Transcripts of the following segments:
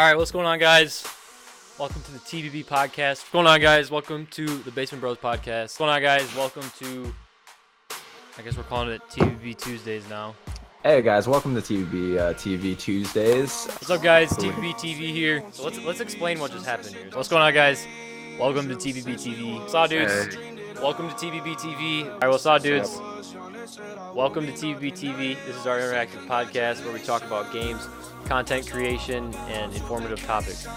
All right, what's going on, guys? Welcome to the TBB podcast. What's going on, guys? Welcome to the Basement Bros podcast. What's going on, guys? Welcome to, I guess we're calling it TBB Tuesdays now. Hey guys, welcome to TBB TV Tuesdays. What's up, guys? TBB TV here. So let's explain what just happened here. So what's going on, guys? Welcome to TBB TV. What's up, dudes? Welcome to TBB TV. All right, what's up, dudes? Welcome to TBB TV. This is our interactive podcast where we talk about games, content creation, and informative topics. All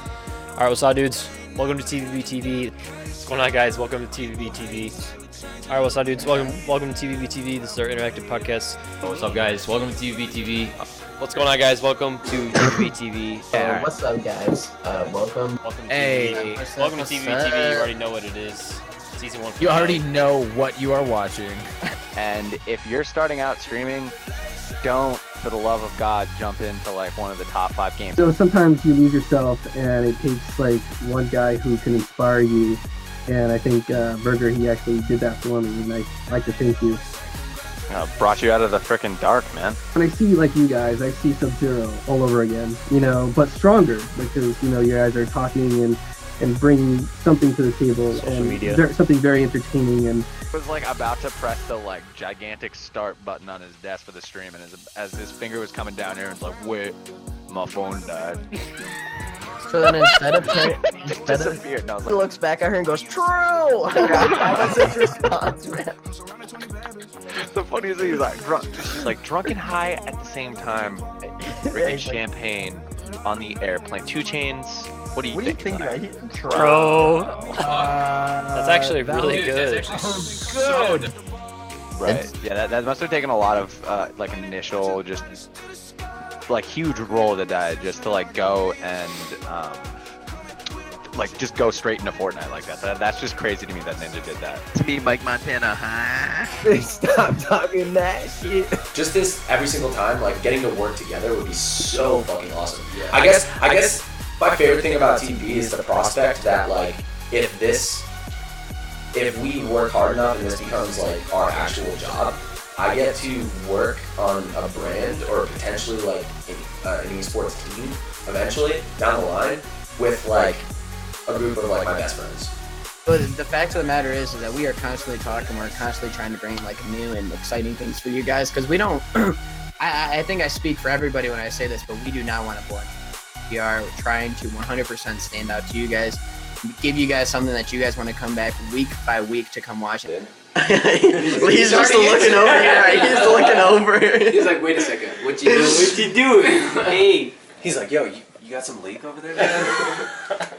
right, what's up, dudes? Welcome to TBB TV. What's going on, guys? Welcome to TBB TV. All right, what's up, dudes? Welcome to TBB TV. This is our interactive podcast. What's up, guys? Welcome to TBB TV. What's going on, guys? Welcome to TBB TV. What's up, guys? Welcome. Welcome to TBB. Welcome to TBB TV. You already know what it is. Season 1. You already know what you are watching. And if you're starting out streaming, don't, for the love of God, jump into like one of the top 5 games. So sometimes you lose yourself, and it takes like one guy who can inspire you. And I think Burger, he actually did that for me, and I'd like to thank you. Brought you out of the frickin' dark, man. When I see like you guys, I see Sub-Zero all over again, but stronger, because you guys are talking and bringing something to the table, Social and media. something very entertaining. And He was like about to press the like gigantic start button on his desk for the stream, and as his finger was coming down here, it's like, wait, my phone died. So then instead of Disappeared. No, I was he like, looks back at her and goes, "True." That was his response, man. the funniest thing is like drunk and high at the same time, drinking champagne on the airplane. 2 Chains. What do you think? Bro. That's actually really good. Good. Right. Yeah, that must have taken a lot of like initial just like huge roll of the die just to like go and like just go straight into Fortnite like that. That's just crazy to me that Ninja did that. To be Mike Montana, huh? Stop talking that shit. Just this every single time, like getting to work together would be so fucking awesome. Yeah. I guess my favorite thing about TV is the prospect that like if we work hard enough and this becomes like our actual job, I get to work on a brand or potentially like an esports team eventually down the line with like a group of like my best friends. But the fact of the matter is that we are constantly talking. We're constantly trying to bring like new and exciting things for you guys, because we don't. I think I speak for everybody when I say this, but we do not want to bore you. We are trying to 100% stand out to you guys, give you guys something that you guys want to come back week by week to come watch it. He's just looking over here. He's looking over. He's like, wait a second, what you doing? What you doing? Hey. He's like, yo, you got some leak over there, man?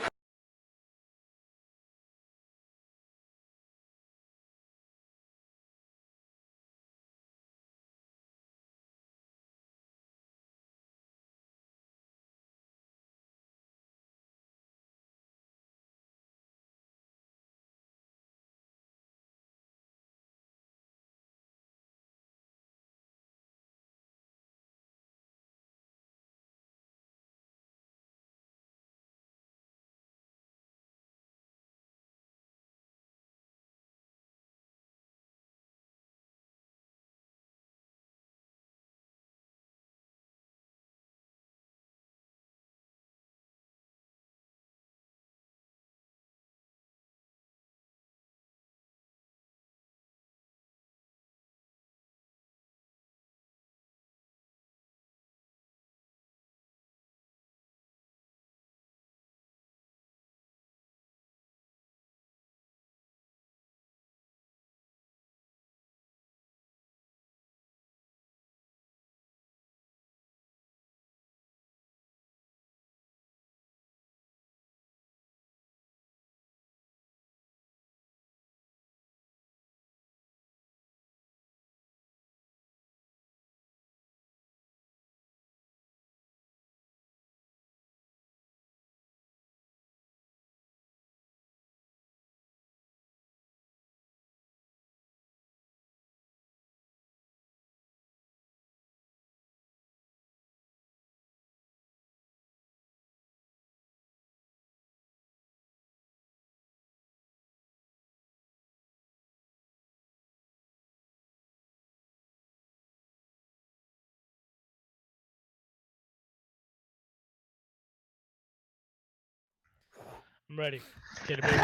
I'm ready. Let's get it, baby.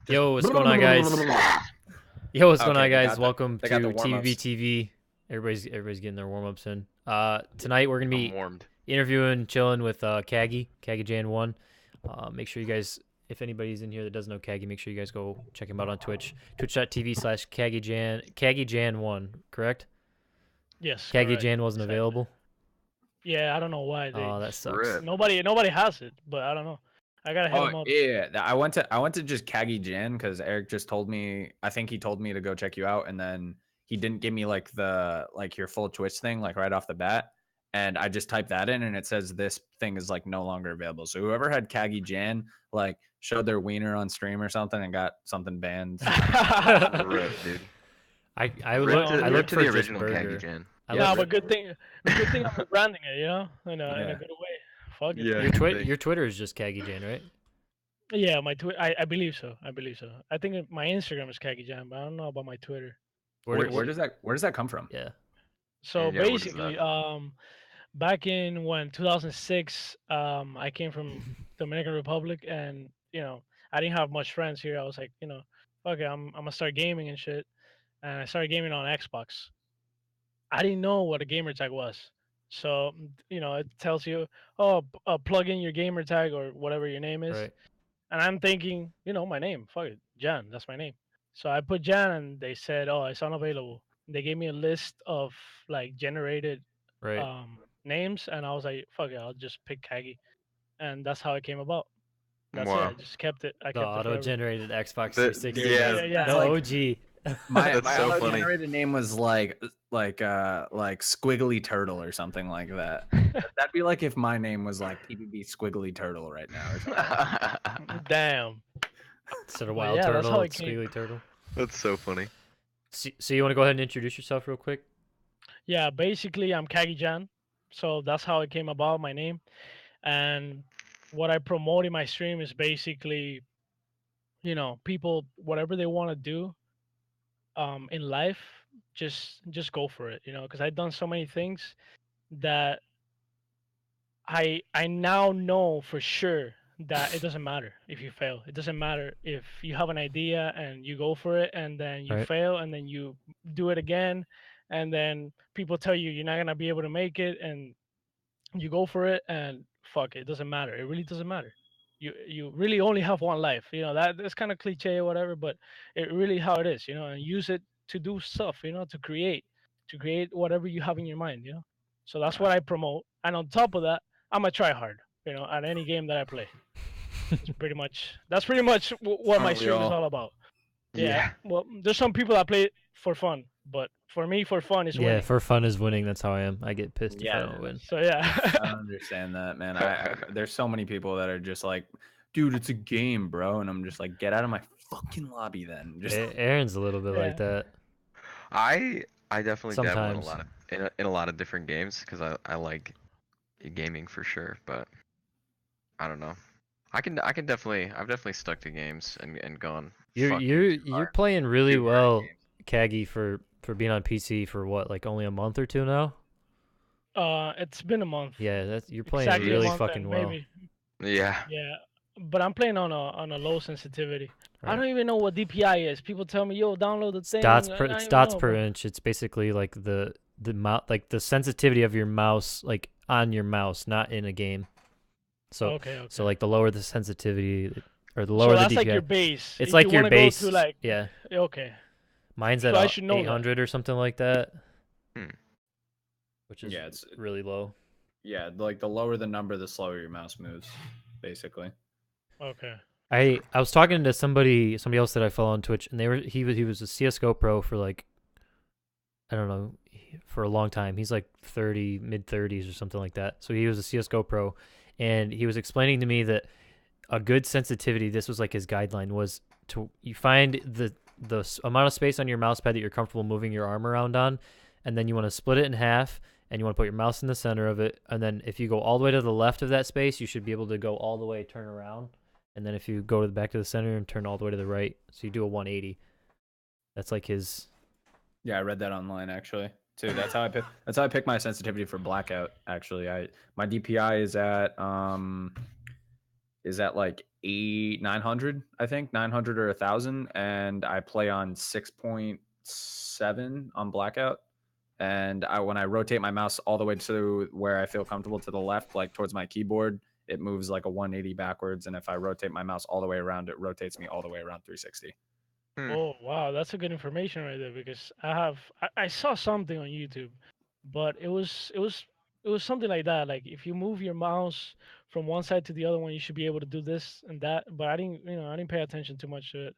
Yo, what's going on, guys? Yo, what's going on, Okay, guys? Welcome they to got the TBB warm-ups. TV. Everybody's getting their warm ups in. Tonight we're gonna I'm be warmed. interviewing, chilling with CagyJan 1. Make sure you guys, if anybody's in here that doesn't know Caggy, make sure you guys go check him out on Twitch. Twitch.tv/CagyJan. CagyJan 1, correct? Yes. correct. CagyJan wasn't Exactly. available. Yeah, I don't know why. Oh, that sucks. Rip. Nobody has it, but I don't know. I gotta hit him Oh up. yeah, I went to just CagyJan because Eric just told me. I think he told me to go check you out, and then he didn't give me like your full Twitch thing like right off the bat. And I just typed that in, and it says this thing is like no longer available. So whoever had CagyJan like showed their wiener on stream or something and got something banned. Rip, dude. I Rip looked to- I rip looked to for the just original burger. CagyJan. I Nah, looked- but good thing I'm branding it, you know, in a Yeah. good way. Fuck it. Yeah. your Twitter is just CagyJan, right? Yeah, my Twitter. I believe so. I think my Instagram is CagyJan, but I don't know about my Twitter. Where does that come from? Yeah. So Yeah, what is basically, that? back in 2006, I came from Dominican Republic, and I didn't have much friends here. I was like, fuck it, I'm gonna start gaming and shit, and I started gaming on Xbox. I didn't know what a gamer tag was, so it tells you, oh, plug in your gamer tag or whatever your name is, Right. and I'm thinking, my name, fuck it, Jan, that's my name. So I put Jan, and they said, oh, it's unavailable. They gave me a list of like generated Right. names, and I was like, fuck it, I'll just pick Kagi, and that's how it came about. That's it. Wow. I just kept it. I The kept it forever. auto-generated Xbox The- 360. yeah, yeah. The like- OG. My That's so funny. auto-generated name was like Squiggly Turtle or something like that. That'd be like if my name was like TBB Squiggly Turtle right now or something. Damn. Sort of Well, wild yeah, that's turtle, how and it came. squiggly turtle. That's so funny. So you want to go ahead and introduce yourself real quick? Yeah, basically, I'm CagyJan, so that's how it came about, my name. And what I promote in my stream is basically, people, whatever they want to do, in life, just go for it, because I've done so many things that I now know for sure that it doesn't matter if you fail. It doesn't matter if you have an idea and you go for it and then you Right. fail and then you do it again, and then people tell you you're not gonna be able to make it, and you go for it, and fuck it, doesn't matter. It really doesn't matter. You really only have one life. That's kind of cliche or whatever, but it really how it is. And use it to do stuff. To create whatever you have in your mind. So that's what I promote. And on top of that, I'm a try hard. At any game that I play. That's pretty much what my Aren't we stream is all? all about. Yeah. Well, there's some people that play it for fun, but for me, for fun is Yeah, winning. for fun is winning. That's how I am. I get pissed if I Yeah. don't win. So yeah. I don't understand that, man. There's so many people that are just like, dude, it's a game, bro, and I'm just like, get out of my fucking lobby, then. Just Aaron's a little bit Yeah. like that. I definitely dabble Sometimes. in a lot of different games because I like gaming for sure, but I don't know. I've definitely stuck to games and gone. You're fucking you're hard. playing really Super hard well, games. Caggy, for being on PC for what, like only a month or two now? It's been a month. Yeah, you're playing Exactly a really month fucking and well. maybe. Yeah. Yeah, but I'm playing on a low sensitivity. I Right. don't even know what DPI is. People tell me, "Yo, download the thing." Dots I per don't it's even dots know, per bro. inch. It's basically like the like the sensitivity of your mouse, like on your mouse, not in a game. So Okay. so like the lower the sensitivity or the So lower that's the DPI. like your base. It's If like you your wanna base. Go to like, Yeah, okay. mine's So at I should know that. 800 or something like that. Hmm. Which is Yeah, it's really low. like the lower the number, the slower your mouse moves, basically. Okay. I was talking to somebody else that I follow on Twitch, and he was a CS:GO pro for like, I don't know, for a long time. He's like 30, mid 30s or something like that. So he was a CS:GO pro, and he was explaining to me that a good sensitivity, this was like his guideline, was to you find the amount of space on your mouse pad that you're comfortable moving your arm around on, and then you want to split it in half, and you want to put your mouse in the center of it, and then if you go all the way to the left of that space, you should be able to go all the way, turn around. And then if you go to the back to the center and turn all the way to the right, so you do a 180. That's like his. Yeah, I read that online actually too. That's how I pick my sensitivity for blackout. Actually, my DPI is at is at like 900, I think 900 or 1,000, and I play on 6.7 on blackout. And when I rotate my mouse all the way to where I feel comfortable to the left, like towards my keyboard, it moves like a 180 backwards. And if I rotate my mouse all the way around, it rotates me all the way around 360. Oh wow, that's a good information right there because I saw something on YouTube, but it was something like that. Like if you move your mouse from one side to the other one, you should be able to do this and that. But I didn't pay attention too much to it.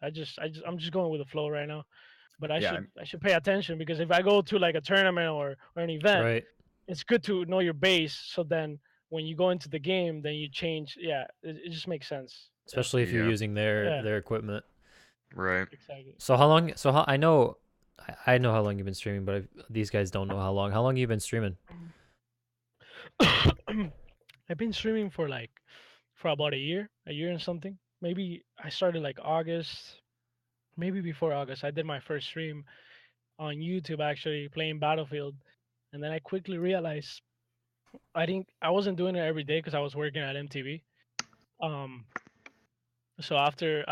I'm just going with the flow right now. But Yeah, I should pay attention because if I go to like a tournament or an event, Right. it's good to know your base. So then when you go into the game, then you change. Yeah, it just makes sense. Yeah, Especially if you're Yeah. using their equipment. Right. exactly. So how long? So how, I know how long you've been streaming, but these guys don't know how long. How long you been streaming? I've been streaming for about a year and something. Maybe I started like August, maybe before August. I did my first stream on YouTube actually playing Battlefield, and then I quickly realized I wasn't doing it every day because I was working at MTV. Um, so after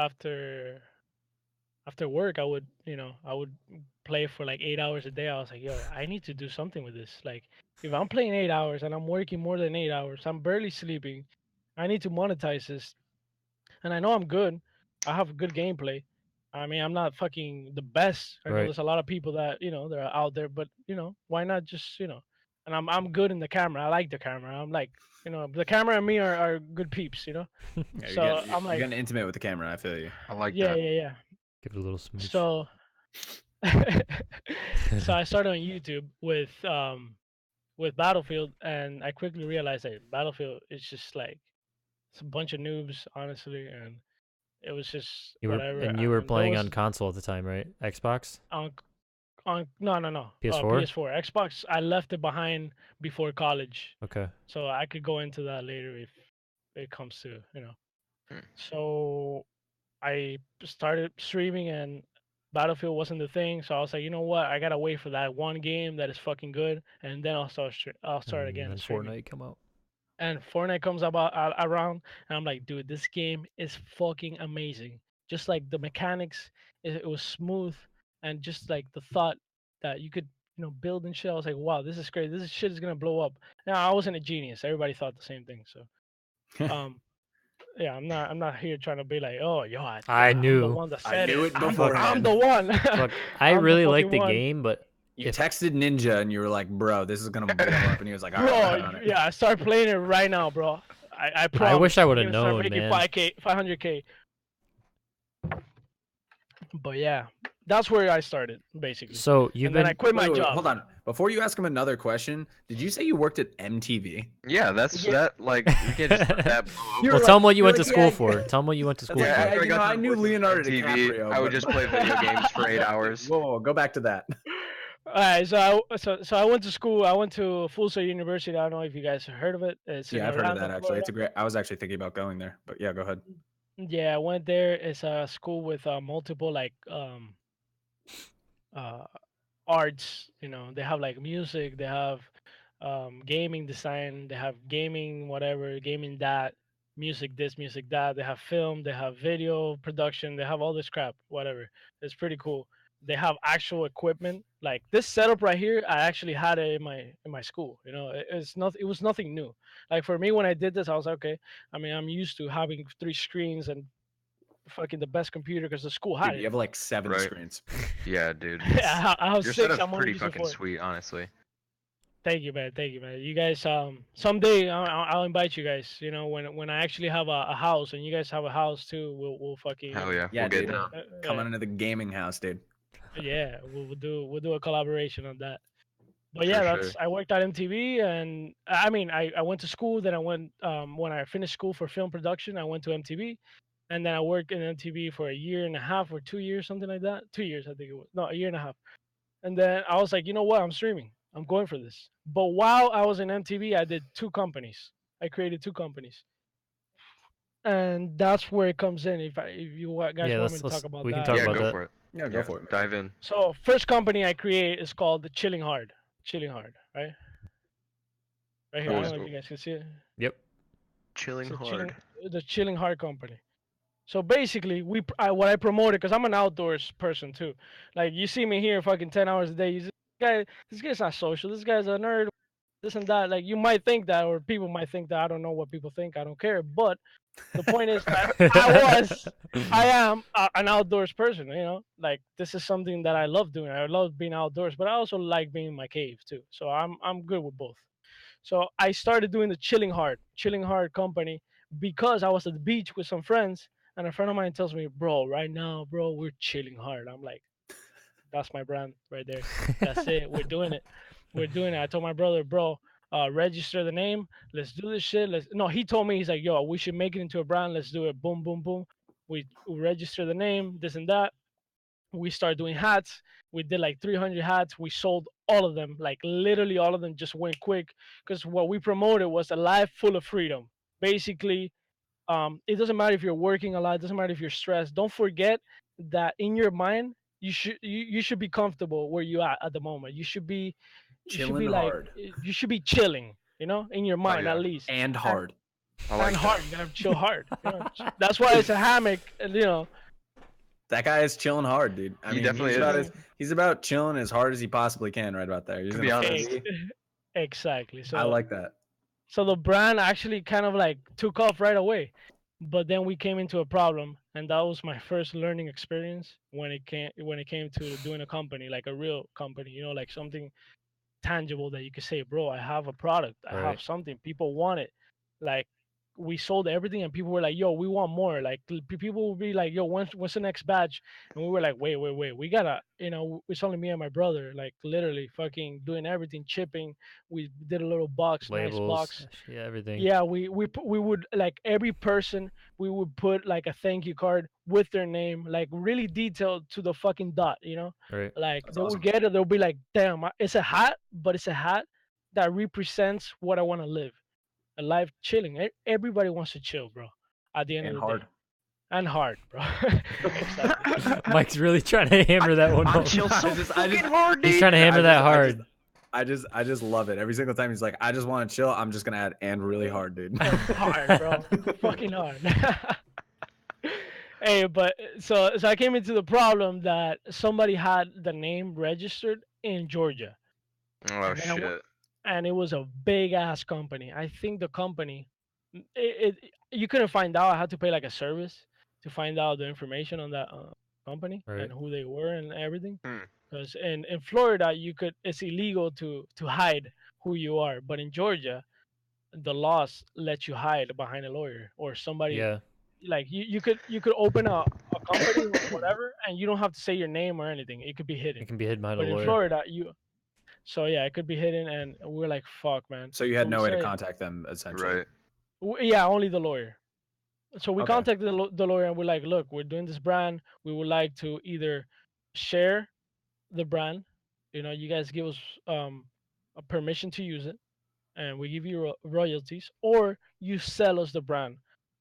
work, I would play for like 8 hours a day. I was like, yo, I need to do something with this. Like, if I'm playing 8 hours and I'm working more than 8 hours, I'm barely sleeping. I need to monetize this. And I know I'm good. I have good gameplay. I mean, I'm not fucking the best. I know Right. there's a lot of people that that are out there, but why not just And I'm good in the camera. I like the camera. I'm like, the camera and me are good peeps. Yeah, So I'm you're like, getting intimate with the camera. I feel you. I like yeah, that. yeah, yeah. Give it a little smooch. So, so I started on YouTube with Battlefield, and I quickly realized that Battlefield is just like it's a bunch of noobs, honestly, and it was just whatever. You were And there playing was on console at the time, right? Xbox? on no PS4? PS4. Xbox, I left it behind before college, Okay. so I could go into that later if it comes to Hmm. So I started streaming and Battlefield wasn't the thing, so I was like, you know what? I gotta wait for that one game that is fucking good, and then I'll start And again then streaming. Fortnite come out. And Fortnite comes around, and I'm like, dude, this game is fucking amazing. Just like the mechanics, it was smooth, and just like the thought that you could build and shit. I was like, wow, this is great. This shit is gonna blow up. Now I wasn't a genius. Everybody thought the same thing. So um yeah, I'm not here trying to be like, oh, yo, I I'm the knew. one that I said knew it. it I'm beforehand. the one. Look, I I'm the really like fucking the one. game, but You if texted Ninja and you were like, bro, this is gonna blow up, and he was like, all right, I'll get on Bro, it. yeah, I start playing it right now, bro. I promise. I wish I I'm would have gonna start known, making man. 500K. But yeah, that's where I started basically. So you've And then I been quit my Wait, job. hold on. Before you ask him another question, did you say you worked at MTV? Yeah, that's Yeah. that. Like, you can't just let that blow up. You're well, right. tell him what you You're went to like, school yeah, for. yeah. Tell him what you went to school That's for. right. After You know, got I done knew working at Leonardo MTV, DiCaprio, I would but- just play video games for 8 hours. Whoa, go back to that. All right, so I went to school. I went to Full Sail University. I don't know if you guys have heard of it. It's in Yeah, I've heard of Orlando, that actually. Florida. It's a great. I was actually thinking about going there, but yeah, go ahead. Yeah, I went there. It's a school with multiple uh arts. They have like music, they have gaming design, they have gaming whatever, gaming that, music this, music that. They have film, they have video production, they have all this crap, whatever. It's pretty cool. They have actual equipment. Like this setup right here, I actually had it in my school. It was nothing new. Like for me when I did this, I was like, okay. I mean, I'm used to having 3 screens and fucking the best computer because the school had Dude, it. you have like 7 Right. screens. Yeah, dude. I have Your 6. setup's I'm only pretty using fucking 4. sweet, honestly. Thank you, man. Thank you, man. You guys, someday I'll invite you guys. When I actually have a house and you guys have a house too, we'll fucking. Hell yeah, Yeah, we'll get dude. down. Coming into the gaming house, dude. Yeah, we'll do a collaboration on that. But yeah, For sure. I worked at MTV, and I mean I went to school. Then I went when I finished school for film production, I went to MTV, and then I worked in MTV for a year and a half or 2 years, something like that. 2 years, I think it was. No, a year and a half. And then I was like, you know what? I'm streaming. I'm going for this. But while I was in MTV, I did 2 companies. I created 2 companies. And that's where it comes in. If you guys Yeah, want me to let's talk about we can that. talk Yeah, about go that. for it. Yeah, go for it. Dive in. So first company I create is called the Chilling Hard. Chilling Hard, right? Right here. I What don't was- know if you guys can see it. Yep. Chilling It's a hard. the Chilling Heart company. So basically, what I promoted, because I'm an outdoors person too. Like you see me here, fucking 10 hours a day. This guy's not social. This guy's a nerd. This and that. Like you might think that, or people might think that. I don't know what people think. I don't care. But the point is that I am an outdoors person. Like this is something that I love doing. I love being outdoors, but I also like being in my cave too. So I'm good with both. So I started doing the Chilling Heart company because I was at the beach with some friends, and a friend of mine tells me, "Bro, right now, bro, we're chilling hard." I'm like, "That's my brand right there. That's it. We're doing it. We're doing it." I told my brother, "Bro, register the name. Let's do this shit." No, he told me he's like, "Yo, we should make it into a brand. Let's do it. Boom, boom, boom. We register the name, this and that. We started doing hats. We did like 300 hats. We sold all of them, like literally all of them just went quick because what we promoted was a life full of freedom. Basically, it doesn't matter if you're working a lot, it doesn't matter if you're stressed. Don't forget that in your mind, you should be comfortable where you are at the moment. You should be Chilling like hard you should be chilling, in your Oh mind at yeah. least. and hard. I like And that. hard, you gotta chill hard. That's why it's a hammock, That guy is chilling hard, dude. I He mean, definitely is. he's about chilling as hard as he possibly can, right about there. He's To in be a honest. fully- exactly. I So like that. So the brand actually kind of like took off right away. But then we came into a problem, and that was my first learning experience when it came to doing a company, like a real company, like something tangible that you could say, bro, I have a product, I have Right. something, people want it. Like we sold everything, and people were like, yo, we want more. Like people would be like, yo, when's the next batch? And we were like, wait, we gotta, it's only me and my brother, like literally fucking doing everything, shipping. We did a little box, nice Labels, box. yeah, everything. Yeah, we would, like, every person, we would put like a thank you card with their name, like really detailed to the fucking dot, Right. like That's they awesome. would get it, they'll be like, damn, it's a hat, but it's a hat that represents what I want to live, a life chilling. Everybody wants to chill, bro, at the end And of the hard. day. And hard, bro. Exactly. Mike's really trying to hammer that one I home. chill so I just- fucking hard, He's dude. trying to hammer that I hard. I just love it. Every single time he's like, I just want to chill. I'm just gonna add and really hard, dude. Hard, bro. Fucking hard. Hey, but so I came into the problem that somebody had the name registered in Georgia, Oh and then shit. and it was a big ass company. I think the company, you couldn't find out. I had to pay like a service to find out the information on that company Right. and who they were and everything. Hmm. Because in Florida, it's illegal to hide who you are, but in Georgia, the laws let you hide behind a lawyer or somebody. Yeah. Like you could open a company or whatever, and you don't have to say your name or anything. It could be hidden. It can be hidden behind a But in lawyer. Florida, so yeah, it could be hidden, and we're like, fuck, man. So you had So no we way to said- contact them, essentially. Right. Yeah, only the lawyer. So we Okay. contacted the lawyer, and we're like, look, we're doing this brand. We would like to either share the brand, you guys give us a permission to use it, and we give you royalties, or you sell us the brand.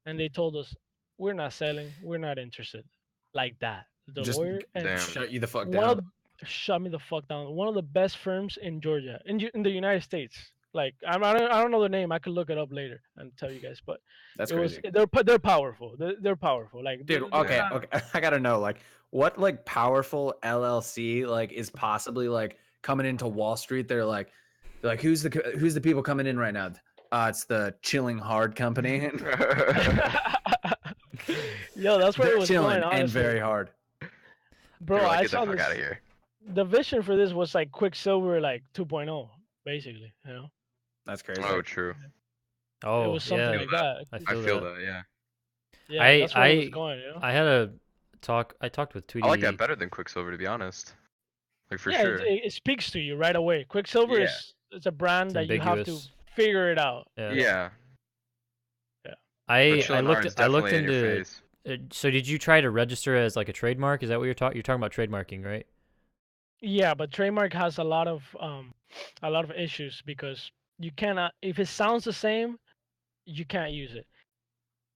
And they told us, we're not selling, we're not interested. Like that. The Just lawyer and Damn. shut you the fuck one down. of shut me the fuck down. One of the best firms in Georgia, in the United States. Like I don't know the name. I could look it up later and tell you guys. But That's it was crazy. they're powerful. They're powerful. Like Dude, they're okay, not- okay. I gotta know, like, what like powerful LLC like is possibly like coming into Wall Street? They're like who's the people coming in right now? It's the Chilling Hard Company. Yo, that's where They're it was chilling going. and Honestly. very hard. Bro, You're like, I get the saw fuck this. out of here. The vision for this was like Quicksilver, like 2.0, basically. That's crazy. Oh, true. It Oh, was something yeah. like that. I I feel, feel that. that. Yeah. Yeah, that's where it was going. I had a talk. I talked with Tweety. I like that better than Quicksilver, to be honest. Like for Yeah, sure. it speaks to you right away. Quicksilver Yeah. it's a brand It's that you have to ambiguous. figure it out. Yeah. Yeah. But I chilling hard is looked definitely in your into. face. So did you try to register as like a trademark? Is that what you're talking? You're talking about trademarking, right? Yeah, but Trademark has a lot of issues because you cannot, if it sounds the same, you can't use it.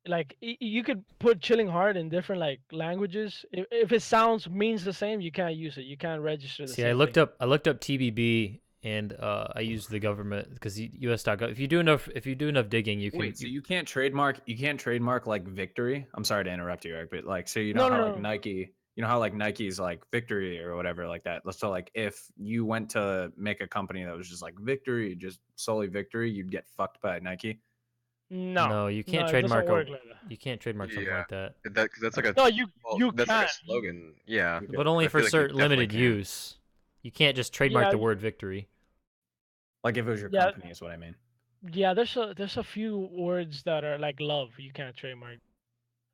Like you could put Chilling Heart in different like languages. If it means the same, you can't use it. You can't register the See, same I looked thing. up TBB and I use the government because US.gov. If you do enough digging, you can. Wait, so you can't trademark like Victory? I'm sorry to interrupt you, Eric, but like, so you know No, how no, like no. Nike, you know how like Nike's like Victory or whatever like that. So like, if you went to make a company that was just like Victory, just solely Victory, you'd get fucked by Nike. No, you can't it doesn't trademark work like that. You can't trademark something Yeah. like that. That's like a No, you that's like can. a slogan. Yeah. But only I for feel like you certain definitely limited can. use. You can't just trademark Yeah, the word victory. Like if it was your Yeah. company, is what I mean. Yeah, there's a few words that are like love. You can't trademark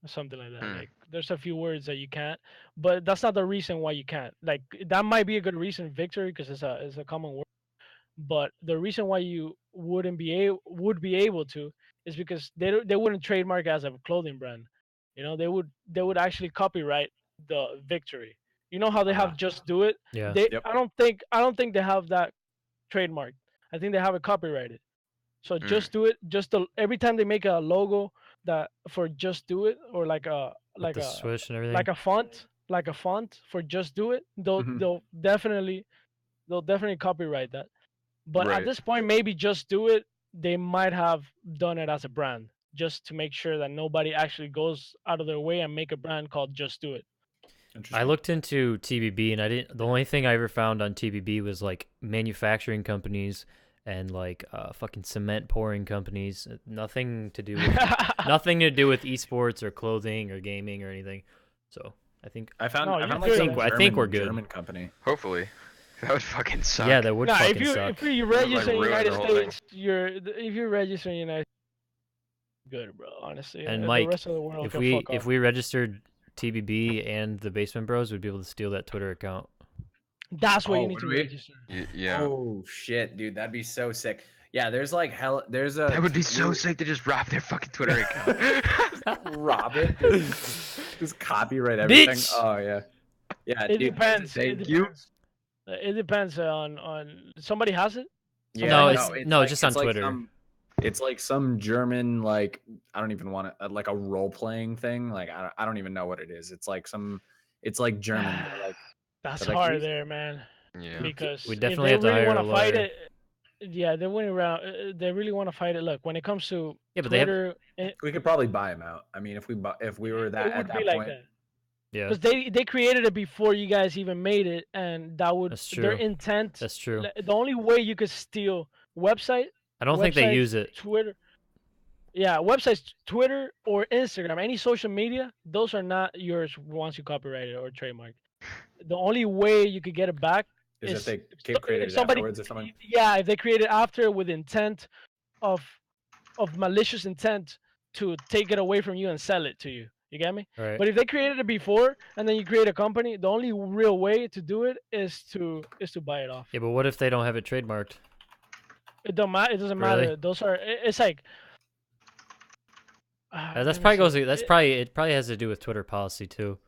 or something like that. Hmm. Like there's a few words that you can't, but that's not the reason why you can't. Like that might be a good reason, victory, because it's a common word. But the reason why you would be able to is because they wouldn't trademark as a clothing brand. You know, they would actually copyright the victory. You know how they have just do it. Yeah. Yep. I don't think they have that trademark. I think they have it copyrighted. So just do it. Every time they make a logo that for just do it, or With like the a swish and everything. like a font for just do it, they'll Mhm. they'll definitely they'll definitely copyright that. But at Right. this point, maybe just do it. They might have done it as a brand just to make sure that nobody actually goes out of their way and make a brand called Just Do It. I Interesting. looked into TBB and I didn't. The only thing I ever found on TBB was like manufacturing companies and like fucking cement pouring companies. Nothing to do with esports or clothing or gaming or anything. So I think I found No, I you're found good. like some I think we're good. German company. Hopefully. That would fucking suck. yeah, that would Nah, fucking if suck. you would, register in the ruin United the whole thing. States, if you register in the United States, good, bro. Honestly, And the Mike, rest of the world if can we fuck off. registered TBB and the Basement Bros, we'd be able to steal that Twitter account. That's what you Oh, need would to we? register. Yeah. Oh shit, dude, that'd be so sick. Yeah, there's like hell. There's a. That would be so sick to just rob their fucking Twitter account. Rob it. Just copyright everything. Bitch! Oh yeah. Yeah, It dude. depends. Thank It you. depends. It depends on somebody has it. Yeah, No, it's just on Twitter. It's like some German, like I don't even want to like a role playing thing. Like I don't even know what it is. It's like German. Like That's but, like, hard we- there, man. Yeah. Because We if definitely they have to really hire want a to fight lawyer. it, yeah, they went around. They really want to fight it. Look, when it comes to Yeah, but they have. Twitter, we could probably buy him out. I mean, if we were that it at would be that like point, that. Yeah, Because they created it before you guys even made it, and that would That's their true. intent. that's true. The only way you could steal website, I don't think they websites, use it. Twitter. Yeah, websites, Twitter or Instagram, any social media, those are not yours once you copyright it or trademark. The only way you could get it back is is if they created if it somebody, afterwards or something. yeah, if they create it after with intent of malicious intent to take it away from you and sell it to you. You get me? Right. But if they created it before and then you create a company, the only real way to do it is to buy it off. Yeah, but what if they don't have it trademarked? It don't matter. It doesn't Really? matter. Those are. It's like. That's let me probably goes. see. That's probably it. Probably has to do with Twitter policy too.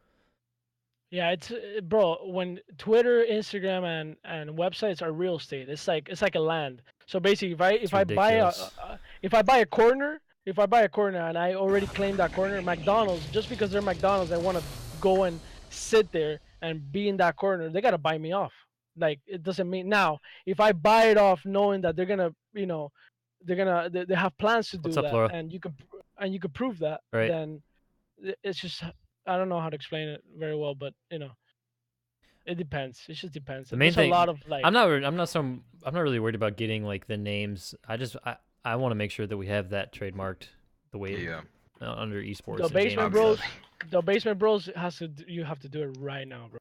Yeah, it's bro. When Twitter, Instagram, and websites are real estate, it's like a land. So basically, if I buy ridiculous. if I buy a corner, and I already claim that corner, McDonald's, just because they're McDonald's, I want to go and sit there and be in that corner, they gotta buy me off. Like it doesn't mean now if I buy it off knowing that they're gonna, they have plans to do What's up, that, Laura? and you could prove that, Right. then it's just I don't know how to explain it very well, but it depends. It just depends. The main There's thing. a lot of like. I'm not really worried about getting like the names. I want to make sure that we have that trademarked the way Yeah. Under esports. The and Basement gaming. Bros. The Basement Bros you have to do it right now, bro.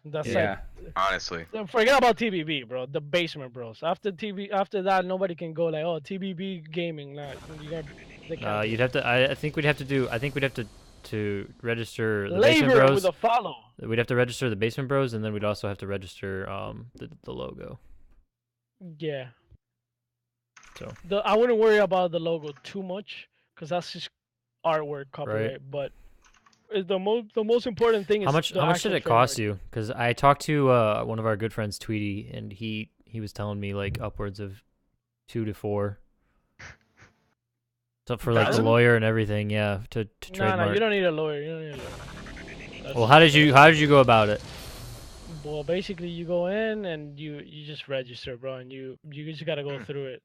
That's Yeah. Honestly. like forget about TBB, bro. The Basement Bros. After that, nobody can go like, oh, TBB gaming. Nah, they can't. You'd have to. I think we'd have to do. I think we'd have to register the Basement Labor Bros. with a follow. We'd have to register the Basement Bros, and then we'd also have to register the logo. Yeah. So. I wouldn't worry about the logo too much because that's just artwork copyright. But the most important thing is How much did actual it cost trademark. you? Because I talked to one of our good friends, Tweety, and he was telling me like upwards of 2 to 4. So for like the Thousand? lawyer and everything, yeah, to trademark. No, you don't need a lawyer. You don't need a lawyer. Well, how did you go about it? Well, basically, you go in and you just register, bro, and you just gotta go through it.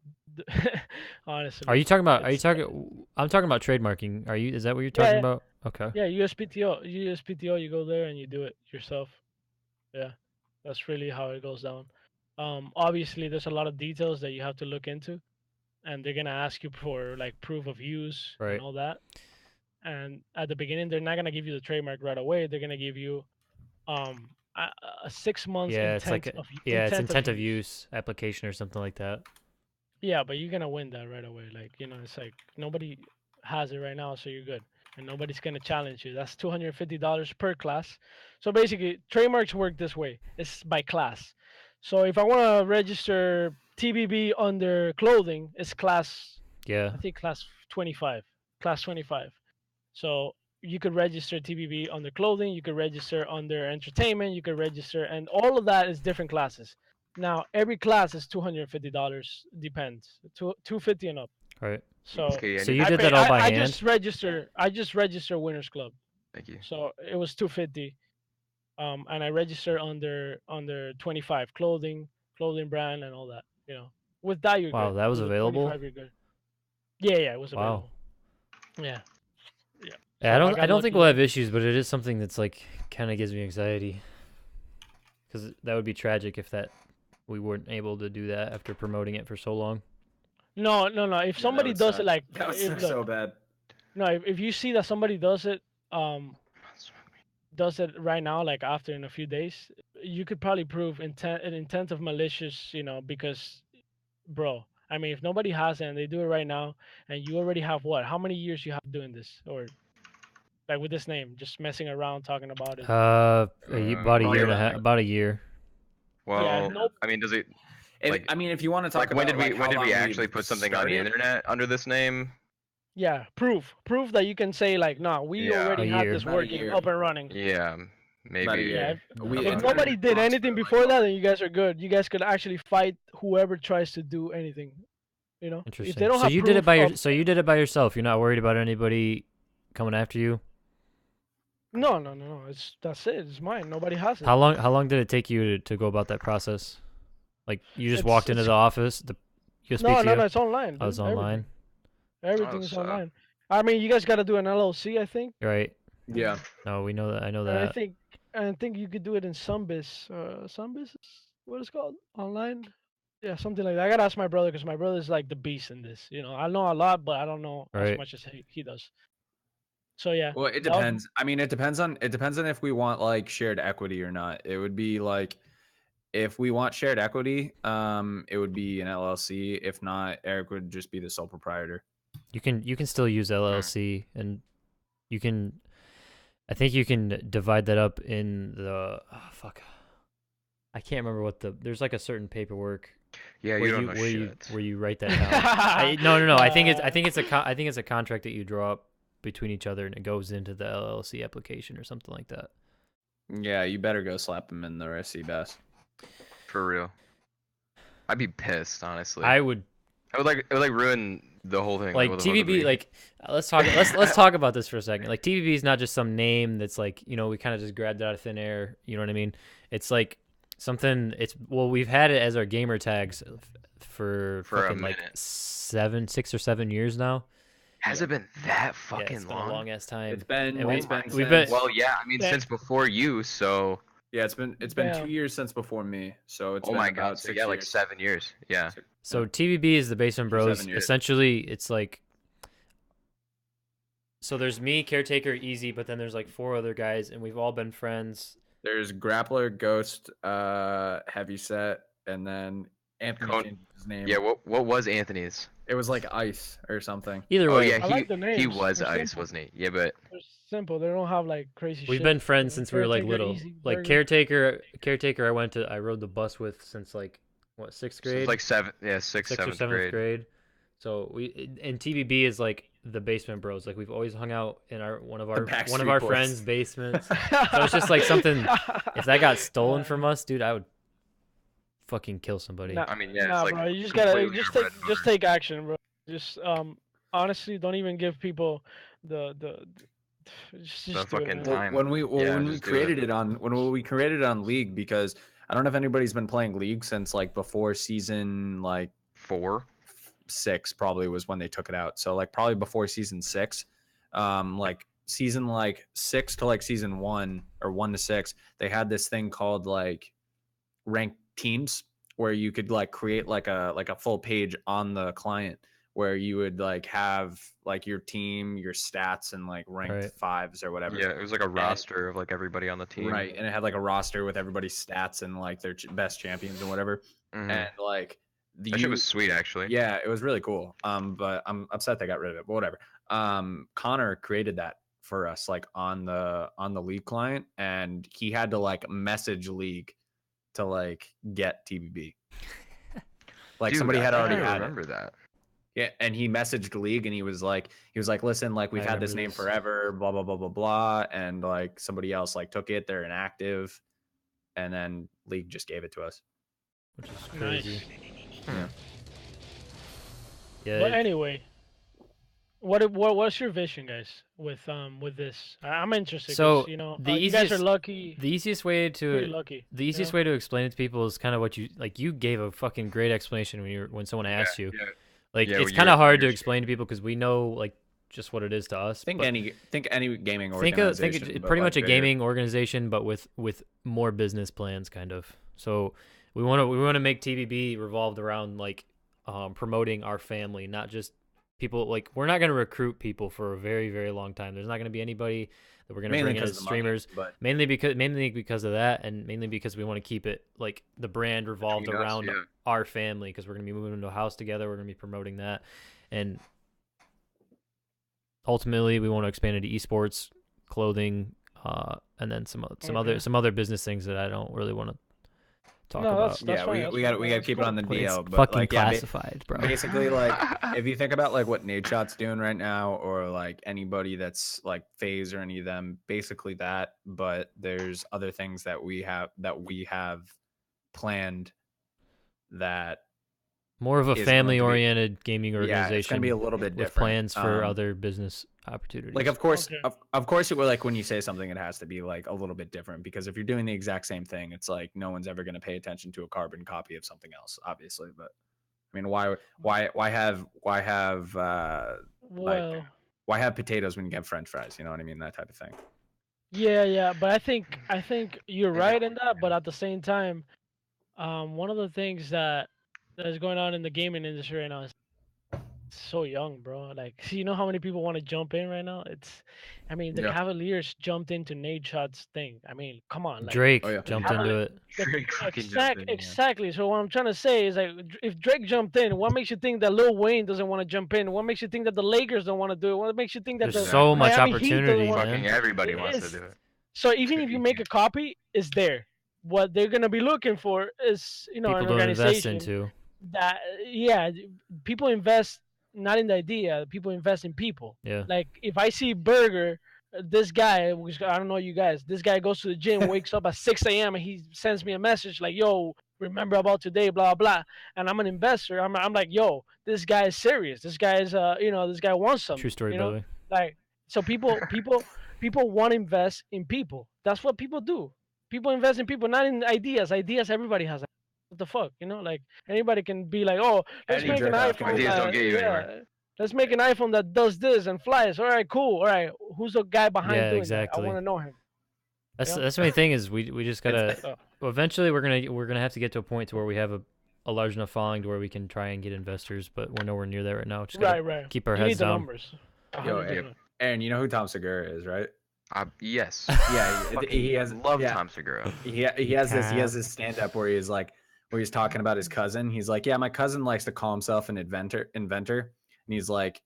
Honestly. Are you talking about? Are you It's- talking? I'm talking about trademarking. Are you? Is that what you're Yeah, talking yeah, about? Okay. yeah. USPTO. You go there and you do it yourself. Yeah, that's really how it goes down. Obviously, there's a lot of details that you have to look into, and they're gonna ask you for like proof of use and Right. all that. And at the beginning, they're not gonna give you the trademark right away. They're gonna give you um a 6 months Yeah, it's like it's intent of use. use application or something like that. Yeah, but you're gonna win that right away. Like, it's like nobody has it right now, so you're good. And nobody's gonna challenge you. That's $250 per class. So basically, trademarks work this way. It's by class. So if I wanna register TBB under clothing, it's class, Yeah. I think class 25. Class 25. So you could register TBB under clothing, you could register under entertainment, you could register, and all of that is different classes. Now every class is $250. Depends. 250 and up. Right. So Okay, So I you I did pay, that all by I hand? just register. I just register Winners Club. Thank you. So it was 250. And I register under 25 clothing brand and all that. With that you're Wow, good. that was With available? 25 you're good. Yeah, it was Wow. available. Yeah. Yeah, So I got don't think lucky. we'll have issues, but it is something that's like kind of gives me anxiety. Because that would be tragic if we weren't able to do that after promoting it for so long. No. If somebody does it, like, that would if, suck look, so bad. no, if you see that somebody does it right now, like after in a few days, you could probably prove intent of malicious, because, bro, I mean, if nobody has it and they do it right now, and you already have what? How many years you have doing this, or like with this name, just messing around talking about it? About a Probably year and a around half. there. About a year. Well, nope. I mean, does it If, like I mean, if you want to talk like when about did we how long actually we've put something on the started, internet under this name? Yeah, proof that you can say like, nah, we Yeah. already A had year. this About a working year. up and running. Yeah, About a maybe. year. Yeah, We- if it's nobody been did talks anything for, like, before that, then you guys are good. You guys could actually fight whoever tries to do anything. If they Interesting. don't So have you did it proof of, so you did it by yourself. You're not worried about anybody coming after you. no. That's it. It's mine. Nobody has it. How long did it take you to go about that process? Like you just walked into the office, the USPTO? No. It's online. I was dude, online. Everything is so- online. I mean, you guys got to do an LLC, I think. Right. Yeah. No, we know that. I know And that. I think you could do it in Sunbiz. Sunbiz is what it's called online. Yeah, something like that. I gotta ask my brother because my brother's like the beast in this. I know a lot, but I don't know as Right. much as he does. So yeah. Well, it that was- depends. I mean, it depends on if we want like shared equity or not. It would be like if we want shared equity, it would be an LLC. If not, Eric would just be the sole proprietor. You can still use LLC, and you can. I think you can divide that up in the. Oh, fuck. I can't remember what there's like a certain paperwork Yeah, where you don't know shit. where you write that down. No. I think it's a contract that you draw up between each other, and it goes into the LLC application or something like that. Yeah, you better go slap him in the RSC bass. For real. I'd be pissed, honestly. I would it would like ruin the whole thing. like what the fuck would TBB. we- Like let's talk about this for a second. Like TBB is not just some name that's like we kind of just grabbed it out of thin air. You know what I mean? It's like something. We've had it as our gamer tags for a fucking like minute. 6 or 7 years now. Has it been that Yeah, fucking it's been long? a long ass time. It's been And we've been Well, yeah, I mean Yeah. since before you, so yeah, it's been Damn. 2 years since before me. So it's oh been my about god, so 6 yeah, like years. 7 years. Yeah. So TBB is the Basement Bros. 7 years. Essentially, it's like so there's me, Caretaker, Easy, but then there's like 4 other guys, and we've all been friends. There's Grappler, Ghost, Heavy Set, and then Anthony Con- changed his name. Yeah, what was Anthony's? It was like Ice or something. Either Oh way, yeah, I like the he names. was They're Ice, simple. wasn't he? Yeah, but They're simple. They don't have like crazy shit. we've been friends since we were like Caretaker, little. Easy, Like Burger. Caretaker, I rode the bus with since like what 6th so grade, it's like sixth, or seventh 7th grade. So and TBB is like the Basement Bros. Like we've always hung out in one of our Backstreet Boys. friends' basements. So it's just like something. If that got stolen from us, dude, I would fucking kill somebody. Nah, I mean, yeah, nah, it's like bro. You just gotta completely just our take bread and just butter. take action, bro. Just honestly, don't even give people the Just The do it, fucking man. time. when we Yeah, when we just do created it on League, because I don't know if anybody's been playing League since like before season like 4. 6 probably was when they took it out. So like probably before season 6, like season like 6 to like season 1 or 1 to 6, they had this thing called like ranked teams where you could like create like a full page on the client where you would like have like your team, your stats, and like ranked Right. fives or whatever. Yeah, it was like a roster of like everybody on the team. Right, and it had like a roster with everybody's stats and like their best champions and whatever. Mhm. And like That shit was sweet, actually. yeah, it was really cool. But I'm upset they got rid of it. But whatever. Connor created that for us, like on the League client, and he had to like message League to like get TBB. Like Dude, somebody had I already think I had it. remember that. Yeah, and he messaged League and he was like, listen, like we've I had this remember name this. forever, blah blah blah blah blah, and like somebody else like took it, they're inactive, and then League just gave it to us. Which is Nice. crazy. Yeah. Yeah. But anyway, what's your vision, guys, with this? I'm interested. 'Cause, So, you know, the you guys are easiest- lucky. the easiest way Pretty to lucky. way to explain it to people is kind of what you like. You gave a fucking great explanation when someone asked you. Yeah. Like Yeah, it's well, kind of you're- hard to you're- explain to people because we know like just what it is to us. Think but any gaming think organization. it's but, pretty like, much a bigger. gaming organization, but with more business plans, kind of. So we want to make TBB revolved around like promoting our family, not just people. Like we're not going to recruit people for a very, very long time. There's not going to be anybody that we're going to Mainly bring in 'cause as of the money, streamers. but Mainly because of that, and mainly because we want to keep it like the brand revolved Between us, around yeah. our family, because we're gonna be moving into a house together. We're gonna be promoting that, and ultimately we want to expand into esports, clothing, and then some other business things that I don't really want to talk No, about. that's yeah, fine, we that's got fine, to that's keep it cool. on the But it's DL. But fucking like, yeah, classified, bro. basically, like if you think about like what Nate Shot's doing right now, or like anybody that's like FaZe or any of them, basically that. But there's other things that we have planned that More of a is going to be- family-oriented gaming yeah, organization. it's gonna be a little bit with different. plans for other business opportunities. Like of course, Okay. of course, it will. Like when you say something, it has to be like a little bit different, because if you're doing the exact same thing, it's like no one's ever going to pay attention to a carbon copy of something else, obviously. But I mean, why have Well, why have potatoes when you get French fries? You know what I mean? That type of thing. yeah, but I think you're right in that. But at the same time, one of the things that is going on in the gaming industry right now is so young, bro. Like, you know how many people want to jump in right now? I mean, the Yeah. Cavaliers jumped into Nate Shot's thing. I mean, come on, like, Drake Oh, yeah. jumped How into it. Drake fucking jumped in, yeah. exactly. So what I'm trying to say is like, if Drake jumped in, what makes you think that Lil Wayne doesn't want to jump in? What makes you think that the Lakers don't want to do it? What makes you think that There's the so much Miami Heat doesn't opportunity, wanna- man. Fucking everybody wants to It's- do it. So even if you make a copy, it's there. What they're gonna be looking for is, you know, People an don't invest organization into. that, yeah, people invest not in the idea. People invest in people. Yeah. Like if I see Burger, this guy, which I don't know you guys, this guy goes to the gym, wakes up at 6 a.m. and he sends me a message like, "Yo, remember about today, blah blah." And I'm an investor. I'm like, "Yo, this guy is serious. This guy is, this guy wants something." True story, you by know? the way. Like, so people want to invest in people. That's what people do. People invest in people, not in ideas. Ideas, everybody has. What the fuck, you know? Like anybody can be like, "Oh, let's Any make an jerk-off can iPhone." do Ideas that. don't get you anywhere. Let's make an iPhone that does this and flies. All right, cool. All right, who's the guy behind Yeah, doing exactly. that? I want to know him. That's Yeah. that's the main thing is we just gotta. Oh. Well, eventually we're gonna have to get to a point to where we have a large enough following to where we can try and get investors, but we're nowhere near that right now. Just gotta Right. keep our You need heads the down. numbers. Yo, 100%. Aaron, you know who Tom Segura is, right? Yes. Yeah, Fucking he has. love yeah. Tom Segura. He has this stand up where he's talking about his cousin. He's like, yeah, my cousin likes to call himself an inventor, and he's like,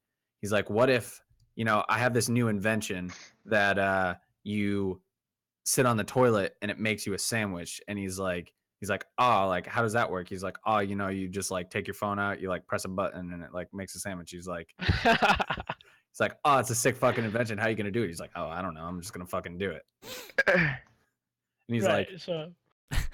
what if, you know, I have this new invention that you sit on the toilet and it makes you a sandwich, and he's like, oh, like how does that work? He's like, oh, you know, you just like take your phone out, you like press a button and it like makes a sandwich. He's like, oh, it's a sick fucking invention. How you gonna do it? He's like, oh, I don't know. I'm just gonna fucking do it. And he's right. like, So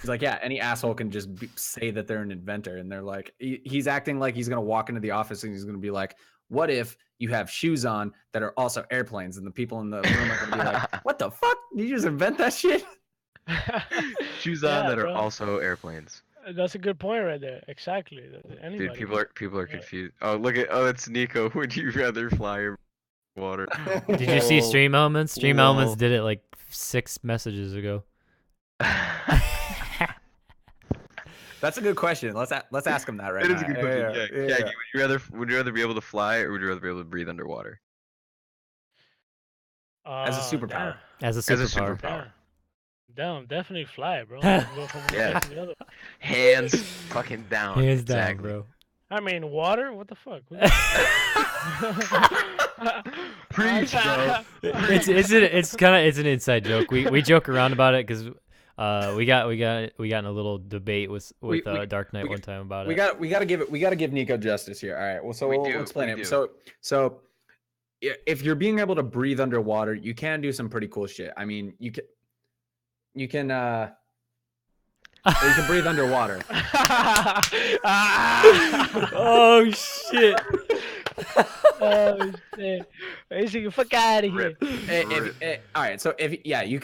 he's like, yeah, any asshole can just say that they're an inventor. And they're like, he's acting like he's going to walk into the office and he's going to be like, What if you have shoes on that are also airplanes, and the people in the room are gonna be like, "What the fuck? Did you just invent that shit?" Shoes on Yeah, that are bro. also airplanes. That's a good point right there. Exactly. Anybody. Dude, people are Yeah. confused. Oh, look at it's Nico. Would you rather fly or water? Did you see Whoa. Stream Elements? Stream Whoa. Elements did it like 6 messages ago. That's a good question. Let's ask him that right It now. is a good question. Yeah. yeah. Caggy, would you rather be able to fly or would you rather be able to breathe underwater? As a superpower. As a As a superpower. superpower. Damn, definitely fly, bro. Go from one Yeah. side to the other. Hands fucking down. Hands down, exactly. bro. I mean, water? What the fuck? Preach, bro. It's an inside joke. We joke around about it because we got in a little debate with Dark Knight one time about We it. gotta give Nico justice here. All right. Well, so we'll explain it. So if you're being able to breathe underwater, you can do some pretty cool shit. I mean, you can you can breathe underwater. Oh shit. Oh shit! Basically, fuck out of here. All right, so you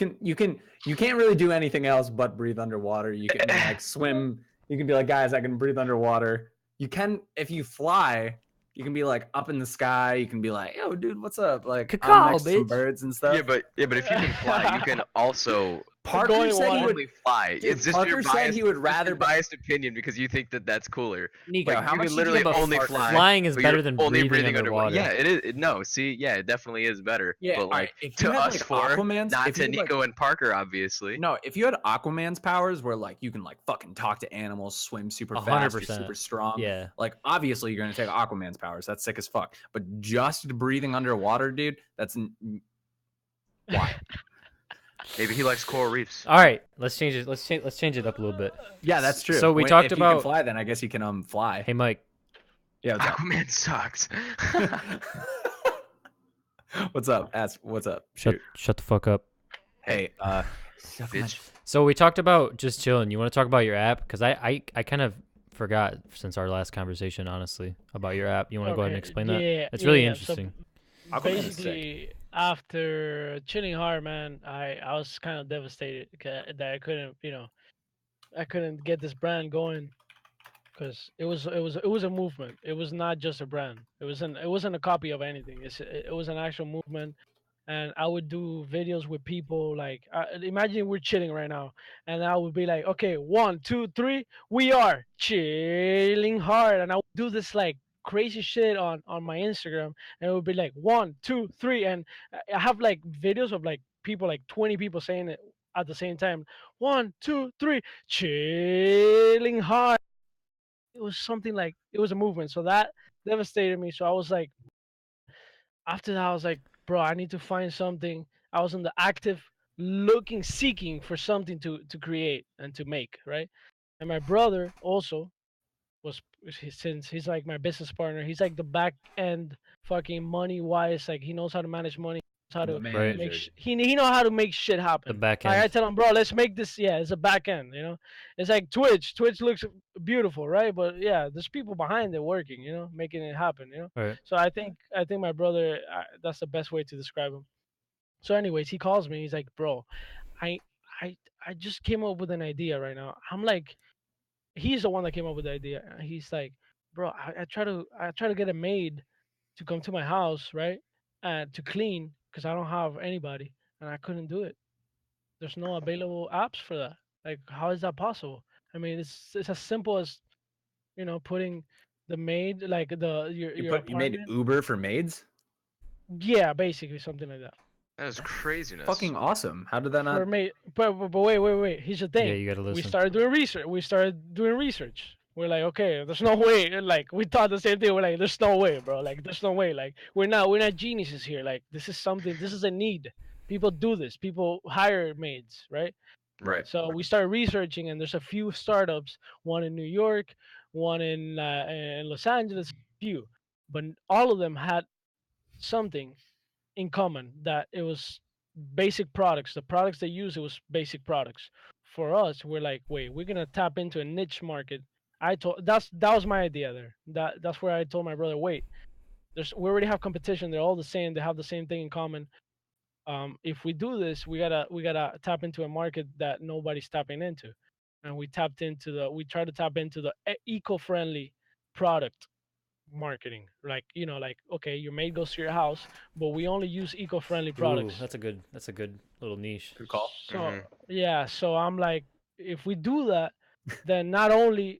can't really do anything else but breathe underwater. You can like swim. You can be like, guys, I can breathe underwater. You can, if you fly, you can be like up in the sky. You can be like, yo, dude, what's up? Like, I'm next to some birds and stuff. Yeah, but if you can fly, you can also Parker said he would fly. Dude, It's just Parker your said biased, he would just rather your biased opinion because you think that that's cooler. Nico, like, how you much can did you literally give a only fart? fly. Flying is but better you're than only breathing underwater. Yeah, it is. No, see, yeah, it definitely is better. Yeah, but like if you to had, us like, four, Aquaman's- not if to you had, Nico and Parker, obviously. No, if you had Aquaman's powers where like you can like fucking talk to animals, swim super fast, you're 100%. super strong. Yeah. Like obviously you're gonna take Aquaman's powers. That's sick as fuck. But just breathing underwater, dude, that's why? Maybe he likes coral reefs. All right, let's change it. Let's change it up a little bit. Yeah, that's true. So we When- talked if about you can fly, then I guess you can fly. Hey, Mike. Yeah, what's up? Aquaman sucks. What's up? Ask what's up? Shut the fuck up. Hey, Bitch. So we talked about just chilling. You want to talk about your app? Because I kind of forgot since our last conversation, honestly, about your app. You want to go ahead and explain that? It's really interesting. So basically, after chilling hard, man, I was kind of devastated that I couldn't, I couldn't get this brand going because it was a movement. It was not just a brand. It wasn't a copy of anything. It was an actual movement. And I would do videos with people like imagine we're chilling right now, and I would be like, okay, 1, 2, 3, we are chilling hard, and I would do this like crazy shit on my Instagram, and it would be like 1, 2, 3, and I have like videos of like people, like 20 people saying it at the same time, 1, 2, 3, chilling hard. It was something like it was a movement, so that devastated me. So I was like, after that, I was like, bro, I need to find something. I was in the active seeking for something to create and to make, right? And my brother also since he's like my business partner, he's like the back end fucking money wise, like he knows how to manage money, how to Right. make he know how to make shit happen. The back Like, I end. tell him, bro, let's make this. Yeah, it's a back end. It's like Twitch. Twitch looks beautiful, right? But yeah, there's people behind it working. Making it happen. Right. So I think my brother. That's the best way to describe him. So, anyways, he calls me. He's like, bro, I I just came up with an idea right now. I'm like, he's the one that came up with the idea. And he's like, bro, I try to get a maid to come to my house, right, and to clean because I don't have anybody, and I couldn't do it. There's no available apps for that. Like, how is that possible? I mean, it's as simple as putting the maid, like your You made apartment. Uber for maids? Yeah, basically something like that. That is craziness. Fucking awesome. How did that not? For maid, but wait. Here's the thing. Yeah, you gotta listen. We started doing research. We're like, okay, there's no way. And like, we thought the same thing. We're like, there's no way, bro. Like, there's no way. Like, we're not geniuses here. Like, this is something. This is a need. People do this. People hire maids, right? Right. So we started researching, and there's a few startups. One in New York, one in Los Angeles. Few, but all of them had something in common, that it was basic products. The products they use, it was basic products. For us, we're like, wait, we're gonna tap into a niche market. That was my idea there. That's where I told my brother, wait, we already have competition. They're all the same. They have the same thing in common. If we do this, we gotta tap into a market that nobody's tapping into, and we try to tap into the eco-friendly product marketing. Like like okay, your maid goes to your house, but we only use eco-friendly Ooh, products. that's a good little niche. Good call. So yeah, so I'm like, if we do that, then not only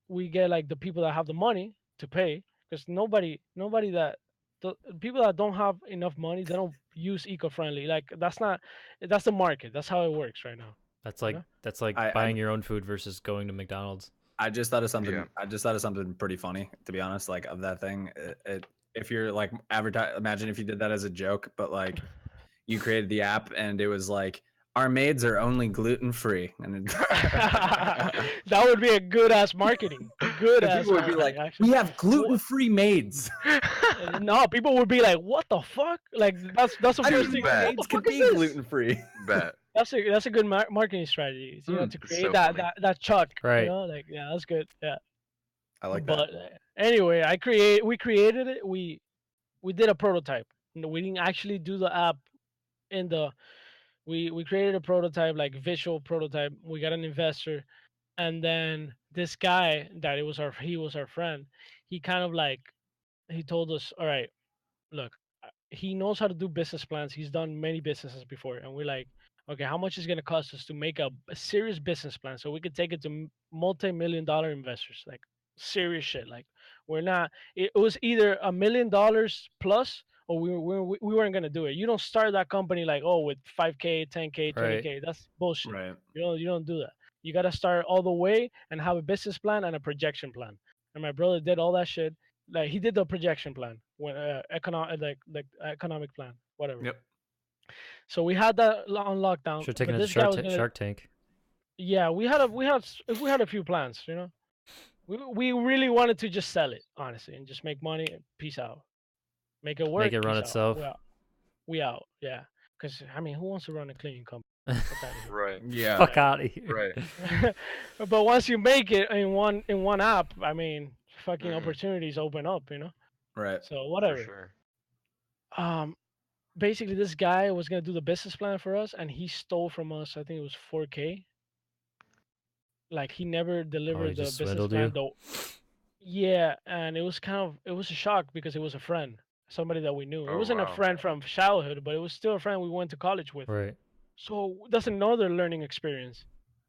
we get like the people that have the money to pay, because nobody that the people that don't have enough money, they don't use eco-friendly. Like that's the market. That's how it works right now. That's You like know? that's like I buying your own food versus going to McDonald's. I just thought of something. Yeah. I just thought of something pretty funny, to be honest. Like of that thing, if you're like advertise, imagine if you did that as a joke, but like you created the app and it was like our maids are only gluten free, and That would be a good ass marketing. Good ass people would be marketing, like, actually. "We have gluten free maids." No, people would be like, "What the fuck?" Like that's the I first didn't thing. know bet. What the maids could fuck is be this? gluten free. Bet. That's a good marketing strategy. To Mm, create so that funny. that chuck. Right. Like yeah, that's good. Yeah. I like But that. anyway, we created it. We did a prototype. We didn't actually do the app in the. We created a prototype, like visual prototype. We got an investor, and then this guy that he was our friend. He kind of like he told us, all right, look, he knows how to do business plans. He's done many businesses before, and we're like, okay, how much is going to cost us to make a serious business plan so we could take it to multi-million-dollar investors, like serious shit. Like we're not. It was either $1 million plus, or we weren't going to do it. You don't start that company like, oh, with 5K, 10K, Right. 20K. That's bullshit. Right. You don't do that. You got to start all the way and have a business plan and a projection plan. And my brother did all that shit. Like he did the projection plan when economic like economic plan, whatever. Yep. So we had that on lockdown. Should have taken But it to this guy was gonna. Shark Tank. Yeah, we had a few plans. We really wanted to just sell it honestly and just make money. And peace out. Make it work. Make it run Peace out. itself. We out. Yeah. Because I mean, who wants to run a cleaning company? Fuck outta here. Right. Yeah. Fuck out of here. Right. But once you make it in one app, I mean, fucking Mhm. opportunities open up. Right. So For whatever. sure. Basically this guy was gonna do the business plan for us, and he stole from us. I think it was 4K. Like he never Oh, delivered he the just business swindled plan you. though. Yeah, and it was a shock because it was a friend, somebody that we knew. It Oh, wasn't a wow. friend from childhood, but it was still a friend we went to college with. Right. So that's another learning experience.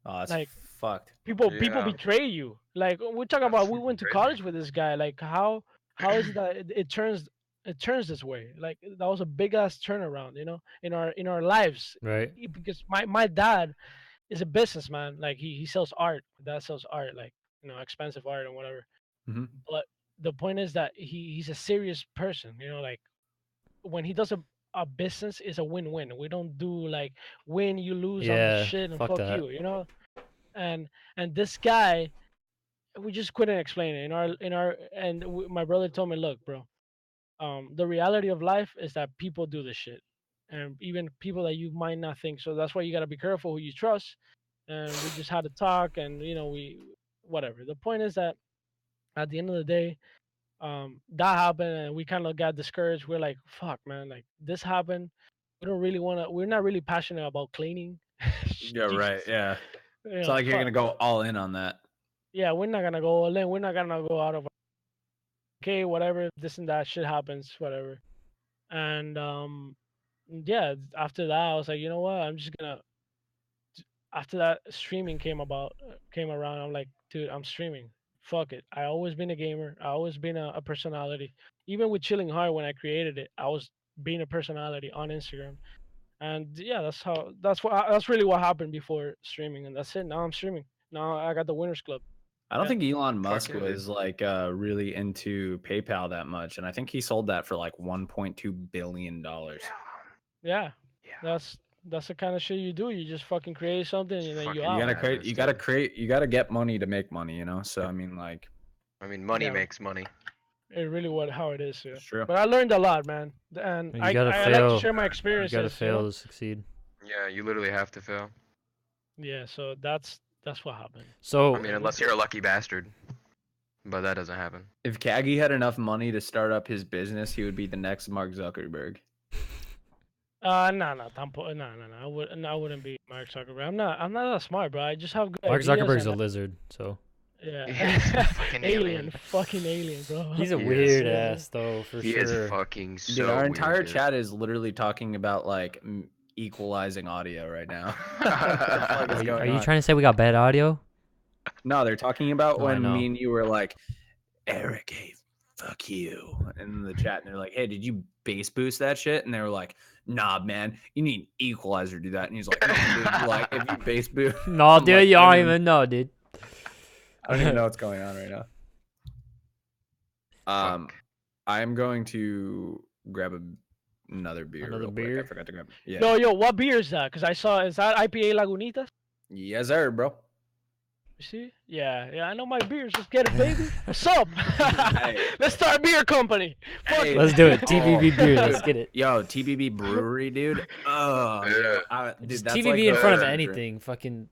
Oh, that's Like fucked. people Yeah. betray you. Like we're talking That's about, we went to crazy. college with this guy. Like how is it that it turns this way? Like that was a big ass turnaround, in our lives. Right. Because my dad is a businessman. Like he sells art. My dad sells art, like expensive art and whatever. Mhm. But the point is that he's a serious person. Like when he does a business, is a win-win. We don't do like win you lose on the Yeah. shit and Fuck fuck that. you. And this guy, we just couldn't explain it my brother told me, look, bro, the reality of life is that people do this shit, and even people that you might not think. So that's why you got to be careful who you trust. And we just had to talk, and we whatever. The point is that at the end of the day, that happened, and we kind of got discouraged. We're like, fuck, man, like this happened. We're not really passionate about cleaning. Yeah. Right. Jesus. Yeah. It's not like you're Fuck. gonna go all in on that. Yeah, we're not gonna go all in. We're not gonna go out of okay, whatever, this and that shit happens, whatever. And yeah, after that I was like, you know what? I'm just gonna after that streaming came around, I'm like, dude, I'm streaming. Fuck it. I always been a gamer. I always been a personality. Even with Chilling Hard when I created it, I was being a personality on Instagram. And yeah, that's really what happened before streaming, and that's it. Now I'm streaming. Now I got the Winners Club. I don't Yeah. think Elon Musk yeah, dude. was like really into PayPal that much, and I think he sold that for like $1.2 billion. Yeah. Yeah. That's the kind of shit you do. You just fucking create something and then you Fucking out. You gotta madness, create. You gotta dude. create. You gotta get money to make money. So I mean, like, I mean, money Yeah. makes money. It really how it is. Yeah. it's true. But I learned a lot, man. And You I gotta like to fail. share my You experiences. gotta fail to succeed. Yeah, you literally have to fail. Yeah. So that's what happened. So I mean, unless you're a lucky bastard. but that doesn't happen. If Caggy had enough money to start up his business, he would be the next Mark Zuckerberg. No, tampoco, no. I wouldn't be Mark Zuckerberg. I'm not that smart, bro. I just have good Mark ideas. Zuckerberg's and a lizard, so Yeah. He's a fucking alien. Fucking alien, bro. he's a He is. weird ass though, for He sure. is fucking so Dude, our entire weird, dude. chat is literally talking about like equalizing audio right now. What the fuck is going Are you on? trying to say we got bad audio? No, they're talking about Oh, I when know. me and you were like, Eric, hey, fuck you, in the chat, and they're like, hey, did you bass boost that shit? And they were like, nah, man, you need an equalizer to do that. And he's like, no, dude, like if you bass boost, No, I'm dude, like, you I don't don't even know, dude. I don't even know what's going on right now. I am going to grab another beer. Another real quick. beer? I forgot to grab. Yeah. Yo, what beer is that? Because I saw, is that IPA Lagunitas? Yes, sir, bro. You see? Yeah, I know my beers. Let's get it, baby. What's up? Hey. Let's start a beer company. Fuck Hey. it. Let's do it. Oh, TBB beer. dude. Let's get it. Yo, TBB Brewery, dude. Oh, Yeah. dude, Just that's TBB like in front of the- anything. Fucking.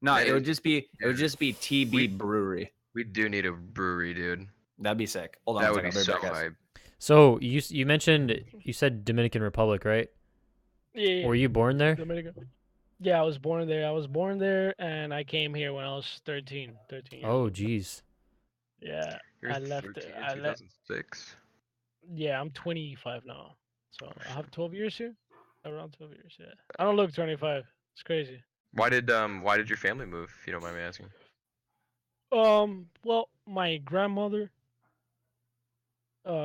No, Man, it would just be TB Brewery. We do need a brewery, dude. That'd be sick. Hold on, That a would second, be I'll so be back, guys. hype. So you mentioned you said Dominican Republic, right? Yeah. Were you born there? Dominican. Yeah, I was born there. And I came here when I was 13 years Oh, old. jeez. Yeah, You're I left. 13 in I left. 2006. Yeah, I'm 25 now, so I have 12 years here. Around 12 years. Yeah, I don't look 25. It's crazy. Why did your family move, if you don't mind me asking? Well, my grandmother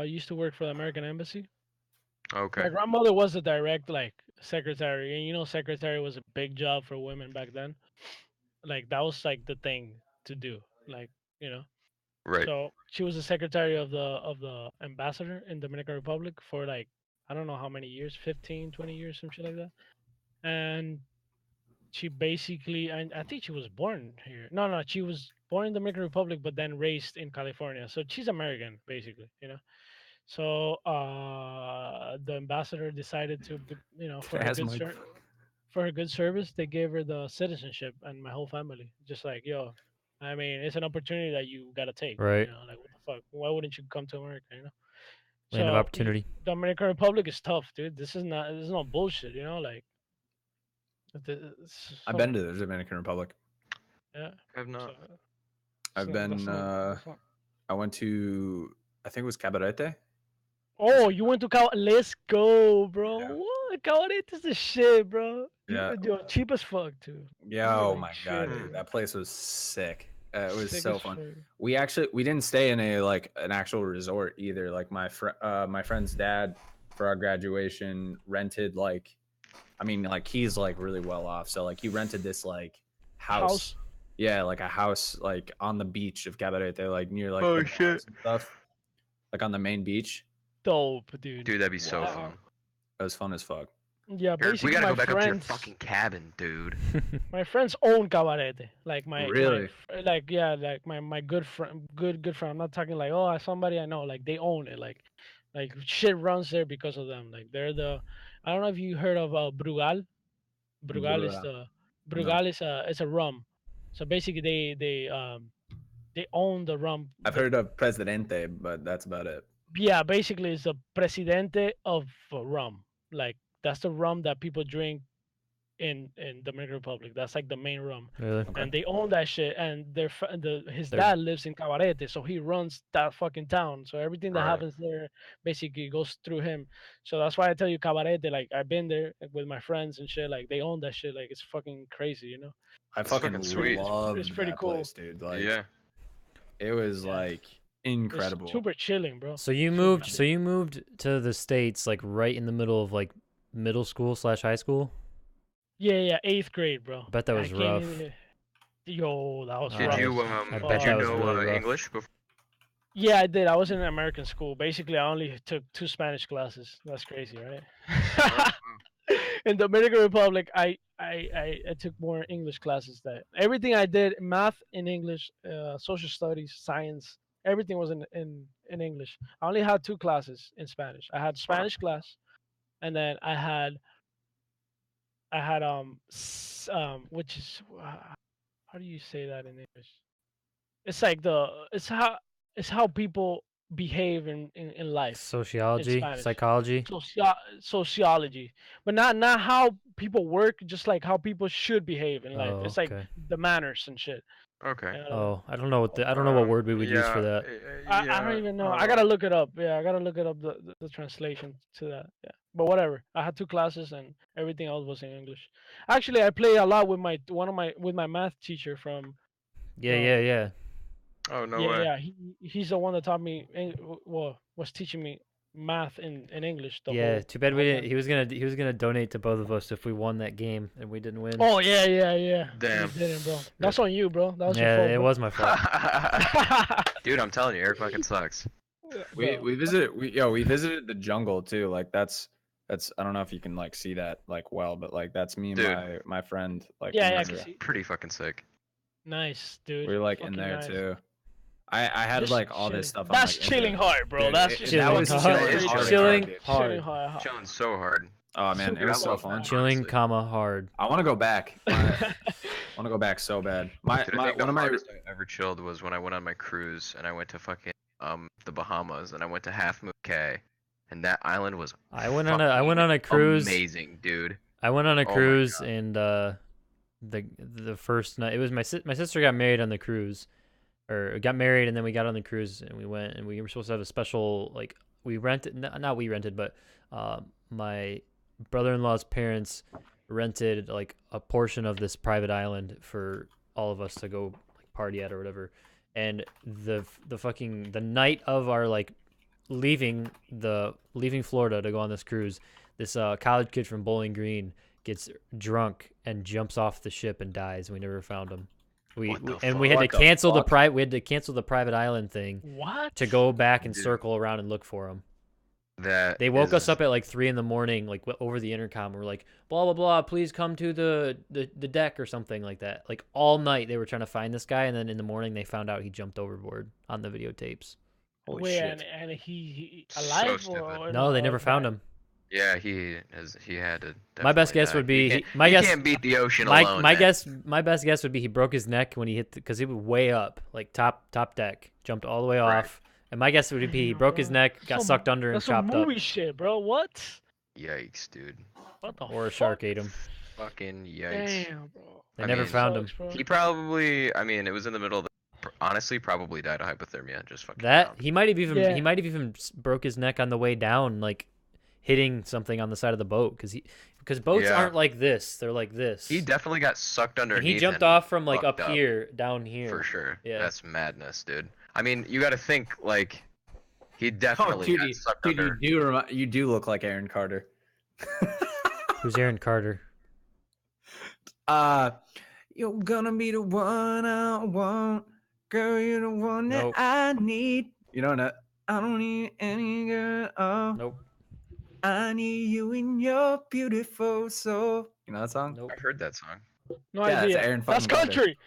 used to work for the American Embassy. Okay. My grandmother was a direct like secretary, and secretary was a big job for women back then. Like that was like the thing to do. Like you know. Right. So she was the secretary of the ambassador in Dominican Republic for like I don't know how many years, 15, 20 years, some shit like that. And she basically, and I think she was born here. No, she was born in Dominican Republic, but then raised in California. So she's American, basically. So the ambassador decided to, for her Fast good mic. for her good service, they gave her the citizenship and my whole family. Just like, yo, I mean, it's an opportunity that you gotta take. Right. Like what the fuck? Why wouldn't you come to America? Land of So opportunity. Dominican Republic is tough, dude. This is no bullshit. Like. I've been to the Dominican Republic. Yeah. I've not. I've been. that's not- I went to. I think it was Cabarete. Oh, you went to Let's go, bro. Yeah. What? Cabarete is the shit, bro. Yeah. Yo, cheap as fuck, too. Yeah. Oh Holy my god, shit. dude, that place was sick. It was Sick so as fun. fuck. We didn't stay in an actual resort either. Like my friend's dad for our graduation rented he's like really well off, so like he rented this like house. Yeah, like a house like on the beach of Cabarete, like near like the bars and stuff, like on the main beach. Dope, dude. Dude, that'd be so Wow. fun. It was fun as fuck. Yeah, Eric, we basically gotta my go back up to your friends, fucking cabin, dude. my friends own Cabarete. Like Really? like my good friend, good friend. I'm not talking like somebody I know. Like they own it. Like shit runs there because of them. Like they're I don't know if you heard of Brugal. Brugal is Brugal. Brugal is a rum. So basically they own the rum. I've heard of Presidente, but that's about it. Yeah, basically it's the presidente of rum. Like that's the rum that people drink in Dominican Republic. That's like the main rum. Really? Okay. And they own that shit. And his dad lives in Cabarete, so he runs that fucking town. So everything that Right. happens there basically goes through him. So that's why I tell you Cabarete. Like I've been there with my friends and shit. Like they own that shit. Like it's fucking crazy. I It's fucking fucking sweet. loved It's pretty that cool. place, dude. Like, Yeah. it was Yeah. like incredible. It's super chilling, bro. So you moved to the States like right in the middle of like middle school / high school. Yeah, 8th grade, bro. I bet that was can't rough. Yo, that was Did Did rough. you I did bet you that was know really rough. English before? Yeah, I did. I was in an American school. Basically, I only took 2 Spanish classes. That's crazy, right? In the Dominican Republic, I took more English classes. That everything I did, math in English, social studies, science, everything was in English. I only had 2 classes in Spanish. I had Spanish class, and then I had which is how do you say that in English? it's like it's how people behave in life in Sociology, Spanish. psychology. Sociology, but not how people work, just like how people should behave in life. Oh, It's like okay. the manners and shit. Okay. And, Oh, I don't know what I don't know what word we would use for that. I don't even know. I gotta look it up. Yeah, I gotta look it up the translation to that. Yeah, but whatever. I had 2 classes and everything else was in English. Actually, I play a lot with my math teacher from Yeah, from yeah, yeah. Oh no yeah, way. yeah. He's the one that taught me. Well, was teaching me math in English the Yeah, whole. too bad the we whole didn't. time. He was gonna donate to both of us if we won that game and we didn't win. Oh yeah, yeah, yeah. Damn. You didn't, bro. That's on you, bro. That was your Yeah, fault, it bro. was my fault. Dude, I'm telling you, Eric fucking sucks. We visited the jungle too. Like that's I don't know if you can like see that like well, but like that's me and Dude. my friend. Like Yeah, we yeah, I were- can see. Pretty fucking sick. Nice, dude. we were like in Fucking there nice. too. I had Just like all chilling. this stuff. That's on, like, chilling internet. hard, bro. Dude, That's it- just Chilling that was hard. chilling It's hard. Chilling dude. hard. Chilling hard. Chilling so hard. Oh man, it was so Super fun. Chilling, honestly. comma hard. I want to go back. I want to go back so bad. Dude, I think One the of my hardest I ever chilled was when I went on my cruise and I went to fucking the Bahamas and I went to Half Moon Cay, and that island was I went on a cruise. amazing, dude. I went on a Oh my cruise God. and the first night it was my sister got married on the cruise, or got married and then we got on the cruise and we went and we were supposed to have a special like we rented not we rented but my brother-in-law's parents rented like a portion of this private island for all of us to go like party at or whatever, and the fucking the night of our like leaving Florida to go on this cruise, this college kid from Bowling Green gets drunk and jumps off the ship and dies. We never found him. We What the and we had to fuck? cancel the Fuck. private. We had to cancel the private island thing What? to go back and Dude. circle around and look for him. That They woke us is- up at like 3 a.m, like over the intercom. We're like, blah blah blah. Please come to the deck or something like that. Like all night they were trying to find this guy, and then in the morning they found out he jumped overboard on the videotapes. holy Wait, shit. and he So alive stupid. or No, they never found him. Yeah, he had to. My best definitely guess die. would be You can't- my you guess. can't beat the ocean My alone. my man. guess my best guess would be he broke his neck when he hit because he was way up, like top deck, jumped all the way Right. off. And my guess would be he broke his neck, got Some- sucked under, and That's some chopped up, movie shit, bro. What? Yikes, dude. What the or a fuck? shark ate him. Fucking yikes. Damn, bro. They I never mean, found him. Sucks, bro. He probably. I mean, it was in the middle of the. Honestly, probably died of hypothermia. Just fucking. That drowned. he might have even Yeah. he might have even broke his neck on the way down, like hitting something on the side of the boat, because boats Yeah. aren't like this; they're like this. He definitely got sucked and underneath. he jumped and off from like up fucked up. here down here. For sure. Yeah. That's madness, dude. I mean, you got to think like. He definitely got sucked dude, under. you do look like Aaron Carter. Who's Aaron Carter? You're gonna be the one I want, girl. You're the one that Nope. I need. You know that I don't need any girl. Oh, Nope. I need you in your beautiful soul. You know that song? Nope. I've heard that song. No Yeah, it's idea. Aaron That's fucking Carter. country.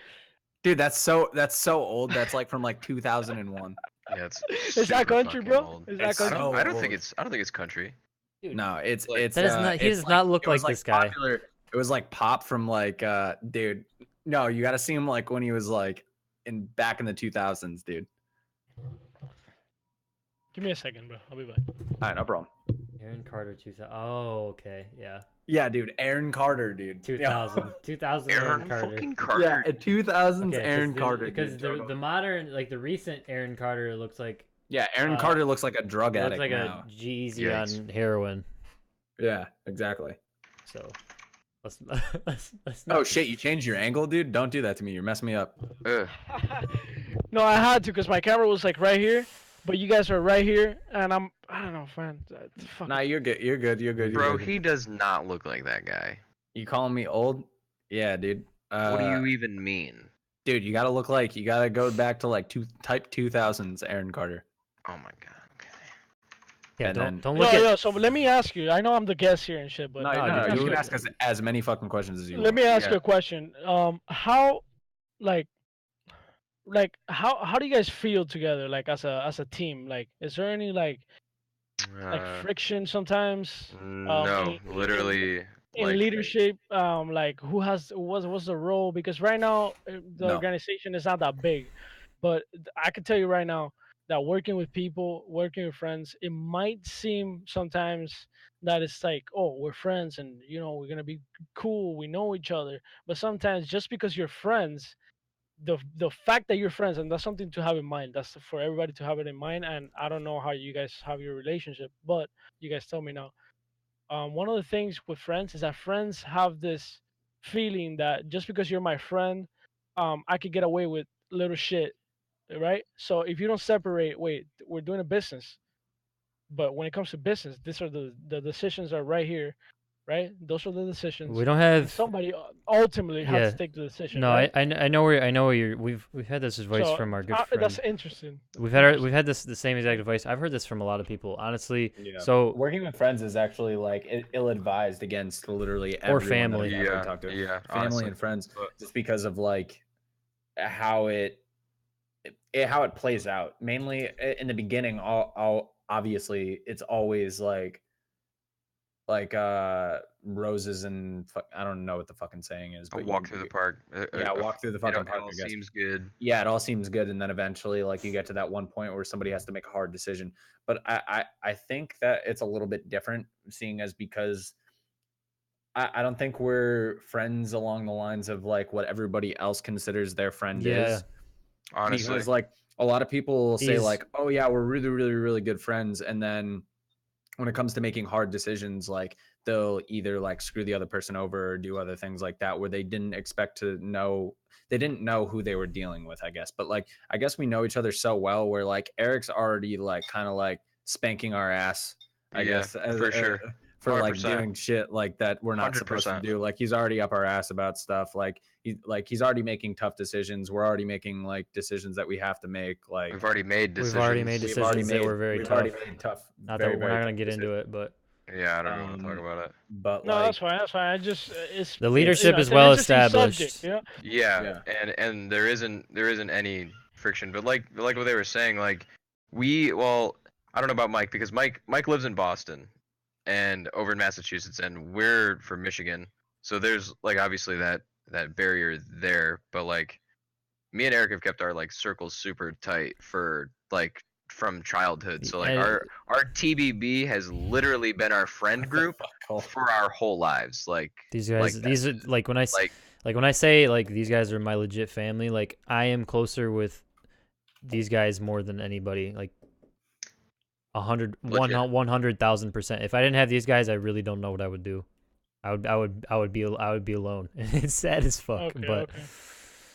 Dude, that's so old. That's like from like 2001. Yeah, it's. Is that super country, fucking bro? old. Is that It's country? so I don't old. think it's. I don't think it's country. No, it's Like, it's. That is not- he it's does not look it was, like this guy. Popular, it was like pop from like dude. No, you got to see him like when he was like back in the 2000s, dude. Give me a second, bro. I'll be back. All right, no problem. Aaron Carter 2000. Oh, okay, yeah. Yeah, dude, Aaron Carter, dude. 2000. 2000 Aaron Aaron Carter. fucking Yeah, Carter. 2000s Okay, Aaron Carter. Because dude. the modern, like the recent Aaron Carter looks like Yeah, Aaron uh, Carter looks like a drug looks addict like now. a G-Eazy Yikes. on heroin. Yeah, exactly. So let's not. Oh shit, you changed your angle, dude? Don't do that to me. You're messing me up. Ugh. No, I had to because my camera was like right here, but you guys are right here, and I don't know, man. Fuck. Nah, you're good. You're good. You're good. You're Bro, good. he does not look like that guy. You calling me old? Yeah, dude. What do you even mean? Dude, you gotta look like you gotta go back to like type 2000s Aaron Carter. Oh my god. Okay. Yeah, and don't then- don't Yo, look at. yo, so let me ask you. I know I'm the guest here and shit, but No, no, no, dude, you you can can- ask us as many fucking questions as you let want. me ask Yeah. you a question. How, like, how do you guys feel together, like as a team? Like, is there any like friction sometimes? No, literally. In like, leadership, like what's the role? Because right now the No. organization is not that big, But I can tell you right now that working with people, working with friends, it might seem sometimes that it's like, oh, we're friends and we're gonna be cool, we know each other. But sometimes just because you're friends, the fact that you're friends, and that's something to have in mind. That's for everybody to have it in mind. And I don't know how you guys have your relationship, but you guys tell me now. One of the things with friends is that friends have this feeling that just because you're my friend, I could get away with little shit, right? So if you don't separate, wait, we're doing a business, but when it comes to business, these are the decisions are right here, right? Those are the decisions, We don't and have. somebody ultimately has Yeah. to take the decision, No, right? I know where you're. We've had this advice So from our good friend. that's interesting. We've had this the same exact advice. I've heard this from a lot of people, honestly. Yeah. So working with friends is actually like ill-advised against literally Or everyone that family. I've ever talked to. Yeah, Family honestly. and friends, just because of like how how it plays out. Mainly in the beginning, all obviously it's always like roses and I don't know what the fucking saying is, A but walk through the park. yeah, walk through the fucking park. It all I guess. seems good. Yeah, it all seems good, and then eventually, like, you get to that one point where somebody has to make a hard decision. But I think that it's a little bit different, seeing as because I don't think we're friends along the lines of like what everybody else considers their friend Yeah. is. Honestly. Because like a lot of people will say These- like, oh yeah, we're really, really, really good friends, and then when it comes to making hard decisions, like they'll either like screw the other person over or do other things like that where they didn't expect to know, they didn't know who they were dealing with, I guess. But like I guess we know each other so well where like Eric's already like kind of like spanking our ass, I guess, for sure. for like 100%. doing shit like that we're not supposed to 100%. do. Like he's already up our ass about stuff. Like he's already making tough decisions. We're already making like decisions that we have to make. Like We've already made decisions. We've already made decisions that were very we've tough. already made tough. Not very, that we're very not gonna tough get into decisions. it, but Yeah, I don't even want to talk about it. But No, like, that's fine. That's fine. I just it's the leadership it's is an well interesting established. subject, Yeah, and there isn't any friction. But like what they were saying, like I don't know about Mike because Mike lives in Boston and over in Massachusetts, and we're from Michigan. So there's like obviously that barrier there, but like me and Eric have kept our like circles super tight for like from childhood. So like And- our TBB has literally been our friend group for our whole lives. Like These guys, like these are like when I like like when I say like these guys are my legit family. Like I am closer with these guys more than anybody. Like 100,000%. If I didn't have these guys, I really don't know what I would do. I would be alone. It's sad as fuck. Okay, but okay.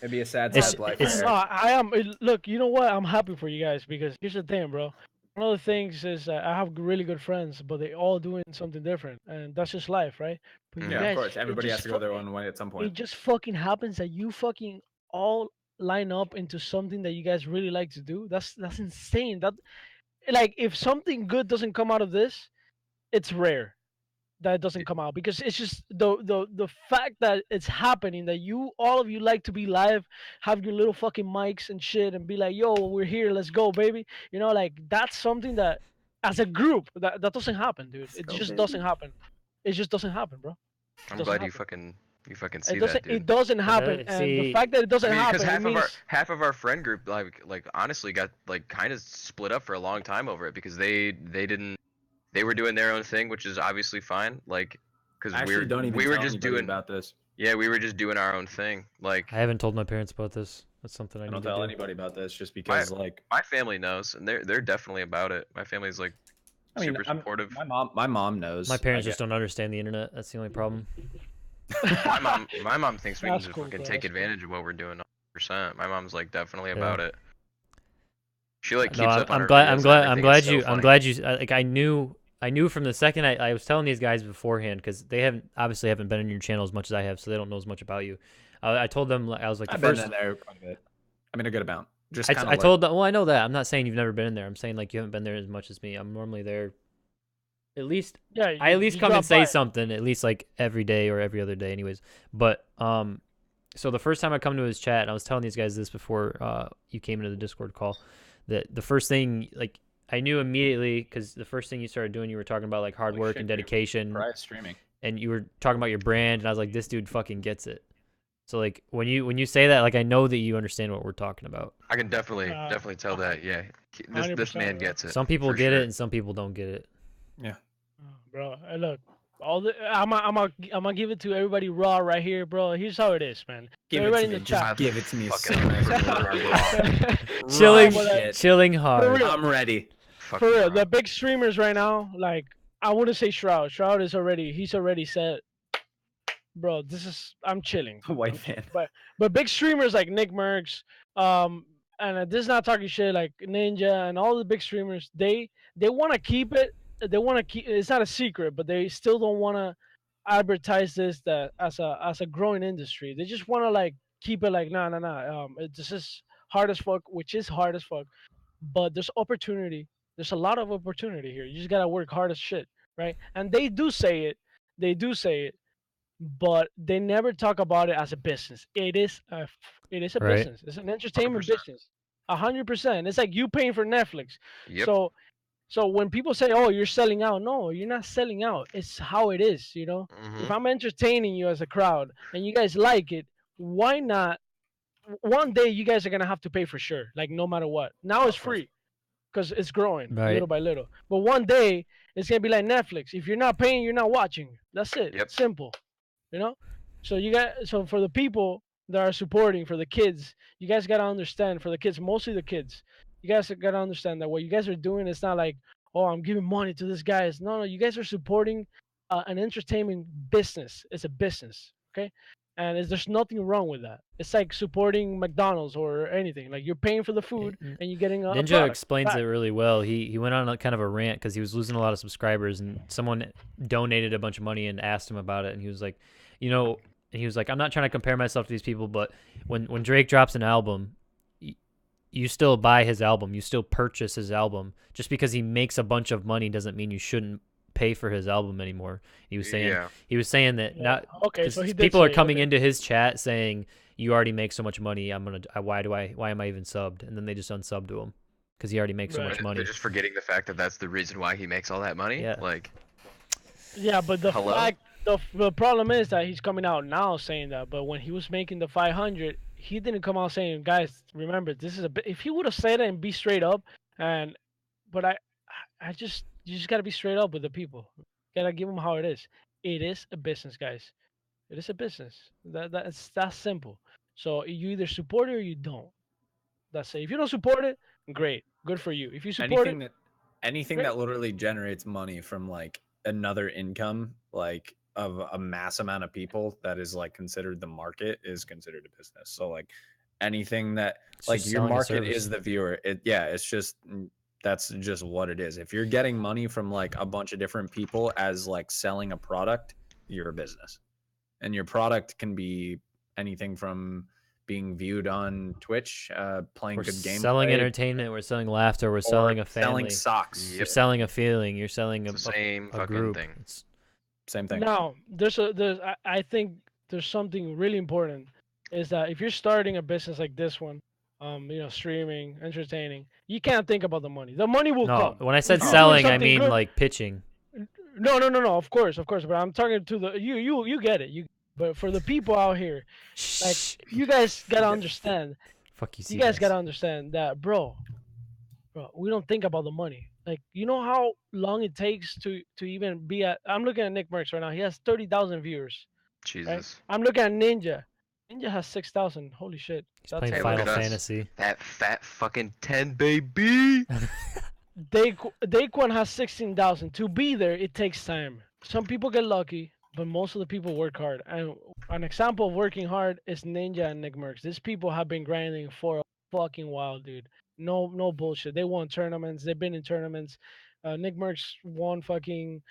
it'd be a sad It's- life. it's- No, I am. Look, you know what? I'm happy for you guys because here's the thing, bro. One of the things is that I have really good friends, but they all doing something different, and that's just life, right? But you Yeah, guys, of course. it Everybody has just to go their own way at some It point. just fucking happens that you fucking all line up into something that you guys really like to do. That's insane. That like if something good doesn't come out of this, it's rare that it doesn't come out because it's just the fact that it's happening that you all of you like to be live, have your little fucking mics and shit and be like, yo, we're here, let's go, baby. Like that's something that as a group that doesn't happen, dude. It just doesn't happen. It just doesn't happen, bro. I'm doesn't glad happen. you fucking see It doesn't. that, dude. It doesn't happen, and the see- fact that it doesn't I mean, because happen, it means half of our friend group like honestly got like kind of split up for a long time over it because they were doing their own thing, which is obviously fine. Like because Actually, don't even we were tell just anybody doing about this. yeah we were just doing our own thing. Like I haven't told my parents about this. That's something I I need don't to tell do. anybody about this just because, like, my family knows and they're definitely about it. My family's like I mean, super supportive. my mom knows. My parents I just don't understand the internet. That's the only problem. my mom thinks we can That's just cool, fucking bro, take that's cool. advantage of what we're doing 100%. My mom's like definitely Yeah. about it. She like keeps No, up on I'm her glad. videos I'm and glad. I'm everything. glad It's so you. I'm funny. glad you. Like I knew from the second I was telling these guys beforehand because they obviously haven't been in your channel as much as I have, so they don't know as much about you. I told them I was like I've the been first. in there quite a bit. I mean, a good amount. Just I kind of. told them. Well, I know that. I'm not saying you've never been in there. I'm saying like you haven't been there as much as me. I'm normally there. At least yeah. I at least you come and drop say by. something at least like every day or every other day, anyways. But so the first time I come to his chat, and I was telling these guys this before you came into the Discord call, that the first thing like I knew immediately because the first thing you started doing, you were talking about like hard work and dedication, Price streaming. and you were talking about your brand, and I was like, this dude fucking gets it. So like when you say that, like I know that you understand what we're talking about. I can definitely tell that. Yeah, this 100%, man bro. gets it. Some people for get sure. it and some people don't get it. Yeah. Bro, look, I'm gonna give it to everybody raw right here, bro. Here's how it is, man. Give Everybody it in to the me. Just chat. give it to me. Fucking So nice and raw. Chilling, Raw shit. chilling hard. real. I'm ready. For real, the big streamers right now, like I wouldn't say Shroud. Shroud is he's already said, bro, I'm chilling. White fan. But big streamers like Nick Merckx, and this is not talking shit, like Ninja and all the big streamers, they want to keep it. They want to keep. It's not a secret, but they still don't want to advertise this that as a growing industry. They just want to like keep it like nah. This is hard as fuck, which is hard as fuck. But there's opportunity. There's a lot of opportunity here. You just gotta work hard as shit, right? And they do say it. They do say it, but they never talk about it as a business. It is a Right. business. It's an entertainment 100%. business. 100%. It's like you paying for Netflix. Yep. So when people say, "Oh, you're selling out," no, you're not selling out. It's how it is, you know. If Mhm. I'm entertaining you as a crowd and you guys like it, why not? One day you guys are gonna have to pay for sure, like no matter what. Now it's free because it's growing Right. little by little. But one day it's gonna be like Netflix. If you're not paying, you're not watching. That's it. Yep. Simple. You know. So for the people that are supporting, for the kids, you guys gotta understand. For the kids, mostly the kids, you guys gotta understand that what you guys are doing is not like, oh, I'm giving money to this guy. No, you guys are supporting an entertainment business. It's a business, okay? And there's nothing wrong with that. It's like supporting McDonald's or anything. Like you're paying for the food and you're getting a Ninja product explains back. it really well. He went on kind of a rant because he was losing a lot of subscribers, and someone donated a bunch of money and asked him about it, and he was like, I'm not trying to compare myself to these people, but when Drake drops an album, you still buy his album, you still purchase his album. Just because he makes a bunch of money doesn't mean you shouldn't pay for his album anymore. He was saying that not okay, so he did people are say, coming okay. into his chat saying you already make so much money. Why am I even subbed? And then they just unsubbed to him because he already makes so much money. They're just forgetting the fact that that's the reason why he makes all that money. Yeah. Like. Yeah, but the Hello? fact the problem is that he's coming out now saying that, but when he was making the 500, he didn't come out saying, guys, remember this is a bit. If he would have said it and be straight up, but you just gotta be straight up with the people. Gotta give them how it is. It is a business, guys. It is a business. That's simple. So you either support it or you don't. That's it. If you don't support it, great, good for you. If you support anything great. that literally generates money from like another income, like of a mass amount of people, that is like considered the market, is considered a business. So like anything that It's like just your selling a market service. is the viewer. It's just that's just what it is. If you're getting money from like a bunch of different people as like selling a product, you're a business. And your product can be anything from being viewed on Twitch, playing We're good gameplay, selling entertainment. We're selling laughter. We're selling a family. selling socks. You're selling a feeling. You're selling It's the same a fucking group. thing. It's- Same thing. Now, I think there's something really important is that if you're starting a business like this one, streaming, entertaining, you can't think about the money. The money will No, come. when I said If you're doing selling, I something mean good- like pitching. No, of course. But I'm talking to the you get it. But for the people out here, like you guys gotta understand. Fuck you, You guys gotta understand that, bro. We don't think about the money. Like, you know how long it takes to even be at. I'm looking at Nick Merckx right now. He has 30,000 viewers. Jesus. Right? I'm looking at Ninja. Ninja has 6,000. Holy shit. He's playing Hey, Final look at us. Fantasy. That fat fucking 10, baby. Daquan has 16,000. To be there, it takes time. Some people get lucky, but most of the people work hard. And an example of working hard is Ninja and Nick Merckx. These people have been grinding for a fucking while, dude. No bullshit. They won tournaments. They've been in tournaments. Nick Merckx won fucking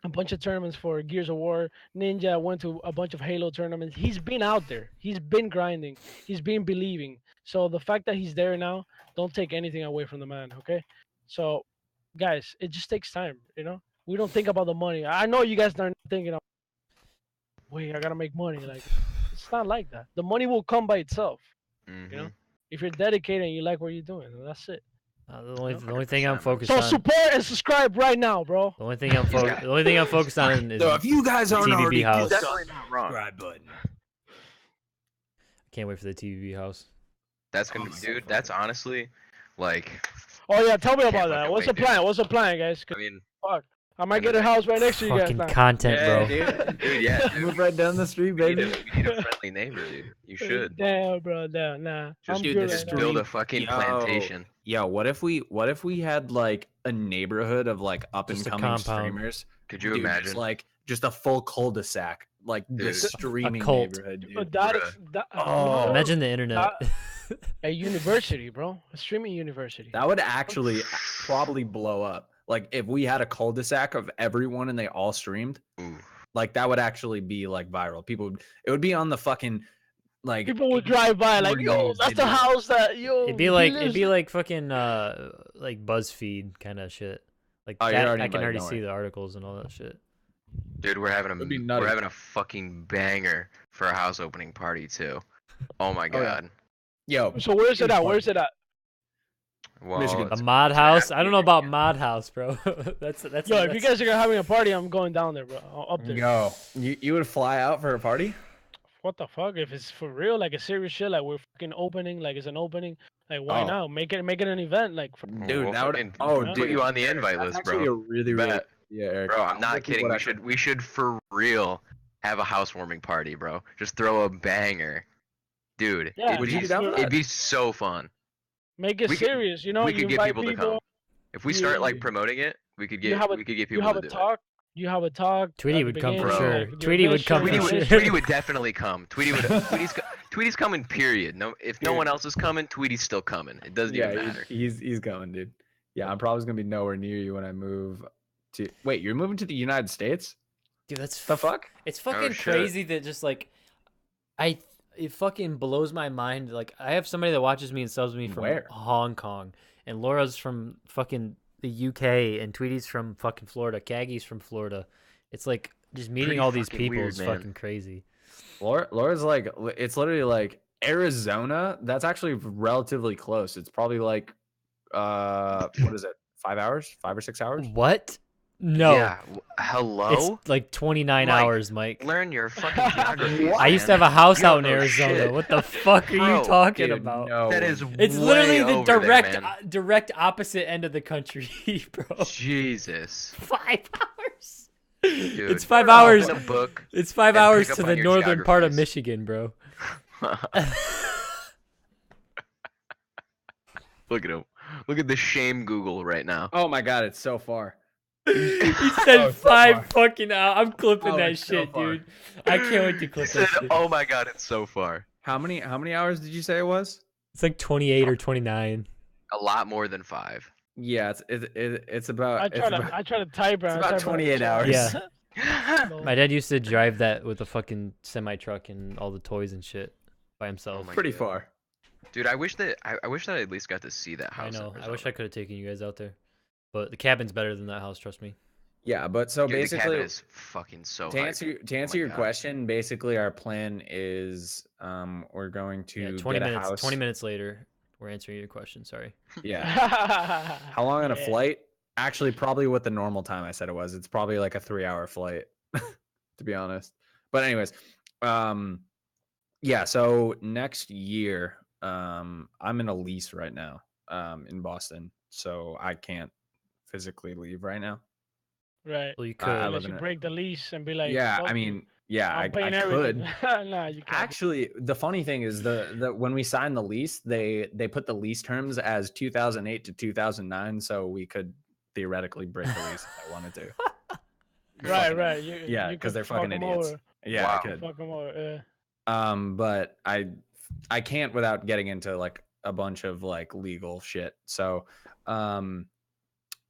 a bunch of tournaments for Gears of War. Ninja went to a bunch of Halo tournaments. He's been out there. He's been grinding. He's been believing. So the fact that he's there now, don't take anything away from the man, okay? So, guys, it just takes time, We don't think about the money. I know you guys aren't thinking, wait, I gotta make money. Like, it's not like that. The money will come by itself, If you're dedicated and you like what you're doing, that's it. The only thing I'm focused So on. support and subscribe right now, bro. The only thing I'm focused on is So if you guys aren't TBB already, house. definitely not wrong. Subscribe button. Can't wait for the TVB house. That's gonna, dude. That's honestly, like. Oh yeah, tell me Can't about that. fucking What's the wait, dude. plan? What's the plan, guys? I mean, Fuck, I might and get then a house right next to you guys. Fucking Now. content, bro. dude, yeah. Dude. Move right down the street, We need, baby. we need a friendly neighbor, dude. You should. Damn, bro. Damn, nah. Just, I'm Dude, good the right now. build a street- fucking Yo. plantation. Yo, what if we had like a neighborhood of like up and Just a coming compound. streamers? Could you Dude, imagine? Just like just a full cul-de-sac, like Dude. this streaming cult. neighborhood, dude. But that is that, Oh, Imagine the internet. a university, bro. A streaming university. That would actually probably blow up. Like if we had a cul-de-sac of everyone and they all streamed, Ooh. like that would actually be like viral. It would be on the fucking like People would drive by like, yo, news, that's they'd the be like- house that yo. It'd be like fucking like BuzzFeed kind of shit. Like Oh, you're that, already I can invited, already don't see worry. the articles and all that shit. Dude, we're having That'd be a nutty. fucking banger for a house opening party too. Oh my Oh, yeah. god. Yo, So where's it at? Where's it at? Well, Michigan. A it's- mod house? I don't know about Yeah. mod house, bro. that's Yo, that's if you guys are having a party, I'm going down there, bro. Up there. yo, you would fly out for a party? What the fuck? If it's for real, like a serious shit, like we're fucking opening, like it's an opening, like why Oh. not? Make it an event, like. For, Dude, we'll that would fucking oh, put you on the invite that's list, actually bro. a really really Bet. yeah, Eric. Bro, I'm not This is kidding. what We should for real have a housewarming party, bro. Just throw a banger, dude. Yeah, Would you be down for It'd that? be so fun. Make it we could- serious, you know. we you could get invite people to come. If we you- start like promoting it, we could you get have a- we could get You people have to a do it. talk. You have a talk. Tweety at the would come for beginning, sure. like, your Tweety would come mission, for your sure. Tweety would definitely come. Tweety's coming. Period. No, if no Dude. one else is coming, Tweety's still coming. It doesn't Yeah, even matter. he's going, dude. Yeah, I'm probably gonna be nowhere near you when I move to. Wait, you're moving to the United States? Dude, that's The fuck? It's fucking shit. crazy that just like it fucking blows my mind. Like I have somebody that watches me and subs me from Where? Hong Kong, and Laura's from fucking the UK, and Tweety's from fucking Florida. Caggy's from Florida. It's like just meeting Pretty all these fucking people weird, is man. fucking crazy. Laura's like, it's literally like Arizona. That's actually relatively close. It's probably like, what is it? 5 hours? 5 or 6 hours? What? No. Yeah. Hello. It's like 29 Mike, hours, Mike. Learn your fucking geography. I used to have a house You don't out in know Arizona. shit. What the fuck are Bro, you talking Dude, about? no. That is. It's way literally the over there, direct man. direct opposite end of the country, bro. Jesus. 5 hours. Dude, It's 5 hours. Open a book. It's 5 and hours pick up to on the your northern part of geographies. Michigan, bro. Look at him. Look at the shame Google right now. Oh my god, it's so far. He said Oh, so 5 far. fucking hours. I'm clipping Oh, that it's so shit, far. dude. I can't wait to He clip said, that shit. "Oh my god, it's so far." How many hours did you say it was? It's like 28 or 29. A lot more than 5. Yeah, it's about I it's try about, to type. it's about 28 hours. Yeah. No. My dad used to drive that with a fucking semi truck and all the toys and shit by himself. my pretty God. far. Dude, I wish that I at least got to see that I house. in know. I wish Arizona. I could have taken you guys out there. But the cabin's better than that house, trust me. Yeah, but so Dude, the cabin basically is fucking so to hype. answer my your God. question, basically our plan is Yeah, we're going to 20 get a minutes. house. 20 minutes later, we're answering your question. Sorry. Yeah. How long on a Yeah. flight? Actually, probably what the normal time I said it was. It's probably like a 3-hour flight, to be honest. But anyways, yeah. So next year, I'm in a lease right now, in Boston, so I can't physically leave right now. Right. Well, you I could. live Unless in you it. break the lease and be like, Yeah, "Fuck I you, mean, yeah, I'm I paying could. everything." Nah, you can't. Actually, the funny thing is the when we signed the lease, they put the lease terms as 2008 to 2009, so we could theoretically break the lease if I wanted to. Right, right. You, Yeah, you 'cause could they're fuck fucking 'em idiots. over. Yeah, Wow. I could. Fuck 'em over. But I can't without getting into like a bunch of like legal shit. So,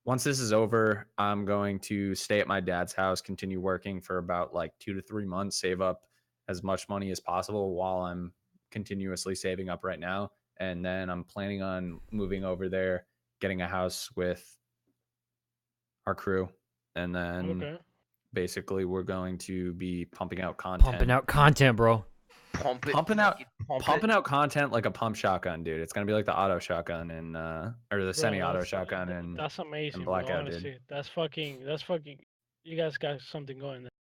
once this is over, I'm going to stay at my dad's house, continue working for about like 2 to 3 months, save up as much money as possible while I'm continuously saving up right now. And then I'm planning on moving over there, getting a house with our crew. And then Okay. basically we're going to be pumping out content. Pumping out content, bro. Pump it, Pumping out- fucking pump it. Pumping out content like a pump shotgun, dude. It's gonna be like the auto shotgun and or the Bro, semi-auto that's- shotgun and That's amazing, Blackout, bro, dude. honestly. That's fucking. You guys got something going there.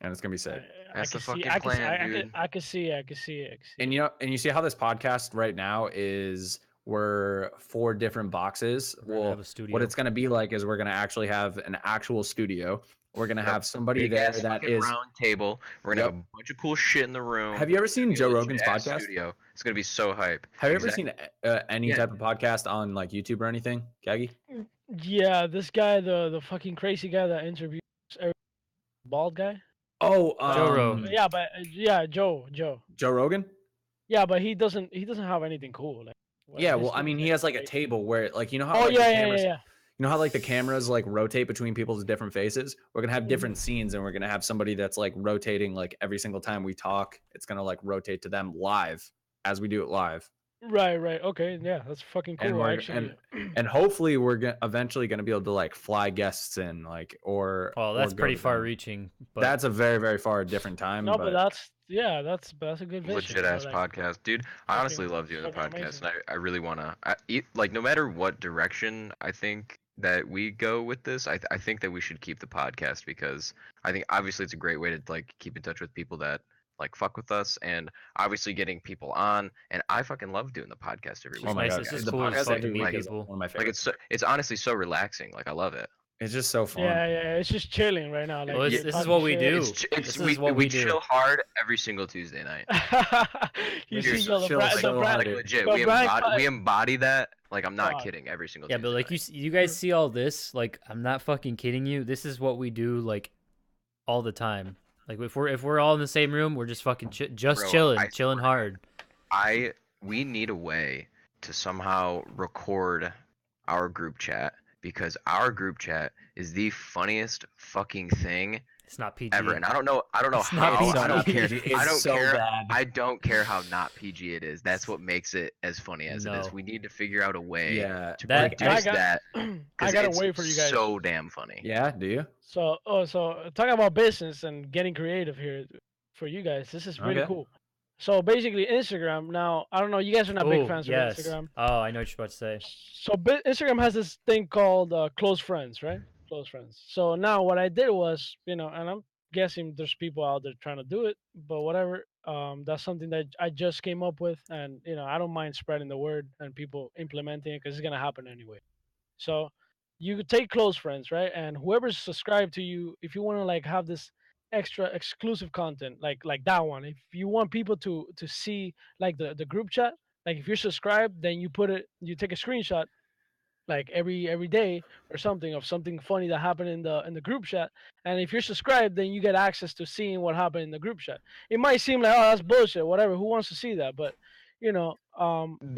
and it's gonna be sick. That's the fucking I plan, dude. can see it. I can see it. And you see how this podcast right now is we're 4 different boxes. We're gonna Well, have a studio. what it's gonna be like is we're gonna actually have an actual studio. We're gonna have somebody Big there ass that fucking is. round table. We're gonna have a bunch of cool shit in the room. Have you ever seen It's gonna Joe be a Rogan's legit-ass podcast? Studio. It's gonna be so hype. Have you ever Exactly. seen any Yeah. type of podcast on like YouTube or anything, Kaggy? Yeah, this guy, the fucking crazy guy that interviews every bald guy. Oh, Joe Rogan. Yeah, but Joe. Joe Rogan. Yeah, but he doesn't have anything cool. Like, Yeah, his well, I thing mean, is he has like a crazy. table where, like, you know how Oh like the yeah, cameras, yeah. you know how like the cameras like rotate between people's different faces. We're gonna have Mm-hmm. different scenes, and we're gonna have somebody that's like rotating like every single time we talk. It's gonna like rotate to them live as we do it live, Right. Okay. Yeah, that's fucking cool. and we're Actually, and hopefully we're eventually gonna be able to like fly guests in, like or. Well, or that's go pretty to them. far-reaching. But That's a very very far different time. no, but that's a good vision. Legit ass like, podcast, dude. I honestly fucking- love doing the fucking podcast, amazing. and I really wanna. Like, no matter what direction I think that we go with this, I think that we should keep the podcast because I think obviously it's a great way to like keep in touch with people that like fuck with us, and obviously getting people on. And I fucking love doing the podcast every It's week. Oh my nice. god, It's just the cool to podcast fucking every meet week is people. one of my Like favorites. it's honestly so relaxing. Like I love it. It's just so fun. Yeah, it's just chilling right now. Like, Well, just this is talking what we shit. do. It's This is what we we do. chill hard every single Tuesday night. You You're see, so the chill, Bra- so the Bra- hard, Like dude. legit, But we Brian embody, Cut- we embody that. Like I'm not Fuck. kidding. Every single yeah, Tuesday but like night. you guys see all this. Like, I'm not fucking kidding you. This is what we do like all the time. Like if we're all in the same room, we're just fucking just Bro, chilling, I chilling swear. hard. We need a way to somehow record our group chat because our group chat is the funniest fucking thing It's not PG. ever. And I don't know It's how. not PG. I don't care. It's I don't so care. bad. I don't care how not PG it is. That's what makes it as funny as it is. No. We need to figure out a way Yeah. to That- produce I got- that. I 'cause gotta it's wait for you guys. So damn funny. Yeah. Do you? So talking about business and getting creative here for you guys. This is really Okay. cool. So basically, Instagram. Now, I don't know. You guys are not big Oh, fans yes. of Instagram. Oh, I know what you're about to say. So Instagram has this thing called close friends, right? Close friends. So now what I did was, and I'm guessing there's people out there trying to do it, but whatever. That's something that I just came up with, and I don't mind spreading the word and people implementing it because it's gonna happen anyway. So you could take close friends, right? And whoever's subscribed to you, if you want to like have this extra exclusive content, like that one, if you want people to see like the group chat, like if you're subscribed, then you take a screenshot like every day or something of something funny that happened in the group chat, and if you're subscribed, then you get access to seeing what happened in the group chat. It might seem like, oh, that's bullshit, whatever, who wants to see that? But if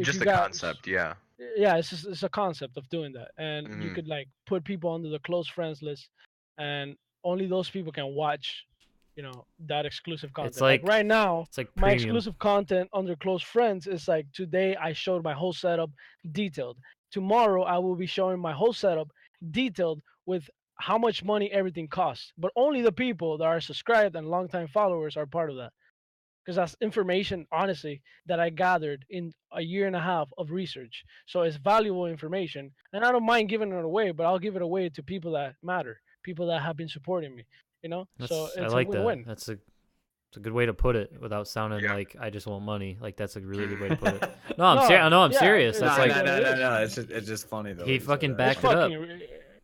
Just you the got concept, yeah. yeah, it's a concept of doing that, and you Mhm. could like put people under the close friends list, and only those people can watch that exclusive content. It's like right now, It's like my premium. exclusive content under close friends is like, today I showed my whole setup detailed. Tomorrow I will be showing my whole setup detailed with how much money everything costs, but only the people that are subscribed and longtime followers are part of that, because that's information, honestly, that I gathered in a year and a half of research. So it's valuable information, and I don't mind giving it away, but I'll give it away to people that matter, people that have been supporting me. So I it's like a win-win. that. It's a good way to put it without sounding Yeah. like I just want money. Like that's a really good way to put it. No, I'm No, I'm yeah, serious. no, That's no, like no, no. It's just funny though. He when you say fucking that. back It's it up.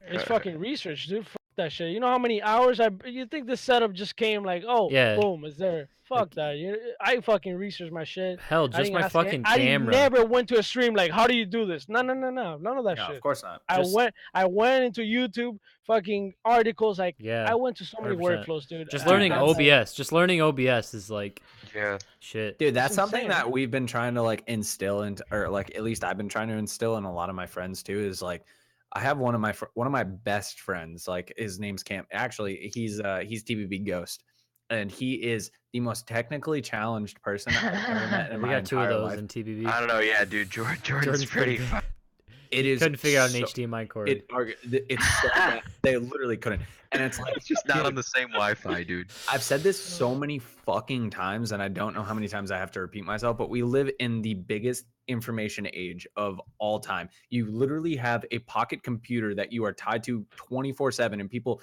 it's fucking research, dude. Fuck that shit. You know how many hours you think this setup just came like, oh, Yeah. boom, is there? Fuck that. I fucking researched my shit. Hell, I just didn't my ask fucking I camera. never went to a stream like, how do you do this? No, none of that No, shit. of course not. I Just- went into YouTube, fucking articles. Like, Yeah. I went to so many 100%. workflows, dude. Just I- learning that's- OBS. Just learning OBS is like Yeah. shit. Dude, that's It's something insane. that we've been trying to like instill into, or like at least I've been trying to instill in a lot of my friends too. Is like, I have one of my best friends. Like his name's Cam. Actually, he's TBB Ghost, and he is the most technically challenged person I've ever met in We my got two of entire those life. in TBB. I don't know. Yeah, dude. Jordan's pretty. good. It is Couldn't figure out an so- HDMI cord. It's so bad. They literally couldn't, and it's like It's just not dude, on the same Wi-Fi, dude. I've said this so many fucking times, and I don't know how many times I have to repeat myself, but we live in the biggest information age of all time. You literally have a pocket computer that you are tied to 24/7, and people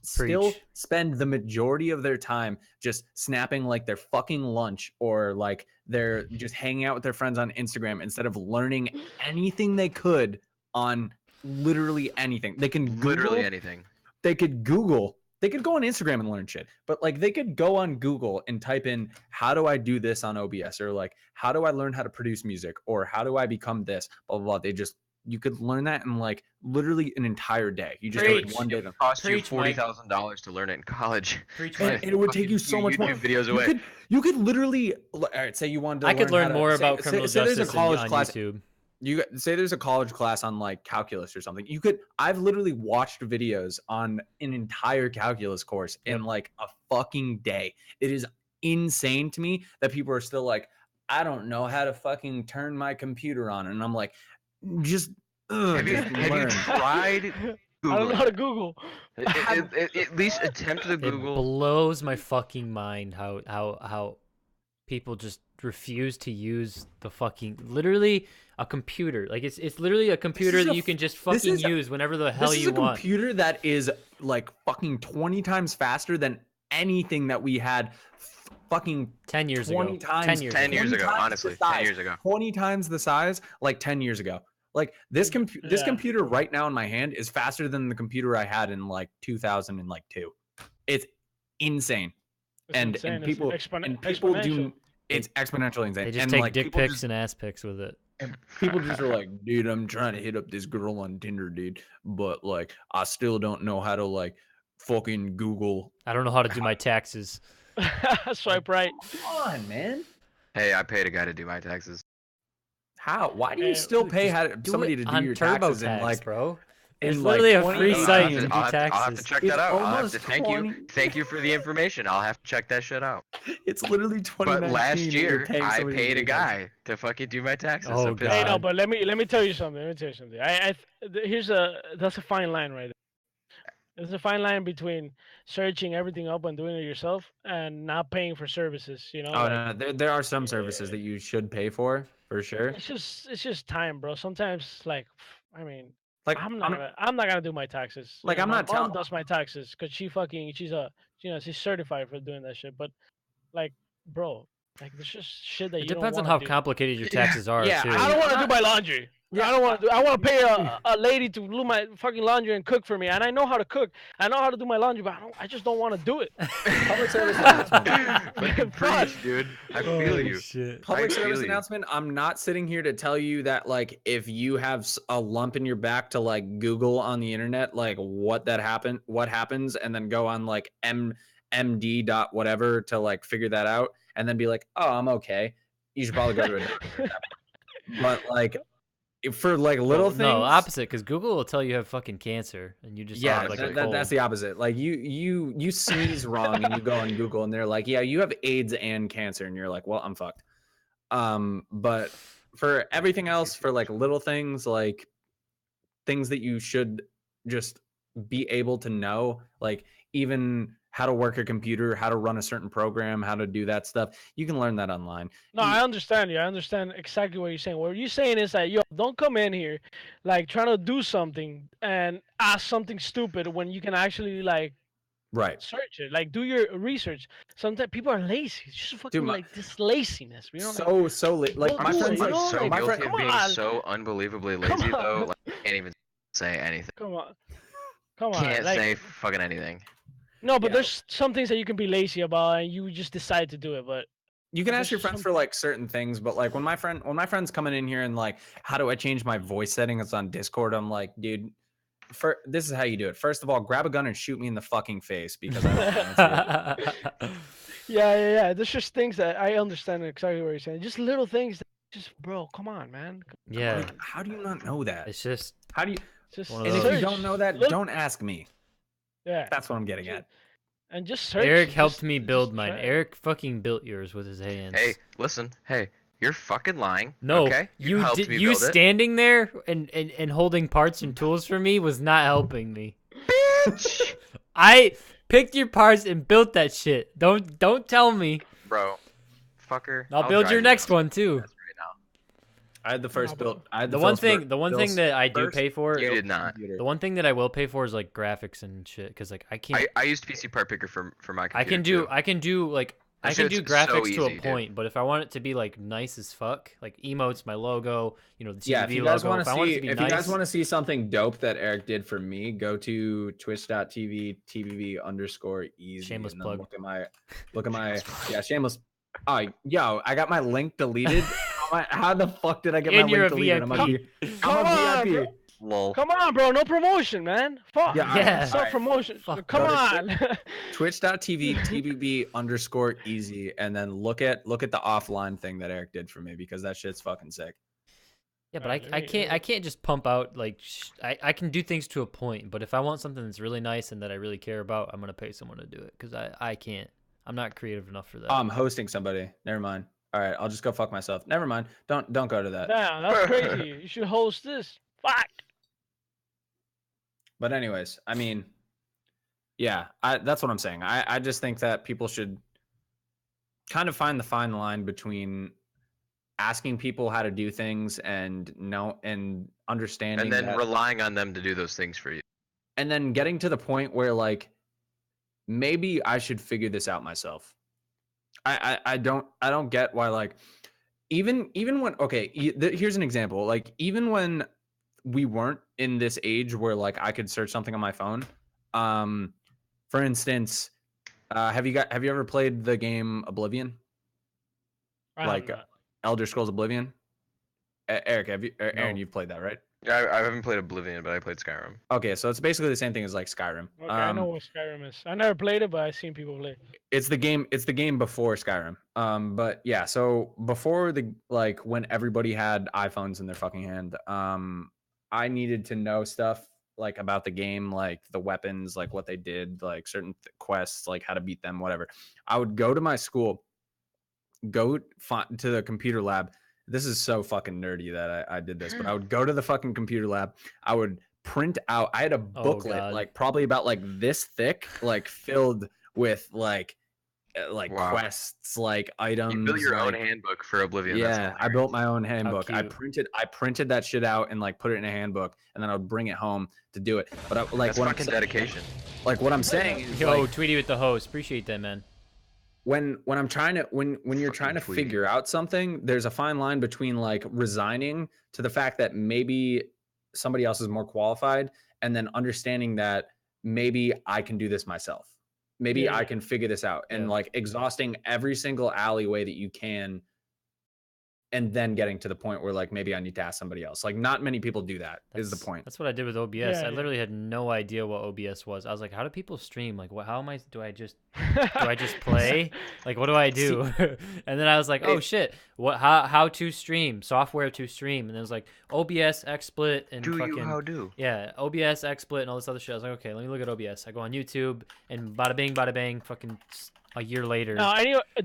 still Preach. spend the majority of their time just snapping like their fucking lunch, or like they're just hanging out with their friends on Instagram instead of learning anything they could on literally anything. They can Google, Literally anything. they could Google, they could go on Instagram and learn shit, but like they could go on Google and type in, how do I do this on OBS? Or like, how do I learn how to produce music? Or how do I become this? Blah, blah, blah. You could learn that in like literally an entire day. You just do it Preach. one day. It cost you Preach, Mike. $40,000 to learn it in college. Preach, And Mike. it would take you so much more. YouTube videos away. You could literally, all right, say you wanted to I could learn learn how more to, about criminal justice there's a college on class. YouTube. You say there's a college class on like calculus or something. I've literally watched videos on an entire calculus course in like a fucking day. It is insane to me that people are still like, I don't know how to fucking turn my computer on. And I'm like, just, Have you learn. tried Googling? I don't know how to Google. At least attempt to It Google. blows my fucking mind how people just refuse to use the fucking literally a computer. Like it's literally a computer that you can just fucking use whenever the hell This is you a want. computer that is like fucking 20 times faster than anything that we had fucking 10 years 20 ago. times 10 years 10 ago. years 20 ago, times honestly. the 10 size. years ago. 20 times the size like 10 years ago. Like this Yeah. computer right now in my hand is faster than the computer I had in like 2002. It's insane. It's and insane. and It's people exponential. do, it's exponentially insane. They just and take like dick people pics just, and ass pics with it. and people just are like, dude, I'm trying to hit up this girl on Tinder, dude, but like I still don't know how to like fucking Google. I don't know how to do my taxes. Swipe right. Come on, man. Hey, I paid a guy to do my taxes. How? Why do you still pay Do somebody it to do on your taxes in TurboTax, like bro? in It's like literally a 20 free I'll site have to to- do I'll have to taxes. check It's that out. I'll have almost to thank 20 you. Thank you for the information. I'll have to check that shit out. It's literally 2019. But last and you're year, paying I somebody to paid do a your taxes. guy to fucking do my taxes. Oh, I'm pissed. Hey, no, God. but let me tell you something. That's a fine line right there. There's a fine line between searching everything up and doing it yourself and not paying for services. You know, Oh like, no, there are some services that you should pay for sure. it's just time, bro. Sometimes, like, I mean, Like I'm not gonna do my taxes. Like, You know, I'm my not mom telling- does my taxes because she's certified for doing that shit. But like, bro, like there's just shit that It you don't depends on wanna how do. complicated your taxes are, Yeah, too. I don't want to do my laundry. I don't want to. I want to pay a lady to do my fucking laundry and cook for me, and I know how to cook. I know how to do my laundry, but I just don't want to do it. Public service announcement. Fucking preach, dude. I feel you. Shit. Public I service feel you. announcement. I'm not sitting here to tell you that like if you have a lump in your back to like Google on the internet like what happens, and then go on like MD dot whatever to like figure that out, and then be like, oh, I'm okay. You should probably go to a doctor. at that point. But like for like little Well, things, No, opposite, because Google will tell you have fucking cancer, and you just yeah, have like a that's cold. the opposite. Like you sneeze wrong and you go on Google and they're like, yeah, you have AIDS and cancer, and you're like, well, I'm fucked. But for everything else, for like little things, like things that you should just be able to know, like even how to work a computer, how to run a certain program, how to do that stuff, you can learn that online. No, I understand you. I understand exactly what you're saying. What you're saying is that, yo, don't come in here like trying to do something and ask something stupid when you can actually like Right. search it. Like do your research. Sometimes people are lazy. It's just fucking my- like this laziness. You know, Like Well, my do friends it, like you know, so like, my guilty friend, of come being on. so unbelievably Come lazy, though. on. Like, I can't even say anything. come on. Come on. Can't like, say fucking anything. no, but Yeah. there's some things that you can be lazy about and you just decide to do it. But you can There's ask your friends some- for like certain things, but like when my friend's coming in here and like, how do I change my voice settings on Discord? I'm like, dude, this is how you do it. First of all, grab a gun and shoot me in the fucking face because I don't answer it. yeah. There's just things that I understand exactly what you're saying. Just little things that just, bro, come on, man. Yeah, Like, how do you not know that? it's just How do you? Just One of And if those. you don't know that, Look- don't ask me. Yeah. That's what I'm getting at. And just search. Eric helped just- me just build mine. try it. Eric fucking built yours with his hands. Hey, listen. Hey, you're fucking lying. No, Okay? you helped did. me You build it. standing there and holding parts and tools for me was not helping me. Bitch! I picked your parts and built that shit. Don't tell me. Bro. Fucker. I'll build drive your you next down one too. right now. I had the first built. I had The one first thing, the one thing that I do first pay for, You did not. the one thing that I will pay for is like graphics and shit, because like I can't. I used PC Part Picker for my computer. I can do, too. I can do like. I That can do shit's so graphics to a easy, dude. point, but if I want it to be like nice as fuck, like emotes, my logo, you know, the TV Yeah, if you guys logo. want If to I want it see, to be if nice, you guys want to see something dope that Eric did for me, go to twitch.tv TVB_easy. Shameless and then plug. look at my, yeah, shameless. Oh, yo, I got my link deleted. How the fuck did I get And my you're link a deleted? VIP. Come I'm on, a bro. VIP. Lol. Come on, bro. No promotion, man. Fuck. Yeah, Self promotion. Fuck. Come Go to on. Twitch.tv TVB_easy, and then look at the offline thing that Eric did for me, because that shit's fucking sick. Yeah, but Alright, I can't just pump out like I can do things to a point, but if I want something that's really nice and that I really care about, I'm gonna pay someone to do it because I can't. I'm not creative enough for that. I'm hosting somebody. Never mind. All right, I'll just go fuck myself. Never mind. Don't go to that. Damn, that's crazy. You should host this. Fuck. But anyways, I mean, yeah, that's what I'm saying. I just think that people should kind of find the fine line between asking people how to do things and understanding And then that, relying on them to do those things for you. and then getting to the point where like maybe I should figure this out myself. I don't get why, like, even when, okay, here's an example. Like, even when we weren't in this age where like I could search something on my phone, for instance, have you ever played the game Oblivion? Like Elder Scrolls Oblivion? Eric, Aaron, No. you've played that, right? Yeah, I haven't played Oblivion, but I played Skyrim. Okay, so it's basically the same thing as like Skyrim. Okay, I know what Skyrim is. I never played it, but I've seen people play. It's the game before Skyrim. But yeah, so before when everybody had iPhones in their fucking hand, I needed to know stuff like about the game, like the weapons, like what they did, like certain quests, like how to beat them, whatever. I would go to my school, go to the computer lab. This is so fucking nerdy that I did this, but I would go to the fucking computer lab. I would print out. I had a booklet God. like probably about like this thick, like filled with like Wow. quests, like items. You built your own like- handbook for Oblivion. Yeah, I built my own handbook. I cute. printed that shit out and like put it in a handbook, and then I would bring it home to do it. But That's what fucking dedication. what I'm saying is, Yo, like, Tweety with the host. Appreciate that, man. when I'm trying to when you're trying to Tweety. figure out something, there's a fine line between like resigning to the fact that maybe somebody else is more qualified, and then understanding that maybe I can do this myself. Maybe Yeah. I can figure this out, and Yeah. like exhausting every single alleyway that you can, and then getting to the point where like maybe I need to ask somebody else. Like, not many people do that. Is the point. That's what I did with OBS. Yeah, I yeah. literally had no idea what OBS was. I was like, how do people stream? Like, how am I? Do I just play? Like, what do I do? And then I was like, oh shit, how to stream, software to stream, and then it was like OBS, XSplit, and do? yeah, OBS, XSplit, and all this other shit. I was like, okay, let me look at OBS. I go on YouTube, and bada bing, fucking a year later, Now,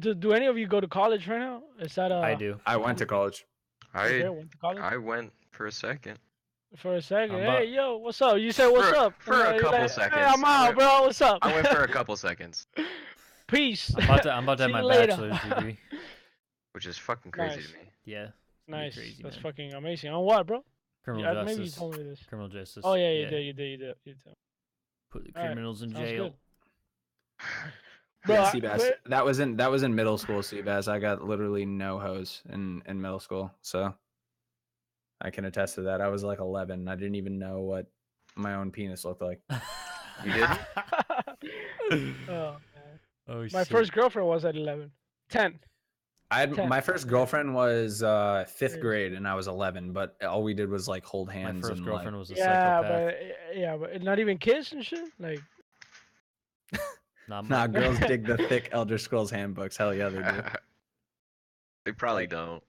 do any of you go to college right now? Is that I do. I went to college. Okay, I went to college I went for a second. for a second. I'm Hey, about- yo, what's up? You said what's For- up for a you're couple Hey, seconds. I'm I out, went- bro. What's up? I went for a couple seconds, Peace. I'm about to have See my you later. bachelor's degree. which is fucking crazy Nice. to me. Yeah, Nice. crazy, That's man. fucking amazing. On what, bro? criminal Maybe you justice. told me this. Criminal justice. Oh yeah, you did. Put the Alright, criminals in sounds jail. good. Bro, Yeah, I- Seabass. but- That was in middle school, Seabass. I got literally no hose in middle school, so I can attest to that. I was like 11. I didn't even know what my own penis looked like. You did? Oh, man. Oh My shit. first girlfriend was at 11. 10. I had 10. my first girlfriend was fifth Crazy. grade, and I was 11. But all we did was like hold My hands. first and girlfriend was a Yeah, psychopath. but not even kiss and shit. Like, Not Nah, my- girls dig the thick Elder Scrolls handbooks. Hell yeah, they do. They probably Like, don't.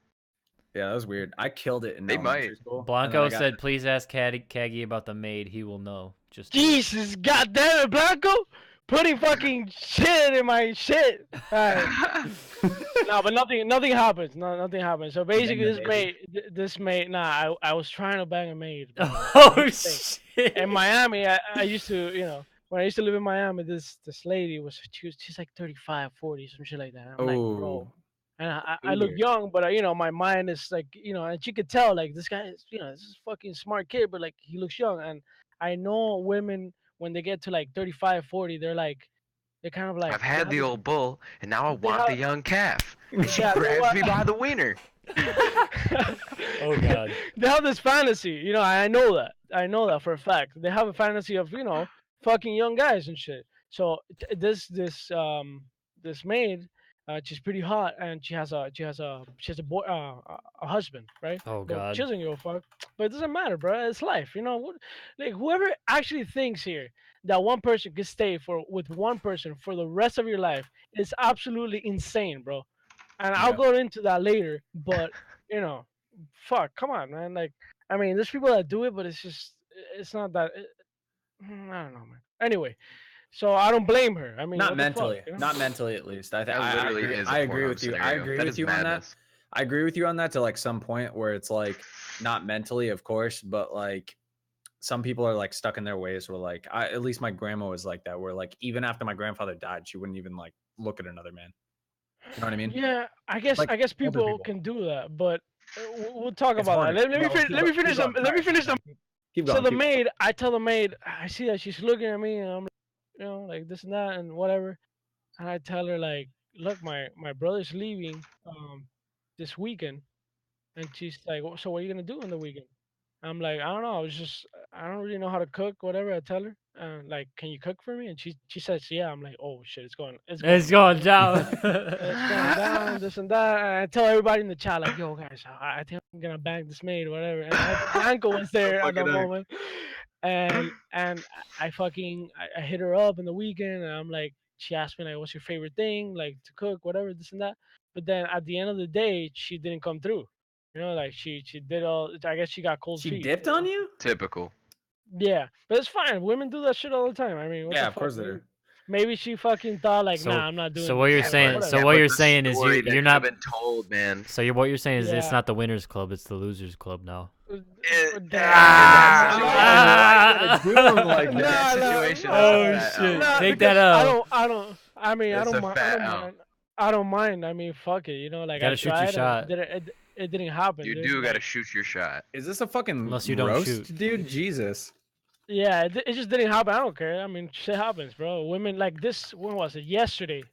Yeah, that was weird. I killed it in They elementary might. school. and then Blanco I got- said, "Please ask Caggy about the maid. He will know." Just Jesus, goddamn it, Blanco, putting fucking shit in my shit. Alright. No, but nothing happens. No, nothing happens. So basically, this maid. Nah, I was trying to bang a maid. but Oh mistake. shit! In Miami, I used to, when I used to live in Miami, this lady she's like 35, 40, some shit like that. I'm like, Oh, bro, And I look young, but my mind is like, and she could tell like this guy is, this is a fucking smart kid, but like he looks young. And I know women when they get to like 35, 40, they're kind of like I've they had have the this, old bull, and now I they want the have, young calf. And she yeah, grabs me by the wiener. Oh God. they have this fantasy, I know that. I know that for a fact. They have a fantasy of, fucking young guys and shit. So this maid, she's pretty hot, and she has a boy, a husband, right? Oh But God. she doesn't give a fuck. But it doesn't matter, bro. It's life, like whoever actually thinks here that one person can stay with one person for the rest of your life is absolutely insane, bro. And I'll Yeah. go into that later. But fuck, come on, man. Like, I mean, there's people that do it, but it's not that. I don't know, man. Anyway, so I don't blame her. I mean, Not what the fuck, mentally, not mentally at least. That literally is a I agree porno with you. I scenario. agree That with is you on that. madness. I agree with you on that to like some point where it's like not mentally, of course, but like some people are like stuck in their ways where like at least my grandma was like that, where like even after my grandfather died, she wouldn't even like look at another man. You know what I mean? Yeah, I guess Like I guess older people people. can do that, but we'll talk It's about that. horny. Let me Well, finish. keep Let me go- finish keep them. going. Let me Sorry, finish them. Keep So going. the Keep maid, I tell the maid, I see that she's looking at me, and I'm like, like this and that and whatever. And I tell her like, look, my brother's leaving this weekend, and she's like, so what are you gonna do on the weekend? I'm like, I don't know. I don't really know how to cook, whatever. I tell her, like, can you cook for me? And she says, yeah. I'm like, oh shit, it's It's going down. going down. It's going down, this and that. And I tell everybody in the chat, like, yo, guys, I think I'm gonna bang this maid, whatever. And Blanco was there at the moment, and I hit her up in the weekend, and I'm like, she asked me like, what's your favorite thing, like to cook, whatever, this and that. But then at the end of the day, she didn't come through. Like she did all. I guess she got cold She feet. dipped on you? Typical. Yeah, but it's fine. Women do that shit all the time. I mean, what Yeah, the of fuck? course they do. Maybe she fucking thought like, nah, I'm not doing. So what this, you're whatever, saying? whatever. So Yeah, what but you're the saying is story that you're could have not. been told, man. So what you're saying is it's Yeah. not the winners club, it's the losers club now. Ah! In like Nah, that. nah, situation, nah. Oh it's a fat shit! L. Take because that out. I don't. I mean, I It's don't a mind. fat L. I don't mind. I mean, fuck it. Like gotta I shoot your tried. shot. It didn't happen. You dude. do gotta Like, shoot your shot. Is this a fucking Unless you don't roast, shoot. dude? Jesus. Yeah, it just didn't happen. I don't care. I mean, shit happens, bro. Women like this. When was it? Yesterday?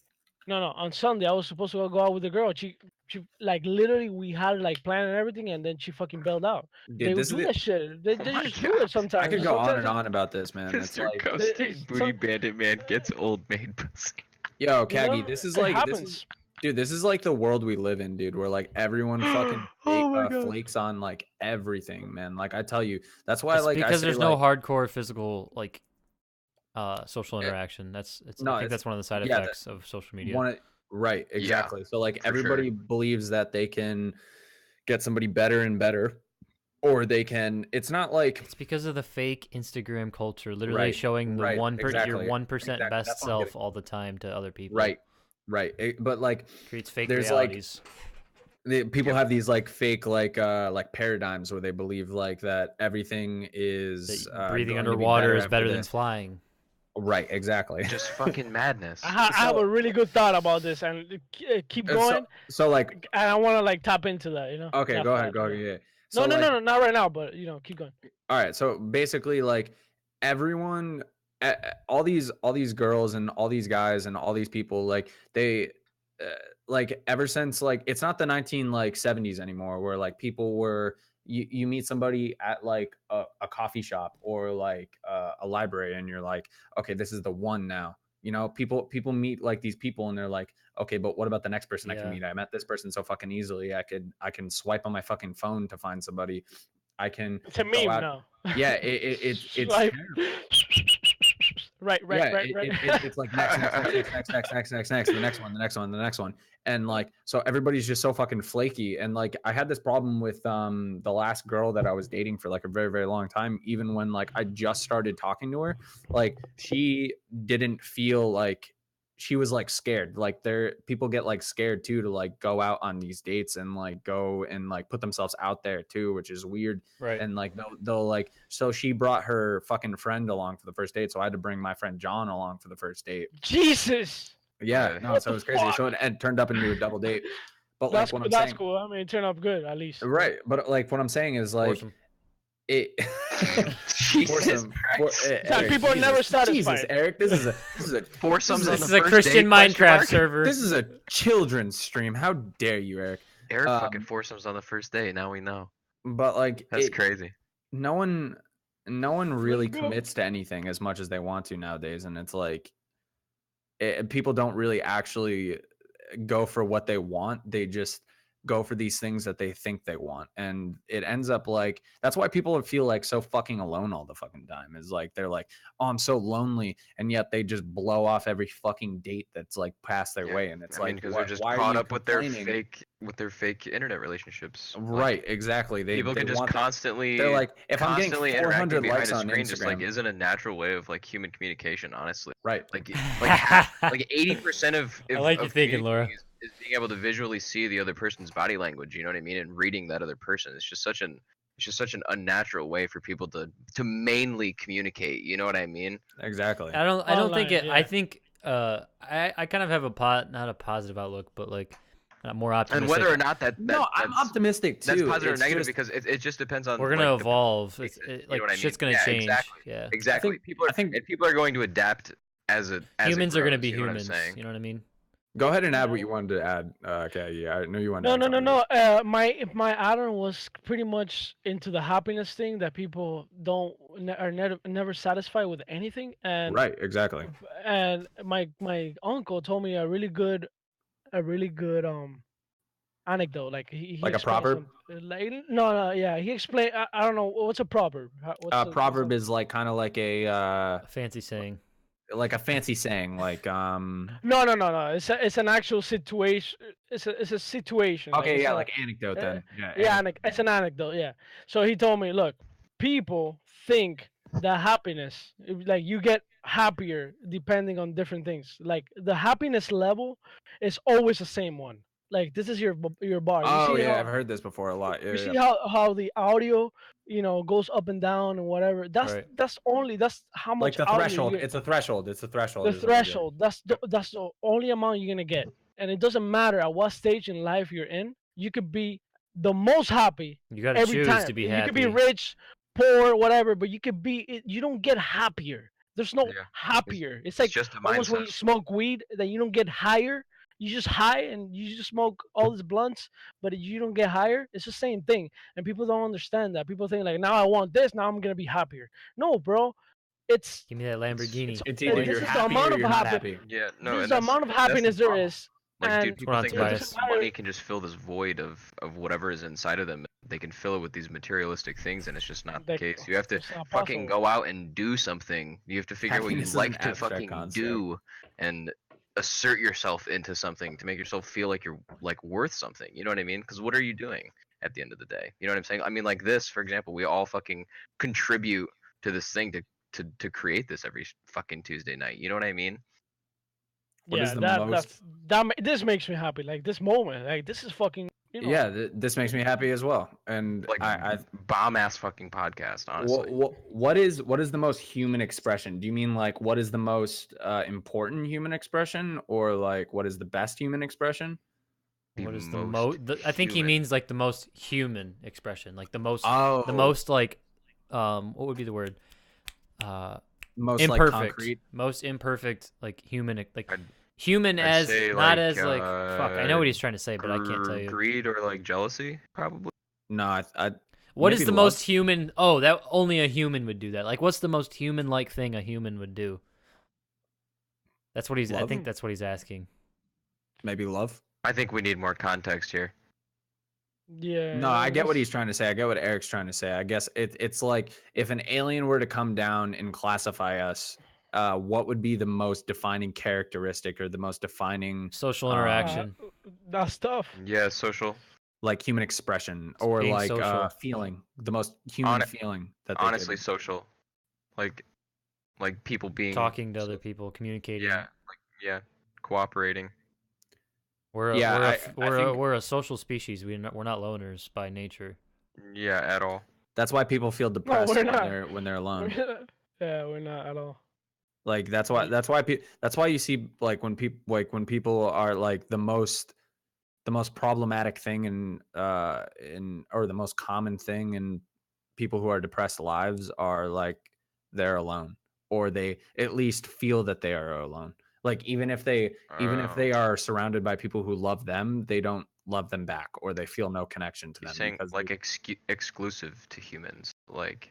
No, on Sunday. I was supposed to go out with the girl. She like literally we had like planned and everything, and then she fucking bailed out. Dude, They would this is do it. that shit. They my just do God. it sometimes. I could go on Sometimes and on about this, man. It's Mr. like, Coasting Booty Bandit Man gets old maid pussy. yo, Kagi, this is it like happens. dude, this is like the world we live in, dude, where like everyone fucking Oh my God. flakes on like everything, man. Like I tell you, that's why It's like I because say, there's no like, hardcore physical like social interaction. I think that's one of the side yeah, effects of social media. right, exactly. So like for everybody sure. believes that they can get somebody better and better, or they can. It's not like It's because of the fake Instagram culture, literally Right, showing the right, your exactly, 1% exactly. best That's what I'm self getting. all the time to other people. right. But like Creates fake there's realities. people have these like fake like paradigms where they believe like that everything is That breathing going to be underwater is after better than this. flying. Right, exactly. Just fucking madness. I have a really good thought about this, and keep going. So like, And I want to like tap into that. okay, that go ahead, fact, go you ahead. know. Yeah. So No, like, not right now, but keep going. all right, so basically like everyone, all these girls and all these guys and all these people, like they like ever since like it's not the 1970s anymore where like people were you meet somebody at like a coffee shop or like a library and you're like, okay, this is the one now. People meet like these people and they're like, okay, but what about the next person I can Yeah. meet? I met this person so fucking easily. I can swipe on my fucking phone to find somebody. I can It's a go meme out. now. Yeah, it's Swipe. terrible. Right. It's like next, the next one, and like so everybody's just so fucking flaky. And like I had this problem with the last girl that I was dating for like a very very long time. Even when like I just started talking to her, like she didn't feel like she was like scared. Like people get like scared too to like go out on these dates and like go and like put themselves out there too, which is weird. Right. And like they'll like, so she brought her fucking friend along for the first date, so I had to bring my friend John along for the first date. Jesus. Yeah, no, so it was crazy. fuck? So it turned up into a double date. But That's like what I'm that's saying, cool. I mean, it turned up good at least. right? But like what I'm saying is like Force 'em. it. Jesus Christ. It's like people are never satisfied. Jesus, Eric, this is a Foursomes on This the is a first Christian date, question Minecraft mark? server. this is a children's stream. How dare you, Eric? Eric Um, fucking foursomes on the first day. Now we know. But like That's crazy. no one really go. commits to anything as much as they want to nowadays, and it's like people don't really actually go for what they want. They just go for these things that they think they want, and it ends up like that's why people feel like so fucking alone all the fucking time. Is like they're like, oh, I'm so lonely, and yet they just blow off every fucking date that's like passed their Yeah, way, and it's I mean, like because why, they're just why are caught you up with complaining? their fake internet relationships. Like, Right, exactly. people can just want constantly. They're like, if I'm getting constantly 400 interacting behind likes a on screen just like Instagram, isn't a natural way of like human communication, honestly. right? Like like 80% of I like your of thinking, Laura. communicating is being able to visually see the other person's body language, you know what I mean, and reading that other person. It's just such an unnatural way for people to mainly communicate, you know what I mean? Exactly. I don't think Online, it. I yeah. think I kind of have not a positive outlook, but like more optimistic. And whether or not that No, I'm that's- optimistic too. That's positive or It's negative just- because it just depends on. we're gonna like, the evolve. person It's you know like what I shit's mean? gonna Yeah, change. Exactly. Yeah. Exactly. think- People are I think- and people are going to adapt as it as Humans it are gonna grows, be you know what I'm humans. saying? You know what I mean? Go ahead and add what you wanted to add. Okay, yeah, I know you wanted. No, to no, add no, something. no. My add-on was pretty much into the happiness thing that people are never satisfied with anything, and Right, exactly. my uncle told me a really good anecdote. Like he Like a explained proverb? like no, yeah, he explained. I don't know what's a proverb. Proverb is like kind of like A fancy saying. like a fancy saying, like No. It's an actual situation. It's a situation. Okay, it's yeah, not- like anecdote then. Yeah, yeah, anecdote. it's an anecdote. Yeah. So he told me, look, people think that happiness, like you get happier depending on different things. Like the happiness level is always the same one. Like this is your bar. You Oh see yeah, how I've heard this before a lot. Yeah, you yeah. see how the audio goes up and down and whatever. That's Right. that's how much Like the audio threshold. you It's a threshold. It's a threshold. the is what it is. threshold. That's the only amount you're gonna get, and it doesn't matter at what stage in life you're in. You could be the most happy You gotta every choose time. to be You happy. could be rich, poor, whatever, but you could be. You don't get happier. There's no Yeah. happier. It's It's like just a almost when mindset. you smoke weed, that you don't get higher. You just high and you just smoke all these blunts, but you don't get higher. It's the same thing, and people don't understand that. People think like, now I want this, now I'm gonna be happier. No, bro, it's Give me that Lamborghini. It's It- either this you're is the happy amount or of you're not happy- happy. Yeah, no, this is and the that's amount of that's the happiness there problem. is. Like, and dude, people on, think Tobias. that money can just fill this void of whatever is inside of them. They can fill it with these materialistic things, and it's just not the Like, case. You have to it's not fucking possible. go out and do something. You have to figure out what you Happiness is like an to abstract fucking concept. do, and assert yourself into something to make yourself feel like you're like worth something. You know what I mean? Because what are you doing at the end of the day? You know what I'm saying? I mean, like this, for example, we all fucking contribute to this thing to create this every fucking Tuesday night. You know what I mean? What is yeah, the that most- this makes me happy. Like this moment, like this is fucking. Yeah, this makes me happy as well. And Like I bomb ass fucking podcast, honestly. what is the most human expression? Do you mean like what is the most important human expression, or like what is the best human expression? What is the most most? I think he human. means like the most human expression, like the most, Oh, the most like, what would be the word? most like Imperfect, concrete. most imperfect, like human, like I'd- human I'd as say, not like, as like fuck. I know what he's trying to say, but I can't tell you. Greed or like jealousy, probably. No, I What is maybe the love. most human? Oh, that only a human would do that. Like, what's the most human-like thing a human would do? That's what he's. I Love? think that's what he's asking. maybe love. I think we need more context here. Yeah. No, I get what that's- he's trying to say. I get what Eric's trying to say. I guess it's like if an alien were to come down and classify us, what would be the most defining characteristic or the most defining Social Uh, interaction. That's tough. Yeah, social. like human expression or being like social. feeling, the most human Hone- feeling that they Honestly, could. social. Like people being Talking to other people, communicating. Yeah, yeah, cooperating. We're Yeah, I think- we're a social species. We're not loners by nature. Yeah, at all. That's why people feel depressed we're when not. they're alone. Yeah, we're not at all. Like that's why you see like when people are like the most the most problematic thing or the most common thing in people who are depressed lives are like they're alone, or they at least feel that they are alone. Like even if they are surrounded by people who love them, they don't love them back, or they feel no connection to You're them saying because like exclusive to humans, like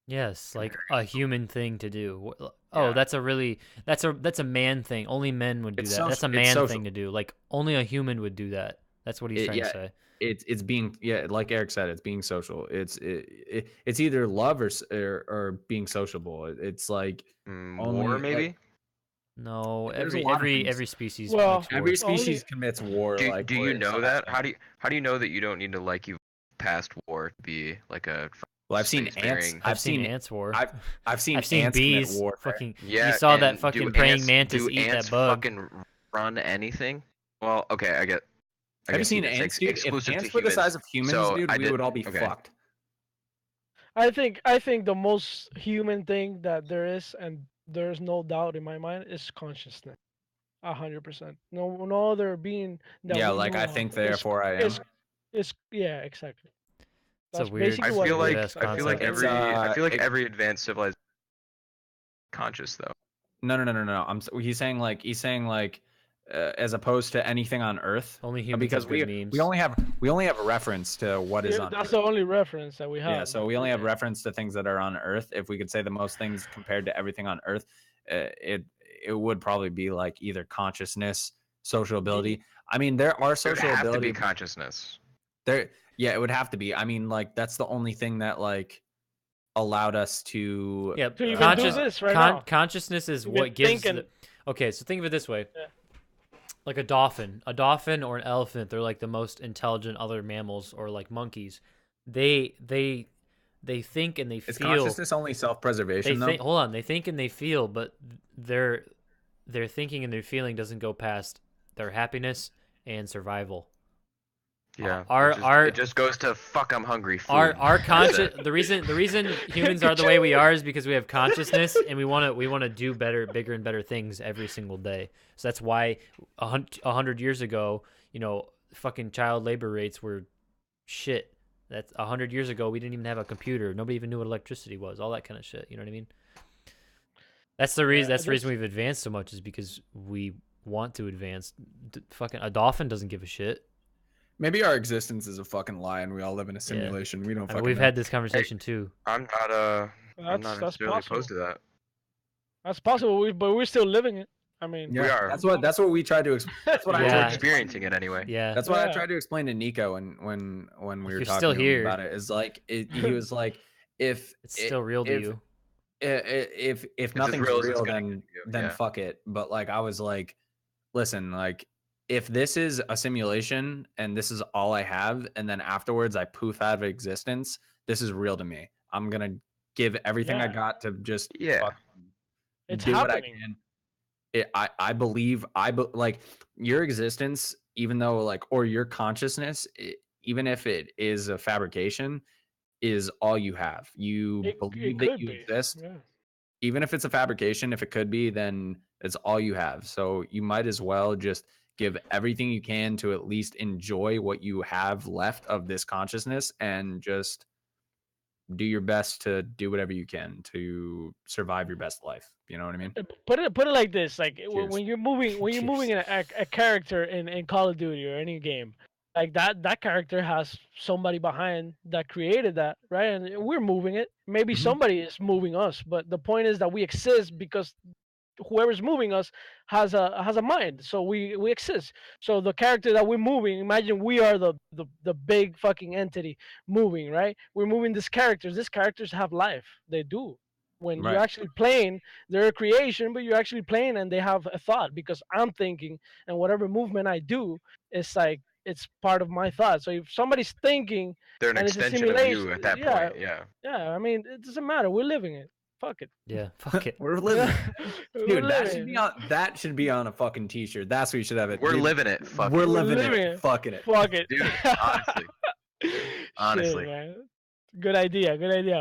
Yes, like a human thing to do. Yeah. That's a man thing. Only men would do It's that. social- That's a it's man social. thing to do. Like only a human would do that. That's what he's trying to say. it's being like Eric said, it's being social. It's either love or being sociable. It's like only war maybe. like, No, there's a lot of things. every species Well, makes war. every species commits war. Do Like you for know some that? aspect. How do you know that you don't need to like you past war to be like a Well, I've seen ants. spacefaring- I've seen ants war. I've seen I've seen ants commit bees. warfare. Fucking. Yeah, You saw that and fucking do praying ants- mantis do eat ants that bug. fucking run anything? Well, okay, I Have you guess seen could say ants, dude? If exclusive ants to were the humans. size of humans, So dude, I we did- would all be okay. fucked. I think the most human thing that there is, and there's no doubt in my mind, is consciousness. 100%. No other being that Yeah, we like know I of think therefore I am. yeah, exactly. It's a That's weird. basically I what feel it like is. I feel like It's, every advanced civilization is conscious though. No. He's saying like as opposed to anything on Earth, Only humans because have good memes. we only have a reference to what is on That's Earth. the only reference that we have. Yeah, so we only have reference to things that are on Earth. If we could say the most things compared to everything on Earth, it would probably be like either consciousness, social ability. I mean, there are There social have to ability. be consciousness. Yeah, it would have to be. I mean, like that's the only thing that like allowed us to. Yeah, To even do this right now. consciousness is Even what gives. thinking. Okay, so think of it this way. Yeah. Like a dolphin or an elephant, they're like the most intelligent other mammals, or like monkeys. They think and they Is feel. consciousness only self-preservation though? Hold on, they think and they feel, but their thinking and their feeling doesn't go past their happiness and survival. Yeah. Our it just goes to fuck. I'm hungry. Food. our conscious the reason humans are the way we are is because we have consciousness, and we want to do better, bigger and better things every single day. So that's why 100 years ago, fucking child labor rates were shit. That's 100 years ago. We didn't even have a computer. Nobody even knew what electricity was. All that kind of shit. You know what I mean? That's the reason. That's the reason we've advanced so much, is because we want to advance. Fucking a dolphin doesn't give a shit. Maybe our existence is a fucking lie, and we all live in a simulation. We don't. I mean, Fucking we've know. had this conversation too. I'm not That's necessarily possible. opposed to that. That's possible, but we're still living it. I mean, Yeah, We are. That's what we tried to. That's what Yeah. I We're tried. experiencing it anyway. Yeah. That's what I Yeah. tried to explain to Nico when we were You're talking still to him here. about it. Is like he was like, if It's still real to if, you. If as nothing's real as it's real, gonna then get to you, yeah. fuck it. But like I was like, listen, like if this is a simulation and this is all I have, and then afterwards I poof out of existence, this is real to me. I'm gonna give everything I Yeah. got to just Yeah. fucking It's do what I happening. can. I believe like your existence, even though like, or your consciousness, even if it is a fabrication, is all you have. You It believe could that you be. exist. Yeah. Even if it's a fabrication, if it could be, then it's all you have. So you might as well just give everything you can to at least enjoy what you have left of this consciousness, and just do your best to do whatever you can to survive your best life. You know what I mean? Put it like this: like Cheers. when you're moving a character in Call of Duty or any game, like that character has somebody behind that created that, right? And we're moving it. Maybe Mhm. somebody is moving us, but the point is that we exist because whoever's moving us has a mind, so we exist. So the character that we're moving, imagine we are the big fucking entity moving, right? We're moving these characters have life, they do. When you're Right. actually playing, they're a creation, but you're actually playing and they have a thought, because I'm thinking, and whatever movement I do, it's like it's part of my thought. So if somebody's thinking They're an and it's a extension of simulation, you at that yeah, point. Yeah. yeah, I mean, it doesn't matter, we're living it. Fuck it. Yeah. Fuck it. We're living. We're Dude, that living should be it. on a fucking t-shirt. That's what you should have it. We're Dude, living it. Fuck we're it. living living it. it. Fucking it. Fuck it. Dude, honestly. Honestly. Shit, man. Good idea.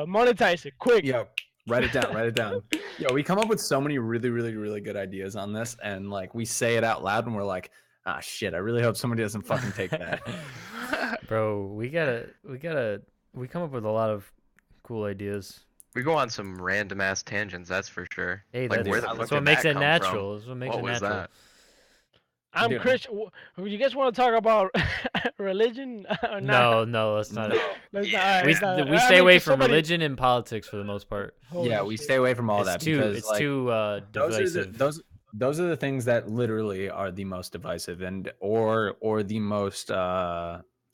Monetize it quick. Yo, write it down. Yo, we come up with so many really, really, really good ideas on this, and like we say it out loud, and we're like, Ah, shit. I really hope somebody doesn't fucking take that. Bro, we come up with a lot of cool ideas. We go on some random ass tangents, that's for sure. Hey, Like, that's, where the that's fuck what did makes that it come natural. from? That's what makes What it was natural. that? I'm Dude. Christian. You guys want to talk about religion or not? No, that's not it. Let's Yeah. not, We, let's not- we I stay mean, away 'cause from somebody- religion and politics for the most part. Holy Yeah, we shit. stay away from all It's that too because it's like too divisive. those are the things that literally are the most divisive and or the most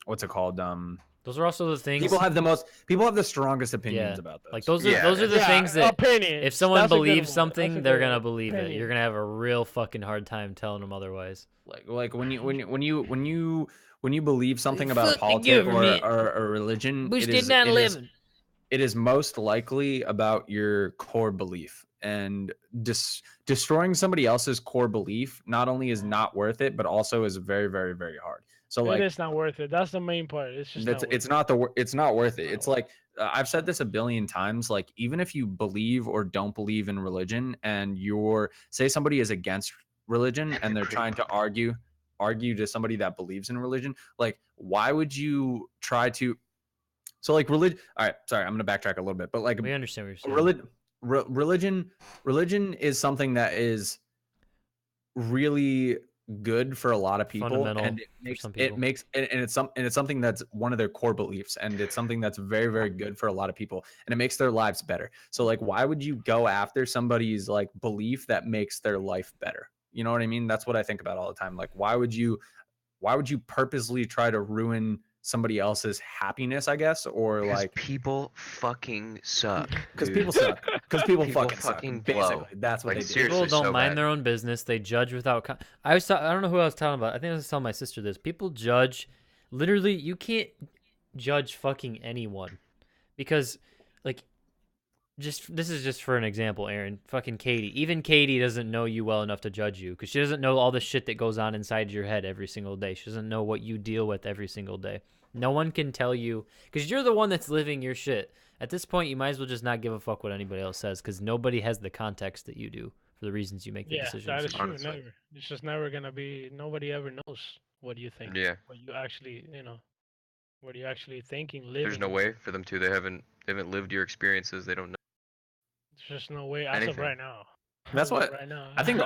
what's it called? Those are also the things People have the strongest opinions about those. like those Yeah, are the things that opinions. if someone That's a good believes one. something, That's a they're good gonna one. believe it. Opinion. You're gonna have a real fucking hard time telling them otherwise. like when you believe something about a Fuck the politic government. or religion, Bush it did is, not it is live. it is most likely about your core belief, and destroying somebody else's core belief not only is not worth it but also is very very very hard. So like It is not worth it. That's the main part. It's just not worth it's it. not it's not worth it. It's like I've said this a billion times, like even if you believe or don't believe in religion and say somebody is against religion and they're trying to argue to somebody that believes in religion, like why would you try to so like religion. All right, sorry, I'm gonna backtrack a little bit, but like We understand what you're saying. religion is something that is really good for a lot of people, Fundamental and for some people. it's something that's one of their core beliefs, and it's something that's very very good for a lot of people, and it makes their lives better. So like why would you go after somebody's like belief that makes their life better? You know what I mean? That's what I think about all the time. Like why would you purposely try to ruin somebody else's happiness, I guess, or Because like people fucking suck. because dude. people suck, because people fucking fucking suck. blow. Basically, that's what Like, they do. seriously. People don't so mind bad. their own business. They judge without. I don't know who I was telling about. I think I was telling my sister this. People judge. Literally, you can't judge fucking anyone, because, like, this is just for an example, Aaron. Fucking Katie. Even Katie doesn't know you well enough to judge you, because she doesn't know all the shit that goes on inside your head every single day. She doesn't know what you deal with every single day. No one can tell you, because you're the one that's living your shit. At this point, you might as well just not give a fuck what anybody else says, because nobody has the context that you do for the reasons you make the Yeah, decisions. that is true. honestly. Never. It's just never gonna be. Nobody ever knows what you think. Yeah. What you actually, what you actually thinking, living. There's no way for them to. They haven't lived your experiences. They don't know. There's just no way as of Anything. right now. That's As of what right now. I think.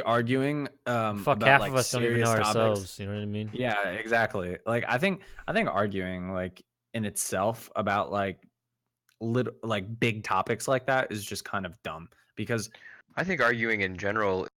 Arguing. Fuck, about, half like, of us don't even know serious topics- ourselves. You know what I mean? Yeah, exactly. Like I think arguing like in itself about like little like big topics like that is just kind of dumb, because I think arguing in general,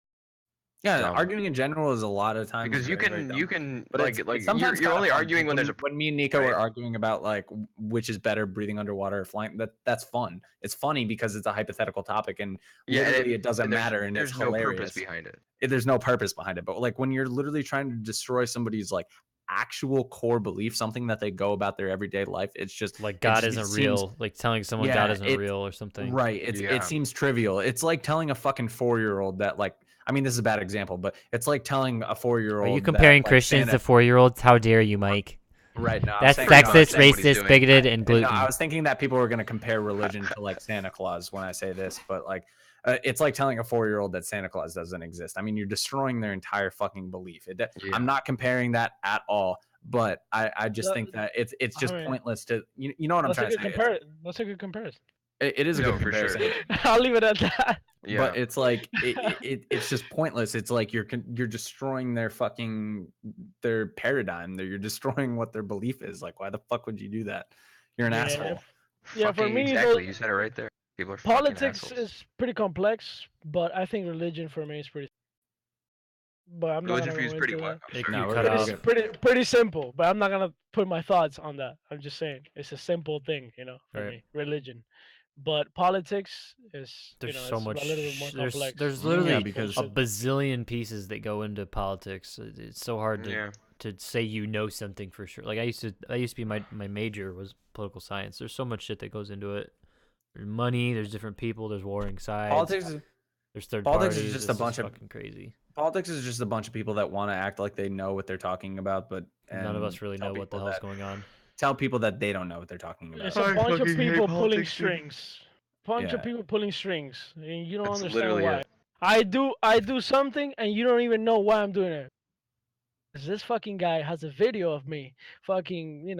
arguing in general is a lot of times because you very, very can dumb. But it's like sometimes you're kinda only fun. arguing when there's a when me and Nico were right. arguing about like which is better, breathing underwater or flying. That's fun. It's funny because it's a hypothetical topic, and and literally it doesn't there's- matter, and there's it's no hilarious. purpose behind it. There's no purpose behind it. But like when you're literally trying to destroy somebody's like actual core belief, something that they go about their everyday life, it's just Like God it isn't seems- real. Like telling someone Yeah, God isn't it- real or something. Right. Yeah. It seems trivial. It's like telling a fucking 4-year-old that like, I mean, this is a bad example, but it's like telling a 4-year-old. Are you comparing that, like, Christians Santa- to 4-year-olds? How dare you, Mike? Right. No, That's saying- no, I'm sexist, saying- what he's racist, doing. bigoted, and No, gluten. I was thinking that people were going to compare religion to like Santa Claus when I say this, but like, it's like telling a 4-year-old that Santa Claus doesn't exist. I mean, you're destroying their entire fucking belief. Yeah. I'm not comparing that at all, but I just think that it's just I mean, pointless to you know what I'm That's a trying to good say. That's a good comparison. It is a No, good for sure. comparison. I'll leave it at that. Yeah. But it's like it's just pointless. It's like you're destroying their paradigm. You're destroying what their belief is. Like, why the fuck would you do that? You're an Yeah, asshole. Yeah, for Fucking me, exactly. You said it right there. People are fucking Politics assholes. is pretty complex, but I think religion for me is pretty. But I'm not Religion gonna for you is go pretty into what? that. It No, you we're cut good, we're out. good. Pretty simple, but I'm not gonna put my thoughts on that. I'm just saying it's a simple thing, for Right. me, religion. But politics is, There's it's so much. a little bit more complex. There's literally because- a bazillion pieces that go into politics. It's so hard to Yeah. to say you know something for sure. Like I used to be my major was political science. There's so much shit that goes into it. There's money. There's different people. There's warring sides. There's third politics is parties. just It's a bunch of- fucking crazy. Politics is just a bunch of people that want to act like they know what they're talking about, but None of and us really tell know what the people hell's that- going on. Tell people that they don't know what they're talking about. It's I a bunch of fucking hate people pulling politics, dude. strings. Bunch of Yeah. people pulling strings, and you don't That's understand literally why. it. I do something, and you don't even know why I'm doing it. this fucking guy has a video of me fucking,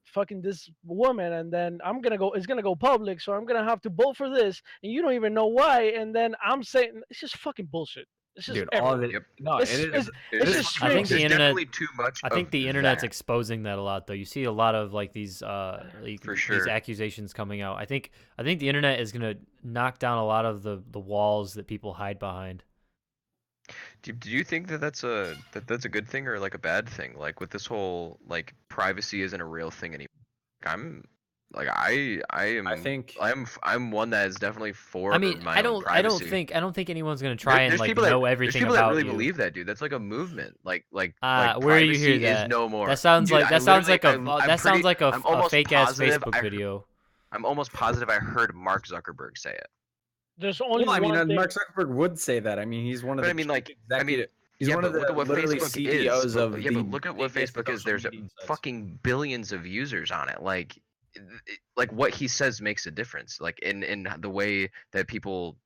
fucking this woman, and then it's gonna go public, so I'm gonna have to vote for this, and you don't even know why, and then I'm saying it's just fucking bullshit. It's just Dude, all of everywhere. it. Yep. No, It's, it is. it's, It it's is- just I think straight. the There's internet. definitely too much. I think of the internet's that. exposing that a lot, though. You see a lot of like these For these sure. accusations coming out. I think the internet is gonna knock down a lot of the walls that people hide behind. Do you think that that's a good thing or like a bad thing? Like with this whole like privacy isn't a real thing anymore. I'm like I think. I'm one that is definitely for I mean, my own I don't privacy. think anyone's gonna try and There's like people know there's everything people about that really you. believe that, dude. That's like a movement. Like Where you privacy hear that? is no more. That sounds Dude, like I that sounds literally- like a I'm that sounds pretty- like I'm a almost fake ass positive Facebook video. I'm almost positive I heard Mark Zuckerberg say it. There's only Well, I mean, one thing. Mark Zuckerberg would say that. I mean, he's one of But the I mean, like, I mean, executive. He's yeah, one of but the look at what literally Facebook CEOs is. of Yeah, the but look at what biggest Facebook is. social There's media sites. fucking billions of users on it. Like what he says makes a difference. Like in the way that people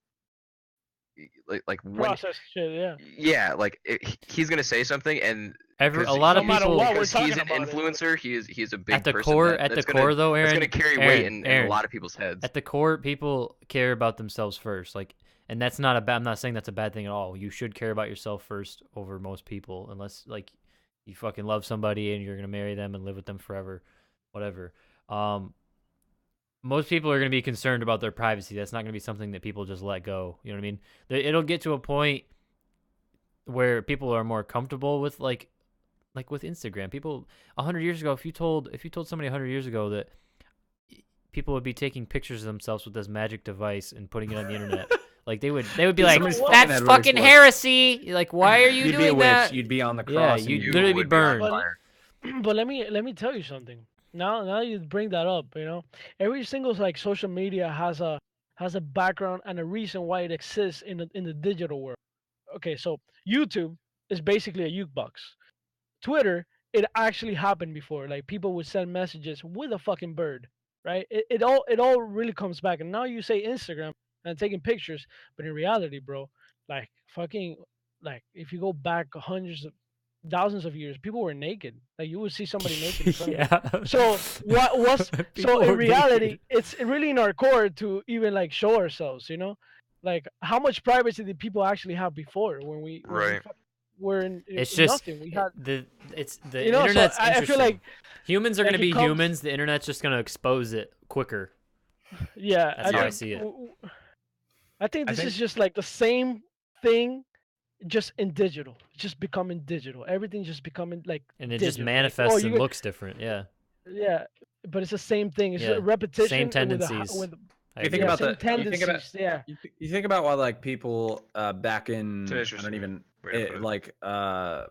like when Process shit, yeah. yeah, like he's gonna say something and A 'cause lot of No matter people what we're because he's talking an about it. influencer, he's a big at the person core that's gonna, though, that's Aaron. gonna carry Aaron, weight in a Aaron, lot of people's heads. At the core, people care about themselves first. Like, and that's not a bad. I'm not saying that's a bad thing at all. You should care about yourself first over most people, unless like you fucking love somebody and you're gonna marry them and live with them forever, whatever. Most people are gonna be concerned about their privacy. That's not gonna be something that people just let go. You know what I mean? It'll get to a point where people are more comfortable with like with Instagram. People 100 years ago, if you told somebody 100 years ago that people would be taking pictures of themselves with this magic device and putting it on the internet, like they would be like, Somebody's fucking that's Edward fucking Schwartz. heresy. Like, why are you You'd be a doing witch. that? You'd be on the Yeah, cross. and you'd you literally be would burned. on But- fire. But let me tell you something. Now you bring that up, every single like social media has a background and a reason why it exists in the digital world. Okay, so YouTube is basically a jukebox. Twitter, it actually happened before. Like people would send messages with a fucking bird, right? It all really comes back. And now you say Instagram and taking pictures, but in reality, bro, like fucking like if you go back hundreds of thousands of years, people were naked. Like you would see somebody naked in front of you. Yeah. So what was People so in were reality, naked. it's really in our core to even like show ourselves, like how much privacy did people actually have before when we Right. were in It's in just nothing. We had the so internet's I feel interesting. like Humans are like gonna it be comes- humans. The internet's just gonna expose it quicker. yeah, That's how I think see it. I think I this think- is just like the same thing, just in digital. Just becoming digital. Everything's just becoming like And it just digital. Like, manifests oh, and you- looks different. Yeah. yeah, but it's the same thing. It's Yeah, just a repetition. same with a tendencies. with I You think agree. about same the- you think about- tendencies. Yeah. You think about what like people back in It's an I interesting don't even way to put it.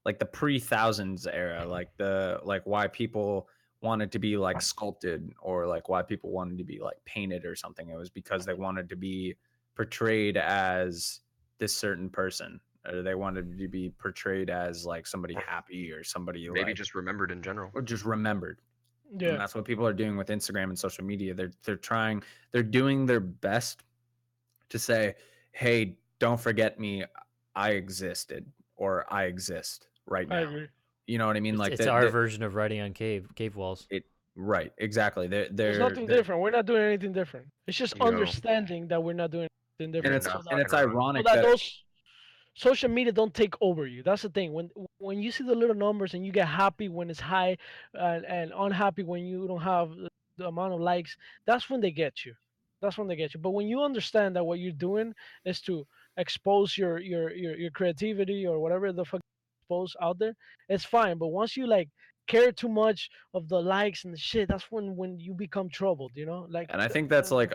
like the pre-thousands era, like why people wanted to be like sculpted or like why people wanted to be like painted or something. It was because they wanted to be portrayed as this certain person, or they wanted to be portrayed as like somebody happy or somebody Maybe like, just remembered in general. or just remembered. Yeah. And that's what people are doing with Instagram and social media. They're doing their best to say, hey, don't forget me, I existed, or I exist right I now. agree. You know what I mean? It's, Like it's our version of writing on cave walls. right, exactly. There's nothing different. We're not doing anything different. It's just Yo. understanding that we're not doing anything different. and it's so and it's Not- ironic that that those social media don't take over you. That's the thing. When you see the little numbers and you get happy when it's high, and unhappy when you don't have the amount of likes, that's when they get you. That's when they get you. But when you understand that what you're doing is to expose your creativity or whatever the fuck you expose out there, it's fine. But once you like care too much of the likes and the shit, that's when you become troubled. Like. and I think that's like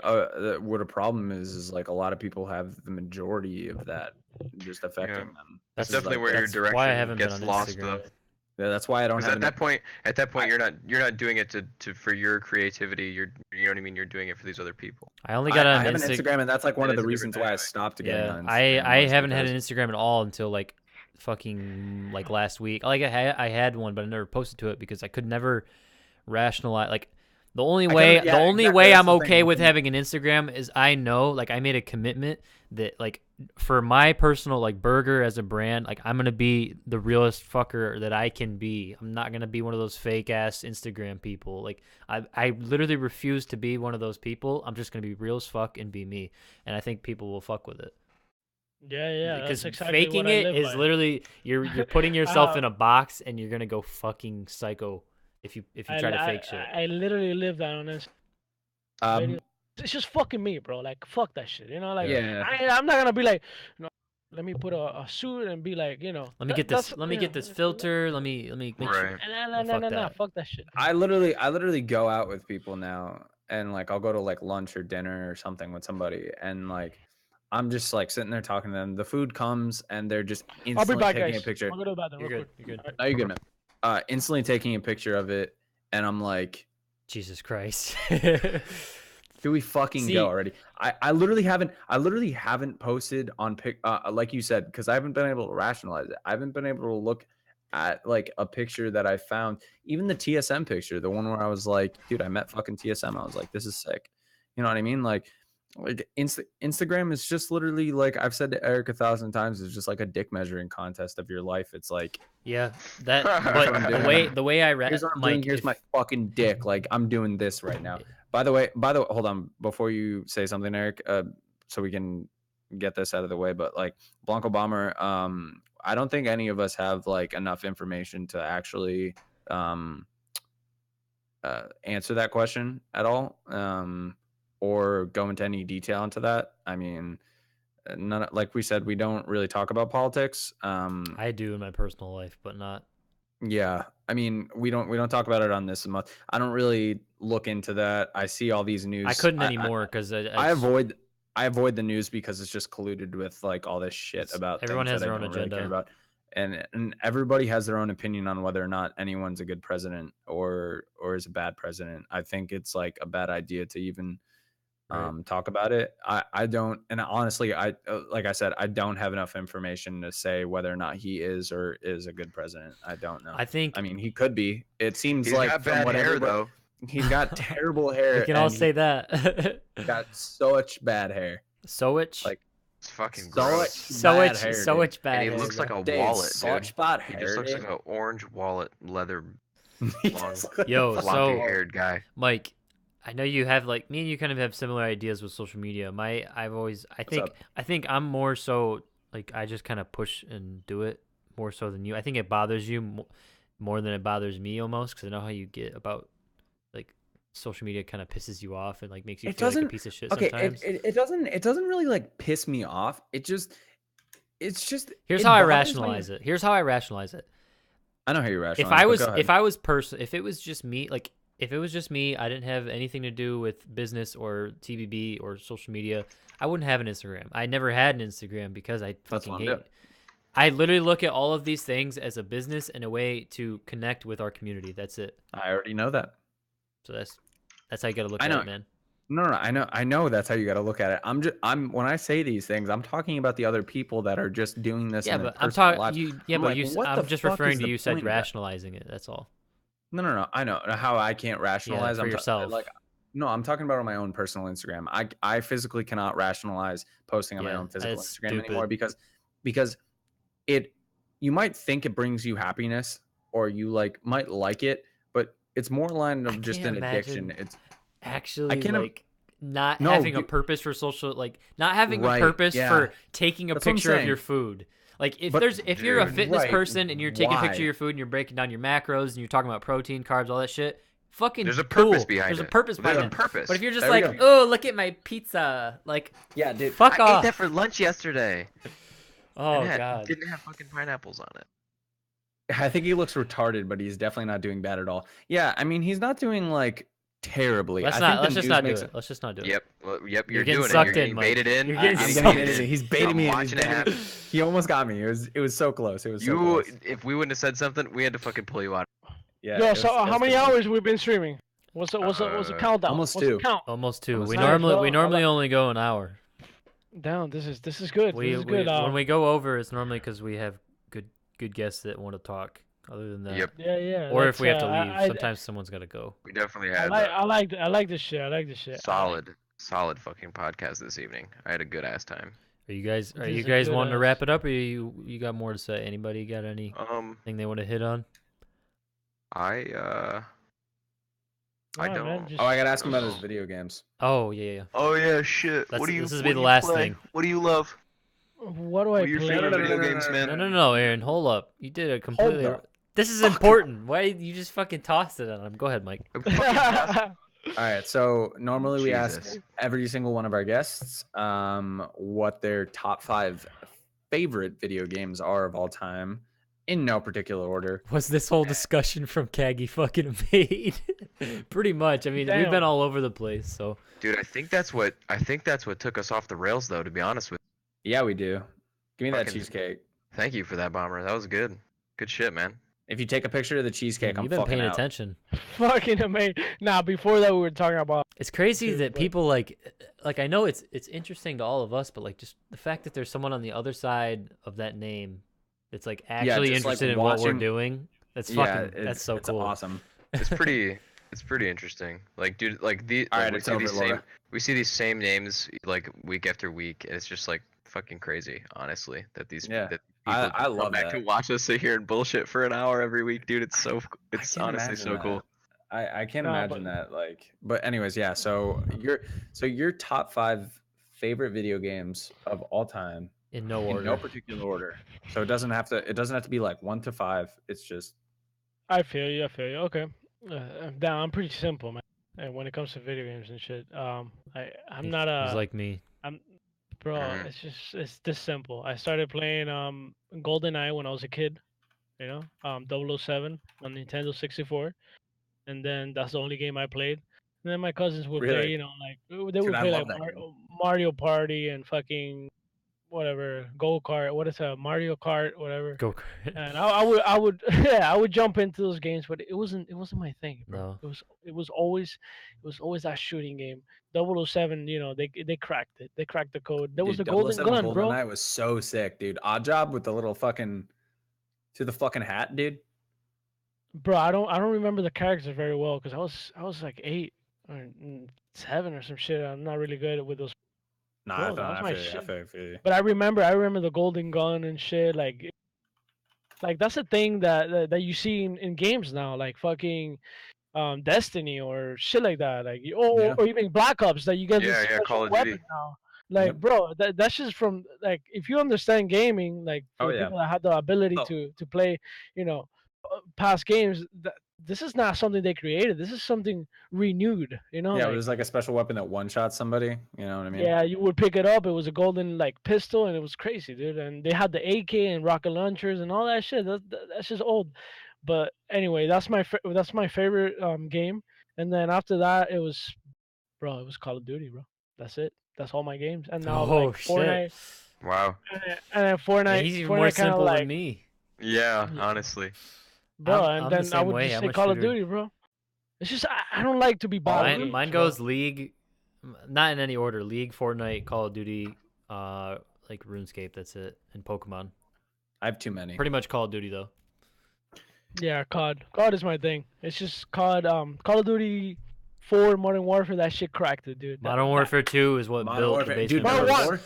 what a problem is like a lot of people have the majority of that just affecting them. That's This is, definitely like, where your that's direction why I haven't been gets on lost. Instagram. Yeah, that's why I don't Because have at that point, you're not doing it to for your creativity. You know what I mean. You're doing it for these other people. I only got I on have an Instagram. Instagram, and that's like one It of the is a different reasons why I dynamic. stopped getting Yeah, on I Instagram was haven't had because- an Instagram at all until like fucking like last week. Like I had one, but I never posted to it because I could never rationalize. Like The only I way, kinda- yeah, the only exactly, way that's I'm the thing, okay I with think- having an Instagram is I know, like, I made a commitment that, like, for my personal, like, burger as a brand, like, I'm gonna be the realest fucker that I can be. I'm not gonna be one of those fake ass Instagram people. Like, I literally refuse to be one of those people. I'm just gonna be real as fuck and be me, and I think people will fuck with it. Yeah, Because that's exactly faking what I it live is by. literally you're putting yourself Uh, in a box, and you're gonna go fucking psycho if you try to fake shit. I literally live that on this. Um, It's just fucking me, bro. Like, fuck that shit. You know, like, Yeah. I'm not gonna be like, no, let me put a suit and be like, you know. Let me get this. Let me get this filter. Let me make sure. Right. No, fuck that shit. I literally go out with people now, and like I'll go to like lunch or dinner or something with somebody, and like I'm just like sitting there talking to them. The food comes, and they're just I'll be instantly back, taking guys. a picture. I'll go to the bathroom You're real good. quick. You're good. All right. No, you're good, man. Instantly taking a picture of it, and I'm like, Jesus Christ. here we fucking See- go already. I literally haven't posted on like you said, because I haven't been able to rationalize it. I haven't been able to look at like a picture that I found, even the TSM picture, the one where I was like, dude, I met fucking TSM. I was like, this is sick. You know what I mean? Like Instagram is just literally, like I've said to Eric 1,000 times, it's just like a dick measuring contest of your life. It's like, Yeah, that. what But I'm doing. the way I read, here's what I'm doing. Mike, Here's my fucking dick. Like I'm doing this right now. By the way, hold on before you say something, Eric. So we can get this out of the way. But like Blanco Bomber, I don't think any of us have like enough information to actually answer that question at all, or go into any detail into that. I mean, none. Like we said, we don't really talk about politics. I do in my personal life, but not. Yeah, I mean, we don't talk about it on this much. I don't really look into that. I see all these news. I couldn't anymore because I avoid the news because it's just colluded with like all this shit about everyone things has that I their own don't really care agenda. about. And everybody has their own opinion on whether or not anyone's a good president or is a bad president. I think it's like a bad idea to even talk about it. I don't, and honestly, like I said, I don't have enough information to say whether or not he is or is a good president. I don't know. I mean, he could be. It seems He's like got from bad what hair everybody- though. he's got terrible hair. We can all and say that. he's got such bad hair. Sowich. Like It's fucking so gross. bad hair, Sowich dude. bad. And he hair, looks bro. like a Dude, wallet, dude. such bad He hair. just looks dude. like an orange wallet, leather, He long, does look like Yo, a so- fucking- floppy-haired guy. Mike, I know you have like me and you kind of have similar ideas with social media. I think I'm more so like I just kind of push and do it more so than you. I think it bothers you more than it bothers me almost because I know how you get about like social media kind of pisses you off and like makes you It feel like a doesn't- piece of shit okay, sometimes. it doesn't really like piss me off. It's just Here's it how I bothers me. rationalize it. Here's how I rationalize it. I know how you rationalize. If it was just me, like if it was just me, I didn't have anything to do with business or TBB or social media, I wouldn't have an Instagram. I never had an Instagram because I fucking what I'm hate doing. it. I literally look at all of these things as a business and a way to connect with our community. That's it. I already know that. So that's how you gotta look I at know. it, man. No, I know that's how you got to look at it. I'm when I say these things, I'm talking about the other people that are just doing this. Yeah, in their but I'm personal talking. lives. Yeah, I'm but like, what I'm the just fuck referring is to the you said point of that? rationalizing it. That's all. No. I know how I can't rationalize. for I'm yourself. like, no, I'm talking about on my own personal Instagram. I physically cannot rationalize posting on my Yeah, own physical that's Instagram anymore stupid. because you might think it brings you happiness or you might like it, but it's more line I of just can't an addiction. imagine It's actually can't im- like not No, having a dude. purpose for social, like not having Right, a purpose yeah. for taking a That's what I'm picture of saying. your food. Like if But- you're a Dude. fitness Right, person and you're taking a picture of why? your food and you're breaking down your macros and you're talking about protein, carbs, all that shit, fucking There's a cool. purpose behind There's it. a purpose There's behind a it. purpose. But if you're just There we like, go. oh, look at my pizza, like yeah, dude. fuck I off. ate that for lunch yesterday. Oh It god. didn't have fucking pineapples on it. I think he looks retarded, but he's definitely not doing bad at all. Yeah, I mean, he's not doing terribly. Let's I not. think the Let's just news not do makes it. Let's just not do it. Yep. Well, yep. You're You're, getting doing sucked it. You're in, getting Mike. baited in. You're I- getting I'm sucked getting in. baited in. He's baiting I'm me. in. watching He's it baiting me. happen. He almost got me. It was so close. It was so You, close. if we wouldn't have said something, we had to fucking pull you out. Yeah. Yo, it was- so it was how many good. hours we've been streaming? What's the countdown? almost What's the 2. count? Almost 2. Almost We two. normally Nice. only go an hour. Down. This is good. We This is good. when we go over, it's normally because we have good guests that want to talk Other than that, Yep. Yeah. or if we have to I- leave, I- sometimes someone's gotta go. We definitely I had like a I like this shit. I like this shit. solid fucking podcast this evening. I had a good ass time. Are you guys This is a good wanting to ass- wrap it up, or you got more to say? Anybody got anything they want to hit on? I Alright, don't. man, just- Oh, I gotta ask him about his video games. Oh yeah. Oh yeah, shit. Let's- What do you? this will what be do the you last play? thing. What do you love? What do What I are your play? favorite video games, man? No, Aaron, hold up. You did it completely. up. This is important. Why you just fucking tossed it on him? Go ahead, Mike. All right, so normally we ask Jesus. every single one of our guests what their top 5 favorite video games are of all time, in no particular order. Was this whole discussion from Caggy fucking made? Pretty much. I mean, we've been Damn. all over the place. So Dude, I think that's what took us off the rails, though. To be honest with Yeah, we do. Give me that Fucking- cheesecake. you. Thank you for that, Bomber. That was good. Good shit, man. If you take a picture of the cheesecake, man, I'm you've been fucking paying out. attention. Fucking amazing. Now, before that, we were talking about. It's crazy Dude, that but- people like I know it's interesting to all of us, but like just the fact that there's someone on the other side of that name that's like actually just, like, interested in what we're watching- doing. That's Yeah, fucking that's so it's cool. awesome. It's pretty. It's pretty interesting. Like, dude, like the All like, right, we it's see over, these Laura. same we see these same names like week after week, and it's just like fucking crazy, honestly, that these Yeah. that I people come love back to that. watch watch us sit here and bullshit for an hour every week, dude. It's so it's can't honestly imagine so that. cool. I can't No, imagine that. Like, but anyways, yeah. So your top 5 favorite video games of all time In no in order. no particular order. So it doesn't have to be like 1 to 5. It's just I feel you. Okay. I'm pretty simple, man. And when it comes to video games and shit, I'm not a. He's like me. Bro, Mhm. it's this simple. I started playing GoldenEye when I was a kid, 007 on Nintendo 64, and then that's the only game I played. And then my cousins would play, Really? like they Dude, would I play love like that game. Mario Party and fucking whatever go kart. What is a Mario Kart, whatever. Go. And I would yeah, I would jump into those games, but it wasn't my thing, bro. No. It was always that shooting game. 007, they cracked it. They cracked the code. There was dude, the golden 007 gun, bro. GoldenEye was so sick, dude. Odd Job with the little fucking the fucking hat, dude. Bro, I don't remember the characters very well because I was like 8 or 7 or some shit. I'm not really good with those. Nah, Bro, I that feel, was I my feel you, I shit. feel you. But I remember the golden gun and shit. Like that's a thing that you see in games now, like fucking Destiny or shit like that. Like Yeah. or even Black Ops that you get Yeah, this yeah, special Call of weapon Duty. now. Like, Yep. bro, that's just from like if you understand gaming, like for Oh, the yeah. people that have the ability Oh. to play, past games. This is not something they created. This is something renewed. Yeah, like, it was like a special weapon that one-shot somebody. You know what I mean? yeah, you would pick it up. It was a golden like pistol, and it was crazy, dude. And they had the AK and rocket launchers and all that shit. That's just old. But anyway, that's my favorite game. And then after that, it was Call of Duty, bro. That's it. That's all my games. And now Oh like shit. Fortnite, Wow. and then Fortnite. Man, he's even Fortnite more kinda simple like, than me. Yeah, Yeah. honestly. bro. I'm And the then I same would way. just I'm say a Call of shooter. Duty, bro. It's just I don't like to be bothered. with Mine games, bro. goes League, not in any order. League, Fortnite, Call of Duty, like RuneScape. That's it, and Pokemon. I have too many. Pretty much Call of Duty though. Yeah, COD. COD is my thing. It's just COD. Call of Duty 4, Modern Warfare. That shit cracked it, dude. Modern Warfare 2 is what Modern built Warfare, the dude. basement. Modern of War- it.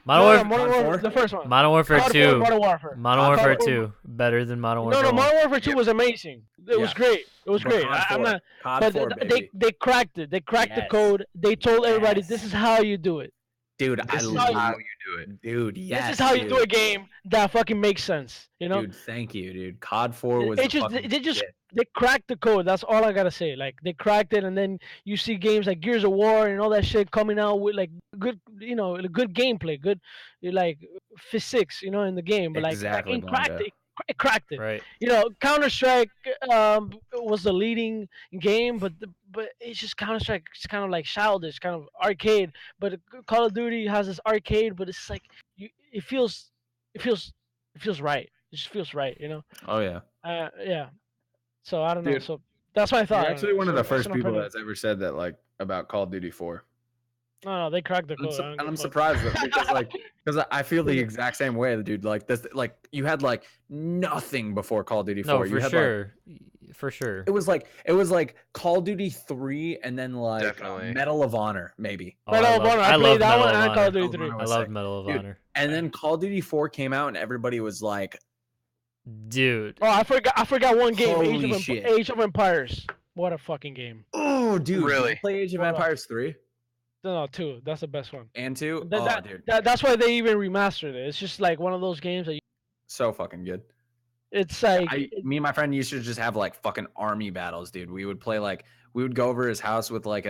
Modern Warfare, Modern Modern Warfare, the first one. Modern Warfare COD 2. 4, Modern Warfare. Modern COD Warfare 4 2 better than Modern No, Warfare no, 1. Modern Warfare 2 was amazing. It was Yeah. great. It was But great. COD I'm 4, not. COD But 4, baby. they cracked it. They cracked the Yes. code. They told everybody this Yes. is how you do it. Dude, This is how you- how you do it. dude, yes. This is how you dude. do a game that fucking makes sense. Dude, thank you, dude. COD 4 was It the just fucking they just shit. they cracked the code. That's all I gotta say. Like they cracked it, and then you see games like Gears of War and all that shit coming out with like good, good gameplay, good like physics, in the game. But like Exactly, that game cracked Blanca. it. It cracked it. Right. Counter Strike was the leading game, but it's just Counter Strike. It's kind of like childish, kind of arcade. But Call of Duty has this arcade, but it's like it feels right. It just feels right, Oh yeah. Yeah. So I don't know. Dude, So that's my thought. You're I don't actually know. one of So the first that's what I'm people putting- that's ever said that like about Call of Duty 4. No, they cracked the code. I don't And give a I'm fuck. surprised though, because I feel the exact same way, dude. Like this, like you had like nothing before Call of Duty 4. No, You for had sure, for sure. it was like Call of Duty 3 and then like Definitely. Medal of Honor maybe. Oh, Medal of Honor. I love played that Medal one of and Call Honor. of Duty Medal of 3. Honor I was love sick. Medal of Dude, Honor. And then Call of Duty 4 came out and everybody was like, Dude. Oh, I forgot one game. Holy shit. Age of Empires. What a fucking game. "Oh, dude, did Really? you play Age of Wow. Empires 3 No, 2. That's the best one. and 2? That- Oh, dude, that's why they even remastered it. It's just like one of those games that so fucking good. it's like Me and my friend used to just have like fucking army battles, dude. We would play like we would go over his house with like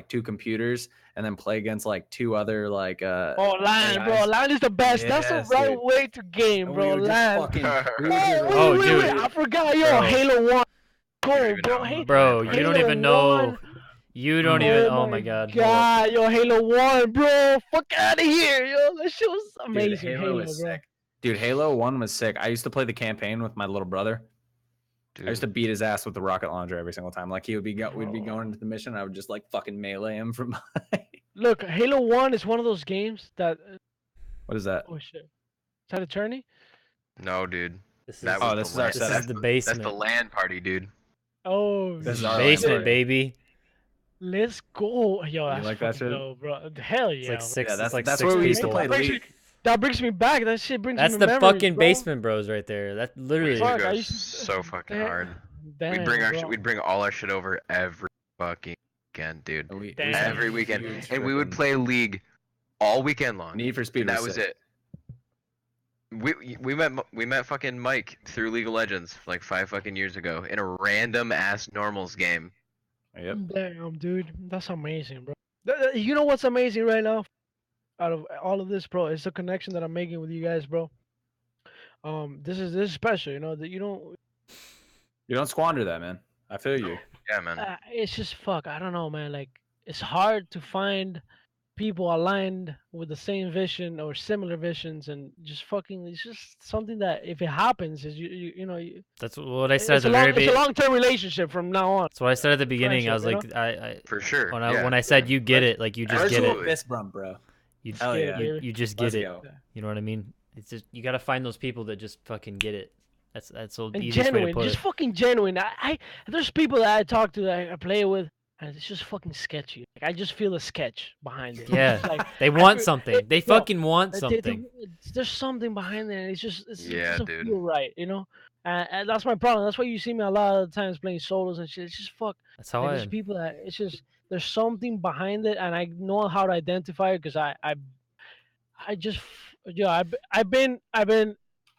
2 computers and then play against like 2 other like LAN, bro. AIs. LAN is the best. That's Yes, the right dude. way to game, And bro. we would just LAN. fucking, Oh, dude. I forgot, yo, Bro. Halo 1. Go, even bro. know. Hey, Bro, you Halo don't even know. 1. You don't even. Oh my god. God, yo, Halo 1, bro. Fuck out of here, yo. That shit was Dude, amazing. Halo was bro. sick. Dude, Halo 1 was sick. I used to play the campaign with my little brother. I used to beat his ass with the rocket launcher every single time. Like we'd be going into the mission, I would just like fucking melee him from behind. Look, Halo 1 is one of those games that. What is that? Oh shit. Is that a tourney? No, dude. This is, That Oh, was this the is our LAN. setup. this is the basement. That's the LAN party, dude. Oh, This is shit. our basement, party. baby. Let's go. Yo, that's like that fucking shit? dope, bro. Hell yeah. It's like bro. six. Yeah, it's like that's 6 where we used to people. play Brings League. me- That brings me back. That shit brings That's me the memories, fucking bro. basement bros right there. That literally. Fuck, I Go used to- so fucking Damn. hard. Damn, We'd bring our bro. we'd bring all our shit over every fucking weekend, dude. Damn. Every weekend, Huge and we would frickin' play League all weekend long. Need for Speed. And that was sick. it. We met fucking Mike through League of Legends like 5 fucking years ago in a random ass normals game. Yep. Damn, dude. That's amazing, bro. You know what's amazing right now? Out of all of this, bro, it's the connection that I'm making with you guys, bro. This is special, you know, that you don't. You don't squander that, man. I feel you. Yeah, man. It's just fuck. I don't know, man. Like it's hard to find people aligned with the same vision or similar visions, and just fucking. It's just something that if it happens, is you know. That's what I said at It's the a very it's a beginning. long-term relationship from now on. That's what I said at the beginning. I was Friendship, like, you I For sure. when yeah. I said you get it, like you just get it. Absolutely. Fist bump, bro. You Hell get it, yeah. baby. you just Let's get it. go. You know what I mean? It's just you gotta find those people that just fucking get it. That's the And easiest way to genuine, put just it. fucking genuine. There's people that I talk to that I play with, and it's just fucking sketchy. Like I just feel a sketch behind it. Yeah. It's like, They I want feel- something. They bro, fucking want they- something. there's something behind it, and it Yeah, doesn't dude. feel right, you know. And that's my problem. That's why you see me a lot of the times playing solos and shit. It's just fuck. That's how Like, I there's am. people that it's just there's something behind it, and I know how to identify it because I just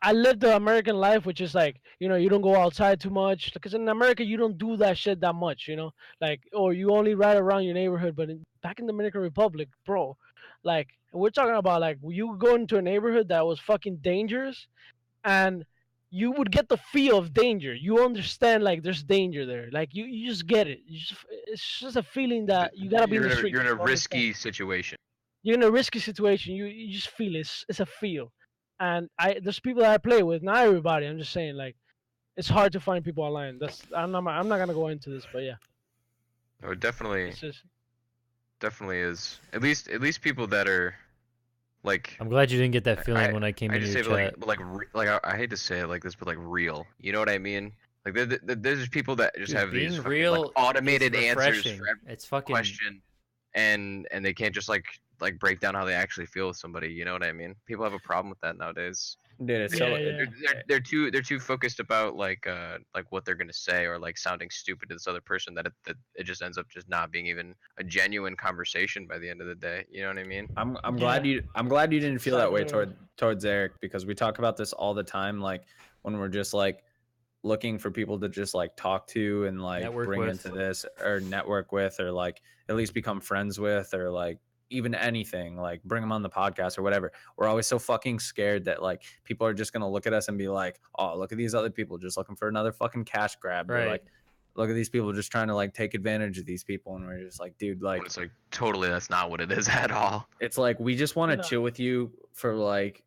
I lived the American life, which is like, you know, you don't go outside too much because in America you don't do that shit that much, you know, like, or you only ride around your neighborhood. But back in Dominican Republic, bro, like we're talking about like you go into a neighborhood that was fucking dangerous, and you would get the feel of danger. You understand like there's danger there. Like you just get it. It's just a feeling that you gotta be in the street. You're in a to understand. risky situation. You're in a risky situation. You just feel it. It's a feel. And there's people that I play with, not everybody. I'm just saying like it's hard to find people online. I'm not gonna go into this, but yeah. Oh, it definitely It's just is. At least people that are like I'm glad you didn't get that feeling when I came I into just your say chat. but I hate to say it like this, but like real. You know what I mean? Like there's just people that just Dude, have being these fucking, real like, automated is answers refreshing. for every It's fucking question, and they can't just like break down how they actually feel with somebody. You know what I mean? People have a problem with that nowadays. Dude, it's Yeah, so yeah. They're too focused about like what they're gonna say or like sounding stupid to this other person that it just ends up just not being even a genuine conversation by the end of the day. You know what I mean? I'm Yeah. glad you didn't feel that way Exactly. towards Eric, because we talk about this all the time, like when we're just like looking for people to just like talk to and like Network bring with. into this or network with or like at least become friends with or like even anything, like bring them on the podcast or whatever. We're always so fucking scared that like people are just gonna look at us and be like, oh, look at these other people just looking for another fucking cash grab. Or Right. like, look at these people just trying to like take advantage of these people. And we're just like, dude, like When it's like totally that's not what it is at all. it's like we just want to Yeah. chill with you for like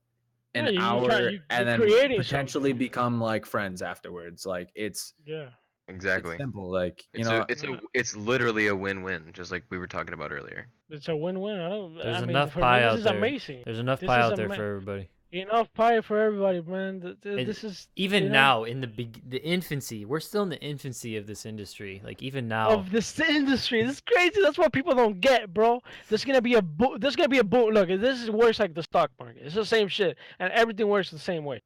an Yeah, hour you're and then creating potentially something. become like friends afterwards. Like it's yeah. Exactly. It's simple. Like It's literally a win-win, just like we were talking about earlier. It's a win-win. There's I mean, enough for pie me, this out is there. amazing. There's enough This pie is out there for everybody. Enough pie for everybody, man. And This is even now in the infancy. We're still in the infancy of this industry. Like even now. of this industry. This is crazy. That's what people don't get, bro. There's gonna be a boom. There's gonna be a boom. Look, this works like the stock market. It's the same shit, and everything works the same way.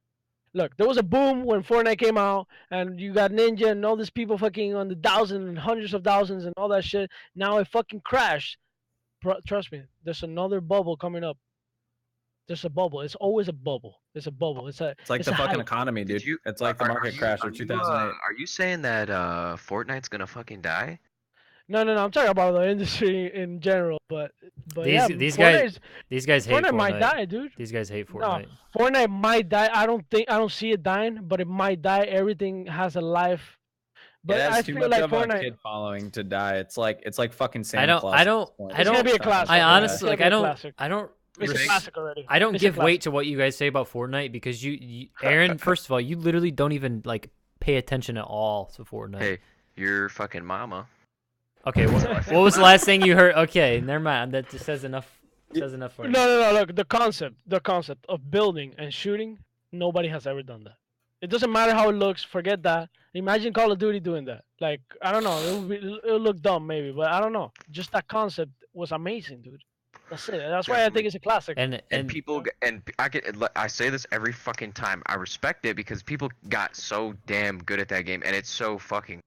Look, there was a boom when Fortnite came out, and you got Ninja and all these people fucking on the thousands and hundreds of thousands and all that shit. Now it fucking crashed. Trust me, there's another bubble coming up. There's a bubble. It's always a bubble. It's a bubble. It's like the fucking hype. economy, dude. It's like the market crash of 2008. Are you saying that Fortnite's gonna fucking die? No. I'm talking about the industry in general, but these Fortnite guys hate Fortnite. Might die, dude. These guys hate Fortnite. No, Fortnite might die. I don't see it dying, but it might die. Everything has a life. But I feel like Fortnite. A kid following to die. It's like fucking Santa I don't. It's gonna be a classic. I honestly like. I don't. It's a classic already. I don't give weight to what you guys say about Fortnite because you Aaron, first of all, you literally don't even like pay attention at all to Fortnite. Hey, your fucking mama. Okay, what was the last thing you heard? Okay, never mind. That just says enough. Says enough for you. No. Look, the concept of building and shooting, nobody has ever done that. It doesn't matter how it looks. Forget that. Imagine Call of Duty doing that. Like I don't know. It would look dumb maybe, but I don't know. Just that concept was amazing, dude. That's it. That's why I think it's a classic. And people I say this every fucking time. I respect it because people got so damn good at that game, and it's so fucking.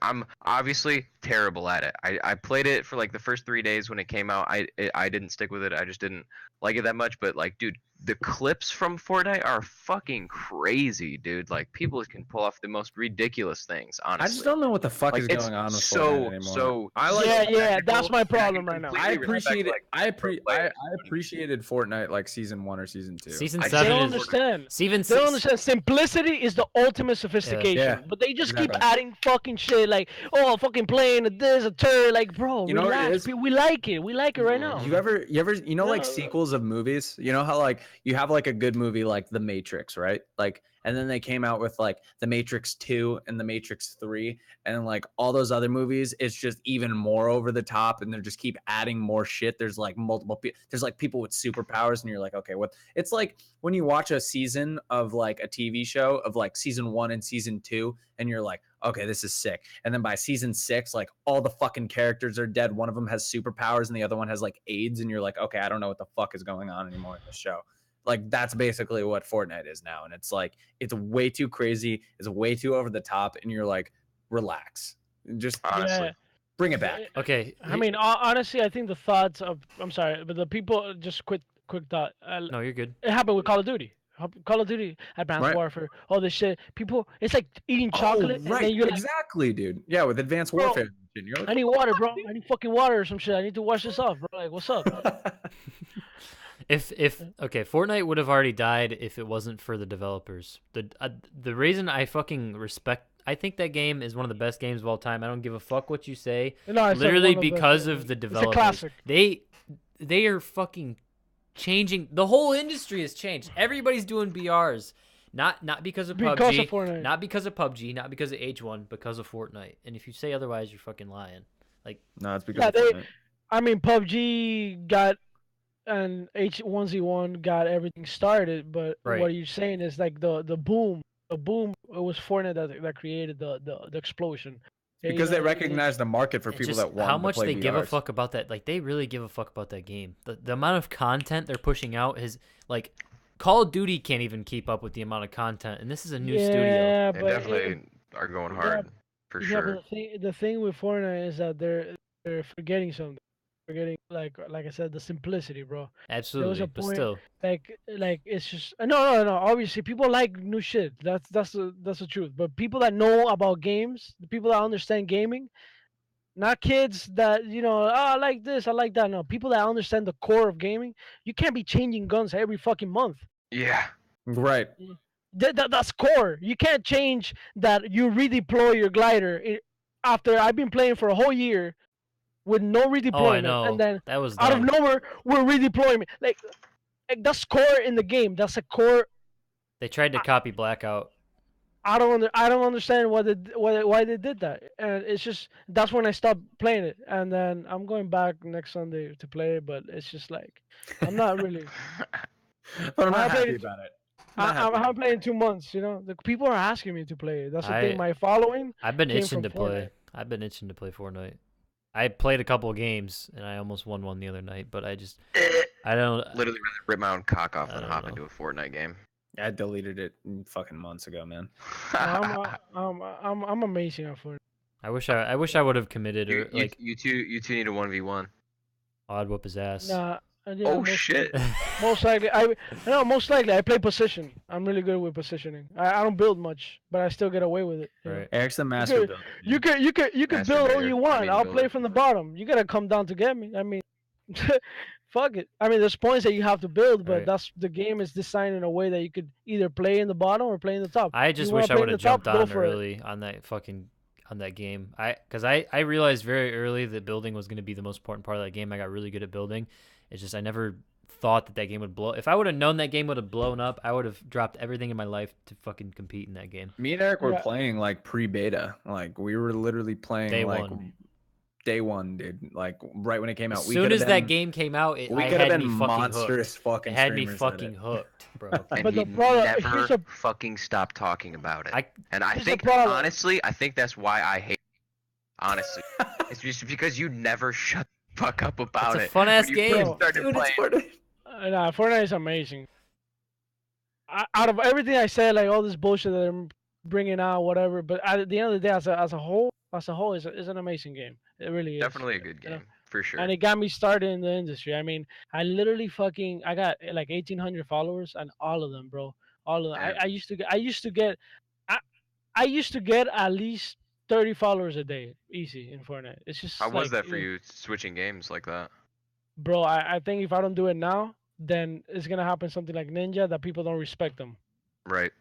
I'm obviously terrible at it. I played it for like the first 3 days when it came out. I didn't stick with it. I just didn't like it that much. But like, dude, the clips from Fortnite are fucking crazy, dude. Like, people can pull off the most ridiculous things. Honestly, I just don't know what the fuck is going on with Fortnite anymore. So I like that's my problem right now. I appreciated Fortnite like season 1 or season 2. Season 7 they don't understand. They don't understand. Simplicity is the ultimate sophistication. Yeah. But they just keep adding fucking shit like, oh, fucking playing this, a turn. Like, bro, you know relax. what it is? We like it. We like it right now. You ever like sequels of movies? You know how like you have like a good movie like The Matrix, right? Like, and then they came out with like The Matrix 2 and The Matrix 3, and then like all those other movies, it's just even more over the top, and they just keep adding more shit. There's like there's like people with superpowers, and you're like, okay, what? It's like when you watch a season of like a TV show of like season 1 and season 2, and you're like, okay, this is sick. And then by season 6, like all the fucking characters are dead. One of them has superpowers, and the other one has like AIDS, and you're like, okay, I don't know what the fuck is going on anymore in the show. Like, that's basically what Fortnite is now. And it's like, it's way too crazy. It's way too over the top. And you're like, relax. Just honestly, bring it back. Okay. I mean, honestly, I think the thoughts of, I'm sorry, but the people, just quick thought. No, you're good. It happened with Call of Duty. Call of Duty, Advanced Warfare, all this shit. People, it's like eating chocolate. Right, and then you're exactly, dude. Yeah, with Advanced Warfare. You're like, I need water, bro. I need fucking water or some shit. I need to wash this off, bro. Like, what's up? If Fortnite would have already died if it wasn't for the developers. The reason I fucking respect, I think that game is one of the best games of all time. I don't give a fuck what you say. No, literally because of the developers. It's a classic. They are fucking changing. The whole industry has changed. Everybody's doing BRs. Not because of PUBG, because of Fortnite. Not because of PUBG, not because of H1, because of Fortnite. And if you say otherwise, you're fucking lying. Like, no, it's because of Fortnite. I mean, PUBG got and H1Z1 got everything started, but what you're saying is like the boom. It was Fortnite that created the explosion. Because they recognize the market for people that want how much to play they VRs. give a fuck about that. Like, they really give a fuck about that game. The amount of content they're pushing out is like, Call of Duty can't even keep up with the amount of content, and this is a new studio. They definitely are going hard for sure. But the thing with Fortnite is that they're forgetting something. Forgetting, like I said, the simplicity, bro. Absolutely, but still, like it's just no. Obviously, people like new shit. That's the truth. But people that know about games, the people that understand gaming, not kids that I like this, I like that. No, people that understand the core of gaming. You can't be changing guns every fucking month. Yeah. Right. That's core. You can't change that. You redeploy your glider after I've been playing for a whole year. With no redeployment, oh, I know. And then that was out of nowhere we're redeploying. Like that's core in the game. That's a core. They tried to copy Blackout. I don't understand why they did that, and it's just that's when I stopped playing it, and then I'm going back next Sunday to play it, but it's just like I'm not really. But I'm I not haven't played happy it. about it. I haven't played in 2 months. You know, the people are asking me to play it. That's the thing. I My following I've been came itching from to Fortnite. play. I've been itching to play Fortnite. I played a couple of games and I almost won one the other night, but I don't. Literally rather rip my own cock off I than don't hop know. into a Fortnite game. I deleted it fucking months ago, man. I'm amazing at Fortnite. I wish I would have committed you, or you, like you two need a 1v1. I'd whoop his ass. Nah, yeah, Oh shit! most likely most likely I play position. I'm really good with positioning. I don't build much, but I still get away with it. You know? Right. Eric's the You master could, builder. you could Master build all builder. you I want. mean I'll play builder. from the bottom. You gotta come down to get me. I mean, fuck it. I mean, there's points that you have to build, but Right. that's the game is designed in a way that you could either play in the bottom or play in the top. I You just wanna wish I play would in have the top? jumped Go on for it. early on that game. Cuz I realized very early that building was going to be the most important part of that game. I got really good at building. It's just I never thought that game would blow. If I would have known that game would have blown up, I would have dropped everything in my life to fucking compete in that game. Me and Eric were Yeah. playing like pre-beta. Like we were literally playing Day like one. day one, dude. Like right when it came out. As We soon could as have that been, game came out, we I could have had been me fucking monstrous hooked. fucking It had me streamers at fucking it. hooked, bro. And But he the problem- never here's a- fucking stopped talking about it. And I here's the think, problem. honestly, I think that's why I hate. Honestly, it's just because you never shut the fuck up about It's a it. fun-ass when you game. first started Dude, it's playing. Fortnite. Nah, Fortnite is amazing. Out of everything I said, like all this bullshit that I'm bringing out, whatever. But at the end of the day, as a whole, is an amazing game. It really is. Definitely a good You know? game, for sure. And it got me started in the industry. I mean, I literally fucking I got like 1,800 followers, and all of them, bro, all of them. Damn. I used to get I used to get at least 30 followers a day, easy in Fortnite. It's just How was like, that for you, switching games like that? bro. I think if I don't do it now, then it's gonna happen something like Ninja that people don't respect him. Right,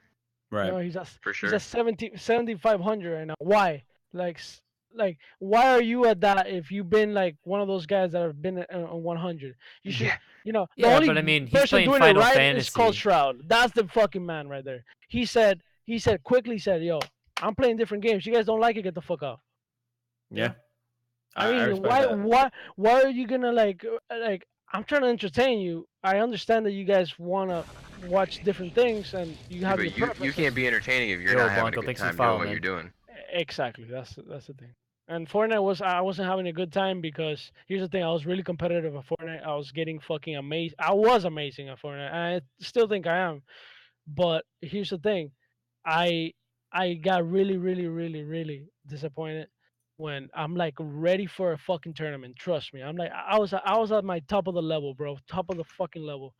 You Right. know, he's for he's sure. at 7,500 right now. Why? Like, why are you at that if you've been like one of those guys that have been on 100? You should, Yeah. you know, the Yeah, only but I mean, he's person playing doing Final it right Fantasy. is called Shroud. That's the fucking man right there. He said, quickly said, yo, I'm playing different games. You guys don't like it, get the fuck out. Yeah. I mean, respect why, that. why are you gonna like, I'm trying to entertain you. I understand that you guys wanna watch different things and you Yeah, have but your you preferences. can't be entertaining if you're Yo, not having Blanco, a good thanks for time following, doing what man. you're doing. Exactly. That's the thing. And Fortnite I wasn't having a good time because here's the thing. I was really competitive at Fortnite. I was getting fucking amazing. I was amazing at Fortnite. And I still think I am. But here's the thing. I I got really, really, really, really disappointed when I'm like ready for a fucking tournament. Trust me. I'm like I was at my top of the level, bro. Top of the fucking level.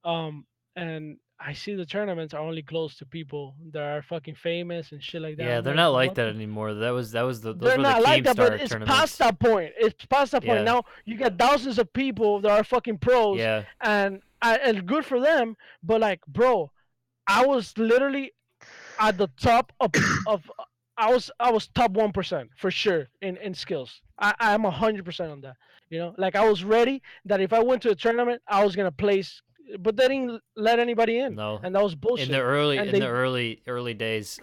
And I see the tournaments are only closed to people that are fucking famous and shit like that. Yeah, I'm they're not like what that the anymore. Those They're were the not like that, but Keemstar it's tournaments. past that point. It's past that point. Yeah. Now you get thousands of people that are fucking pros, Yeah, and good for them. But like, bro, I was literally at the top of I was top 1% for sure in skills. I'm 100% on that. You know, like I was ready that if I went to a tournament, I was gonna place. But they didn't let anybody in, no. and that was bullshit. In the early And in the early days,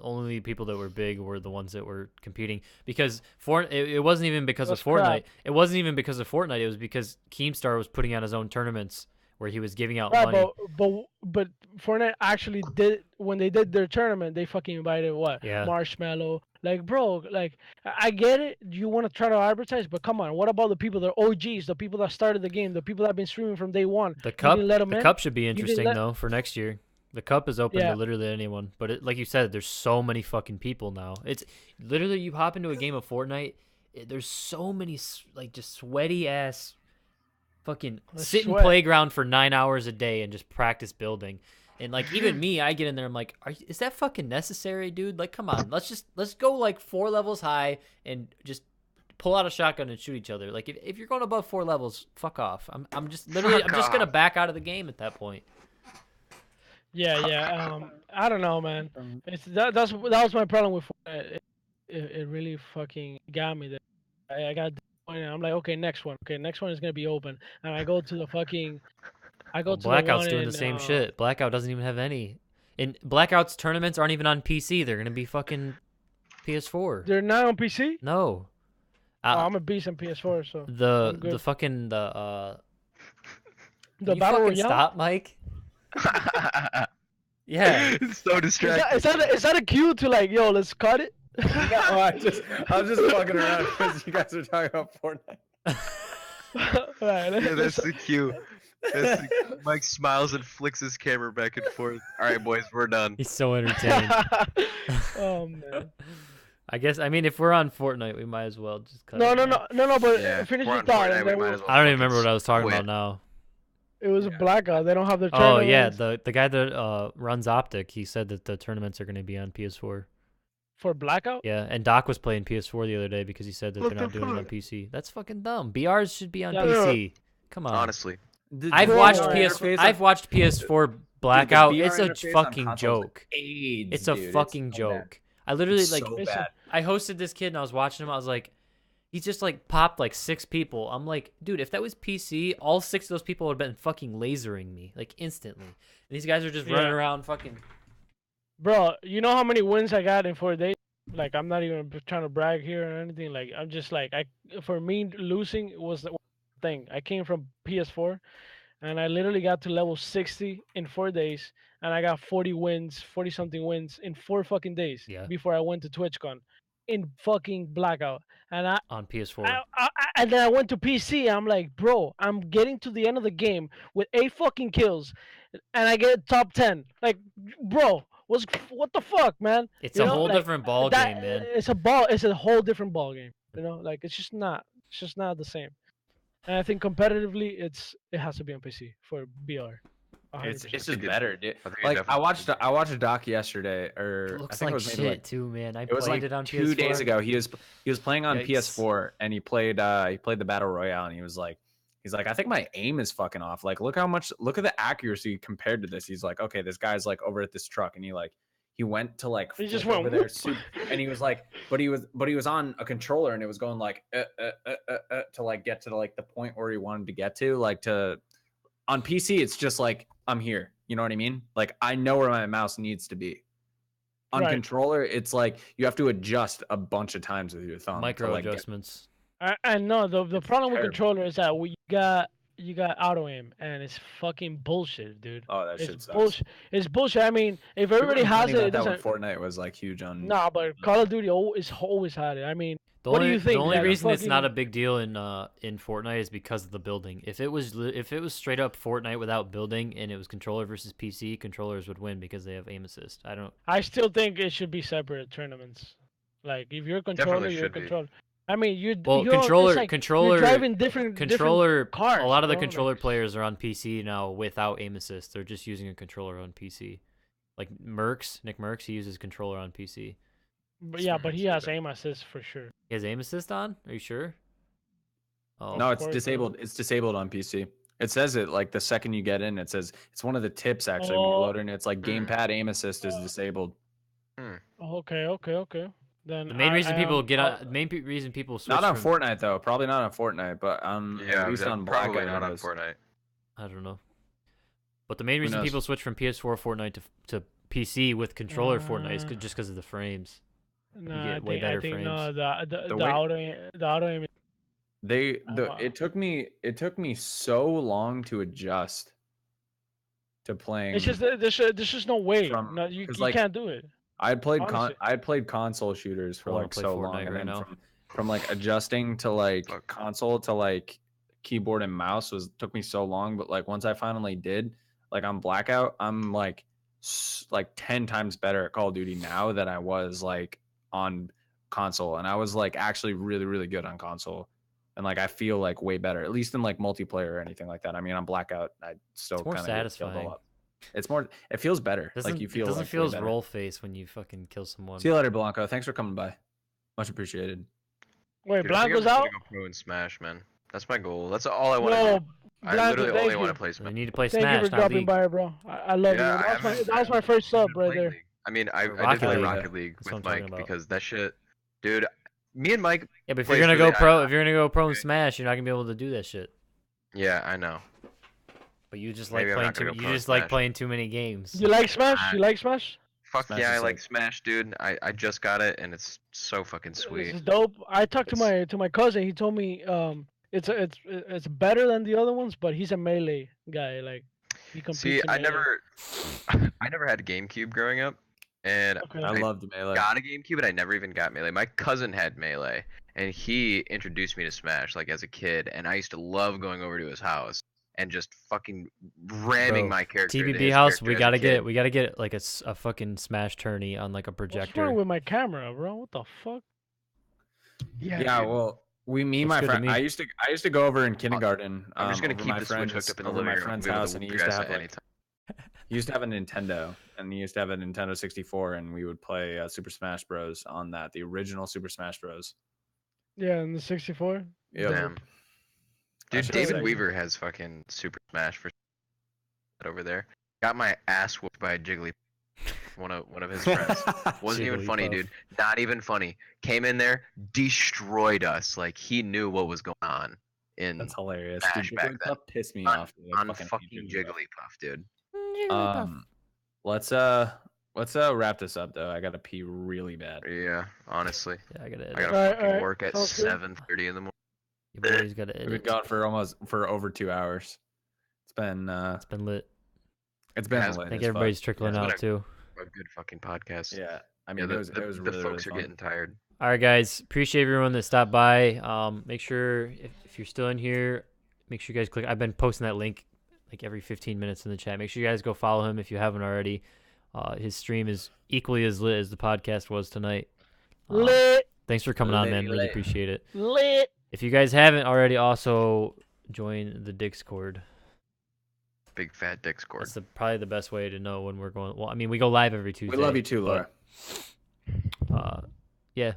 only people that were big were the ones that were competing because it wasn't even because of That's Fortnite. crap. It wasn't even because of Fortnite. It was because Keemstar was putting out his own tournaments where he was giving out Right, money. but Fortnite actually did when they did their tournament. They fucking invited what? Yeah. Marshmallow. Like, bro, like I get it. You want to try to advertise, but come on. What about the people that are OGs, the people that started the game, the people that have been streaming from day one? The You cup, didn't let them the in? cup should be didn't interesting let- though for next year. The cup is open Yeah. to literally anyone, but like you said, there's so many fucking people now. It's literally you hop into a game of Fortnite. There's so many like just sweaty ass, fucking The sit in sweat. playground for 9 hours a day and just practice building. And like even me, I get in there. I'm like, is that fucking necessary, dude? Like, come on, let's go like 4 levels high and just pull out a shotgun and shoot each other. Like if you're going above 4 levels, fuck off. I'm just literally I'm just gonna back out of the game at that point. Yeah. I don't know, man. It's that was my problem with Fortnite. It really fucking got me there. I got disappointed. I'm like, okay, next one. Okay, next one is gonna be open, and I go to the fucking. I go Well, to Blackout's the one doing in, the same shit. Blackout doesn't even have any. And Blackout's tournaments aren't even on PC. They're gonna be fucking PS4. They're not on PC. No. Oh, I'm a beast on PS4, so I'm The good. fucking The Can you battle fucking royale. stop, Mike? Yeah. It's so distracting. Is that a cue to like, yo, let's cut it? No, I was just fucking around because you guys are talking about Fortnite. Right, Yeah, that's the cue. Mike smiles and flicks his camera back and forth. All right, boys, we're done. He's so entertained. Oh man. I guess. I mean, if we're on Fortnite, we might as well just cut. No, it no, now. no. But Yeah, finish we're your on thought. Fortnite, and we then might we'll- as well I don't even fucking remember what I was talking quit. about now. It was a blackout. They don't have their Oh tournaments yeah, the guy that runs Optic. He said that the tournaments are going to be on PS4. for blackout. Yeah, and Doc was playing PS4 the other day because he said that What they're not the doing it on fuck? PC. That's fucking dumb. BRs should be on Yeah, PC. Come on. Honestly, I've Bro, watched no, I've watched PS4 blackout. VR It's a interface on fucking consoles is joke. AIDS, It's a dude. fucking so bad. joke. I literally It's like so it's a- bad. I hosted this kid and I was watching him. I was like, he just like popped like 6 people. I'm like, dude, if that was PC, all 6 of those people would have been fucking lasering me like instantly. And these guys are just running Yeah. around fucking. Bro, you know how many wins I got in 4 days? Like, I'm not even trying to brag here or anything. Like, I'm just like, for me, losing was the thing. I came from PS4, and I literally got to level 60 in 4 days, and I got 40 wins, 40 something wins in 4 fucking days. Yeah. Before I went to TwitchCon, in fucking blackout, and On PS4. and then I went to PC. I'm like, bro, I'm getting to the end of the game with 8 fucking kills, and I get top 10. Like, bro, what the fuck, man? It's You a know, whole like, different ball that- game, man. It's a whole different ball game. You know, like it's just not the same. And I think competitively, it has to be on PC for BR. It's 100%. just better, dude. I think it Like definitely I watched a doc yesterday, or It I looks think like it was maybe shit like too, man. I it was played like it on 2 days PS4. ago. He was playing on Yikes. PS4 and he played the battle royale and he's like, I think my aim is fucking off. Like look at the accuracy compared to this. He's like, okay, this guy's like over at this truck and he went to like He just flip went over there whoop. and he was like, but he was on a controller and it was going like to like get to like the point where he wanted to get to, like to on PC it's just like I'm here. You know what I mean? Like I know where my mouse needs to be. On Right. controller, it's like you have to adjust a bunch of times with your thumb. to, Micro like, get- adjustments. I know the problem with terrible. controller is that you got auto aim, and it's fucking bullshit, dude. Oh, that shit It's sucks. bullshit. It's bullshit. I mean, if People everybody were has complaining it, it about that doesn't. when Fortnite was like huge on. Nah, but Call of Duty always had it. I mean, The What do only, you think, The only that reason it's not a fucking- big deal in Fortnite is because of the building. If it was straight up Fortnite without building and it was controller versus PC, controllers would win because they have aim assist. I still think it should be separate tournaments. Like if you're a controller, Definitely you're a should be. controller. I mean, Well, you're, controller- it's like controller- You're driving different controller. cars, a lot of the bro, like- controller players are on PC now without aim assist. They're just using a controller on PC. Like Nick Merckx, he uses controller on PC. But yeah, but he has aim assist for sure. He has aim assist on? Are you sure? Oh, No, it's course, disabled. It's disabled on PC. It says it like the second you get in. It says it's one of the tips actually when you Oh. load in. It's like gamepad aim assist is disabled. Okay. Then the main reason people get I'll- on, reason people switch Not on from, Fortnite though. Probably not on Fortnite, but Yeah, at least on probably Blackout. not it on is. Fortnite. I don't know. But the main Who reason knows? people switch from PS4 Fortnite to PC with controller Fortnite is just because of the frames. No, get way better frames. no, the The way- auto aim. Wow. It took me so long to adjust to playing. It's just there's just no way. From- No, you 'cause, like, can't do it. I had played honestly. I had played console shooters for I wanna like play so long, Fortnite and right then now. from like adjusting to like Fuck. console to like keyboard and mouse took me so long. But like once I finally did, like on Blackout, I'm like 10 times better at Call of Duty now than I was like on console, and I was like actually really really good on console, and like I feel like way better, at least in like multiplayer or anything like that. I mean, on Blackout, I still It's more kind of satisfying. It's more. It feels better. Like you feel. It doesn't like, feel way as better. roll face when you fucking kill someone. See you later, Blanco. Thanks for coming by. Much appreciated. Wait, Dude, I think I'm Blanco's just out. gonna go pro in Smash, man. That's my goal. That's all I want to No, do. I Blanco, literally thank only you. want to play You Smash. need to play Thank Smash, you for not dropping League. by, bro. I love Yeah, you. I haven't- That was my I first haven't sub been right there. playing League. I mean, I did Rocket play League. Rocket League That's what I'm with talking Mike about. because that shit, dude. Me and Mike. Yeah, but if plays you're gonna really- go pro, I- if you're gonna go pro in Smash, you're not gonna be able to do that shit. Yeah, I know. But you just Maybe like I'm playing not too. gonna go You pro just like Smash. playing too many games. You like Smash? You like Smash? Fuck Smash yeah, is I like sick. Smash, dude. I just got it and it's so fucking This sweet. is dope. I talked It's- to my cousin. He told me it's better than the other ones, but he's a melee guy. Like he competes See, in melee. I never had a GameCube growing up, and Okay. I loved Melee. got a GameCube, but I never even got Melee. My cousin had Melee, and he introduced me to Smash like as a kid, and I used to love going over to his house and just fucking ramming Bro, my character. into TBB his house, character we as a gotta kid. get like a fucking Smash tourney on like a What's projector. wrong with my camera, bro? What the fuck? Yeah, Yeah, dude. well, me, Looks my good to friend. me. I used to go over in kindergarten. I'm just gonna over keep my the Switch friend's, hooked up in the over living my room. friend's I'll be able house, to and he whoop used your to ass have at like any time. he used to have a Nintendo, and he used to have a Nintendo 64, and we would play Super Smash Bros. On that, the original Super Smash Bros. Yeah, in the 64. Yep. Damn. That Dude, shit was David sick. Weaver has fucking Super Smash for over there. Got my ass whooped by a Jiggly, one of his friends. Wasn't even funny, Jigglypuff. dude. Not even funny. Came in there, destroyed us. Like he knew what was going on in That's hilarious. Smash Dude, back then. Jigglypuff pissed me On- off. Dude. I on fucking hate fucking Jigglypuff, dude. Let's wrap this up though. I gotta pee really bad. Yeah, honestly. Yeah, I gotta I edit. gotta Alright, fucking alright. work at Sounds good. 7:30 in the morning. You boys gotta We've been edit. gone for over 2 hours. It's been It's been lit. has- lit I think as fuck. everybody's trickling Yeah. out too. A good fucking podcast. Yeah, I Yeah, mean the, it was the, really the really folks are fun. getting tired. All right, guys. Appreciate everyone that stopped by. Make sure if you're still in here, make sure you guys click. I've been posting that link like every 15 minutes in the chat. Make sure you guys go follow him if you haven't already. His stream is equally as lit as the podcast was tonight. Lit, Thanks for coming on, man. Lit, Really lit. appreciate it. lit. If you guys haven't already, also join the Discord. Big fat dick scored. That's probably the best way to know when we're going. Well, I mean, we go live every Tuesday. We love you too, Laura. but, yeah.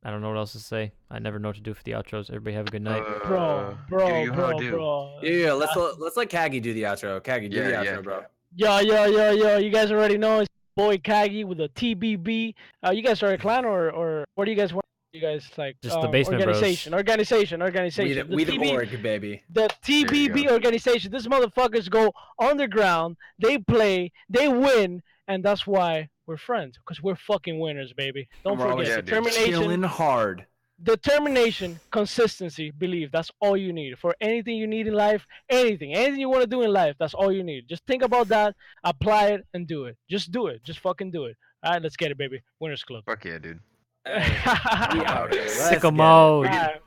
I don't know what else to say. I never know what to do for the outros. Everybody have a good night. Bro, do bro, you how bro, do? bro. Yeah, let's let Caggy do the outro. Caggy, do the Yeah, outro, yeah. bro. Yo. You guys already know it's boy Kagi with a TBB. You guys are a clan or what do you guys want? You guys like Just the Basement Bros. Organization. We the org, baby. The you TBB go. organization. These motherfuckers go underground. They play. They win, and that's why we're friends. Because we're fucking winners, baby. Don't We're always forget dude. determination, Chilling hard. determination, consistency, belief. That's all you need for anything you need in life. Anything you want to do in life. That's all you need. Just think about that, apply it, and do it. Just do it. Just fucking do it. All right, let's get it, baby. Winners Club. Fuck yeah, dude. We out here. Let's Sicko get it. mode. All right.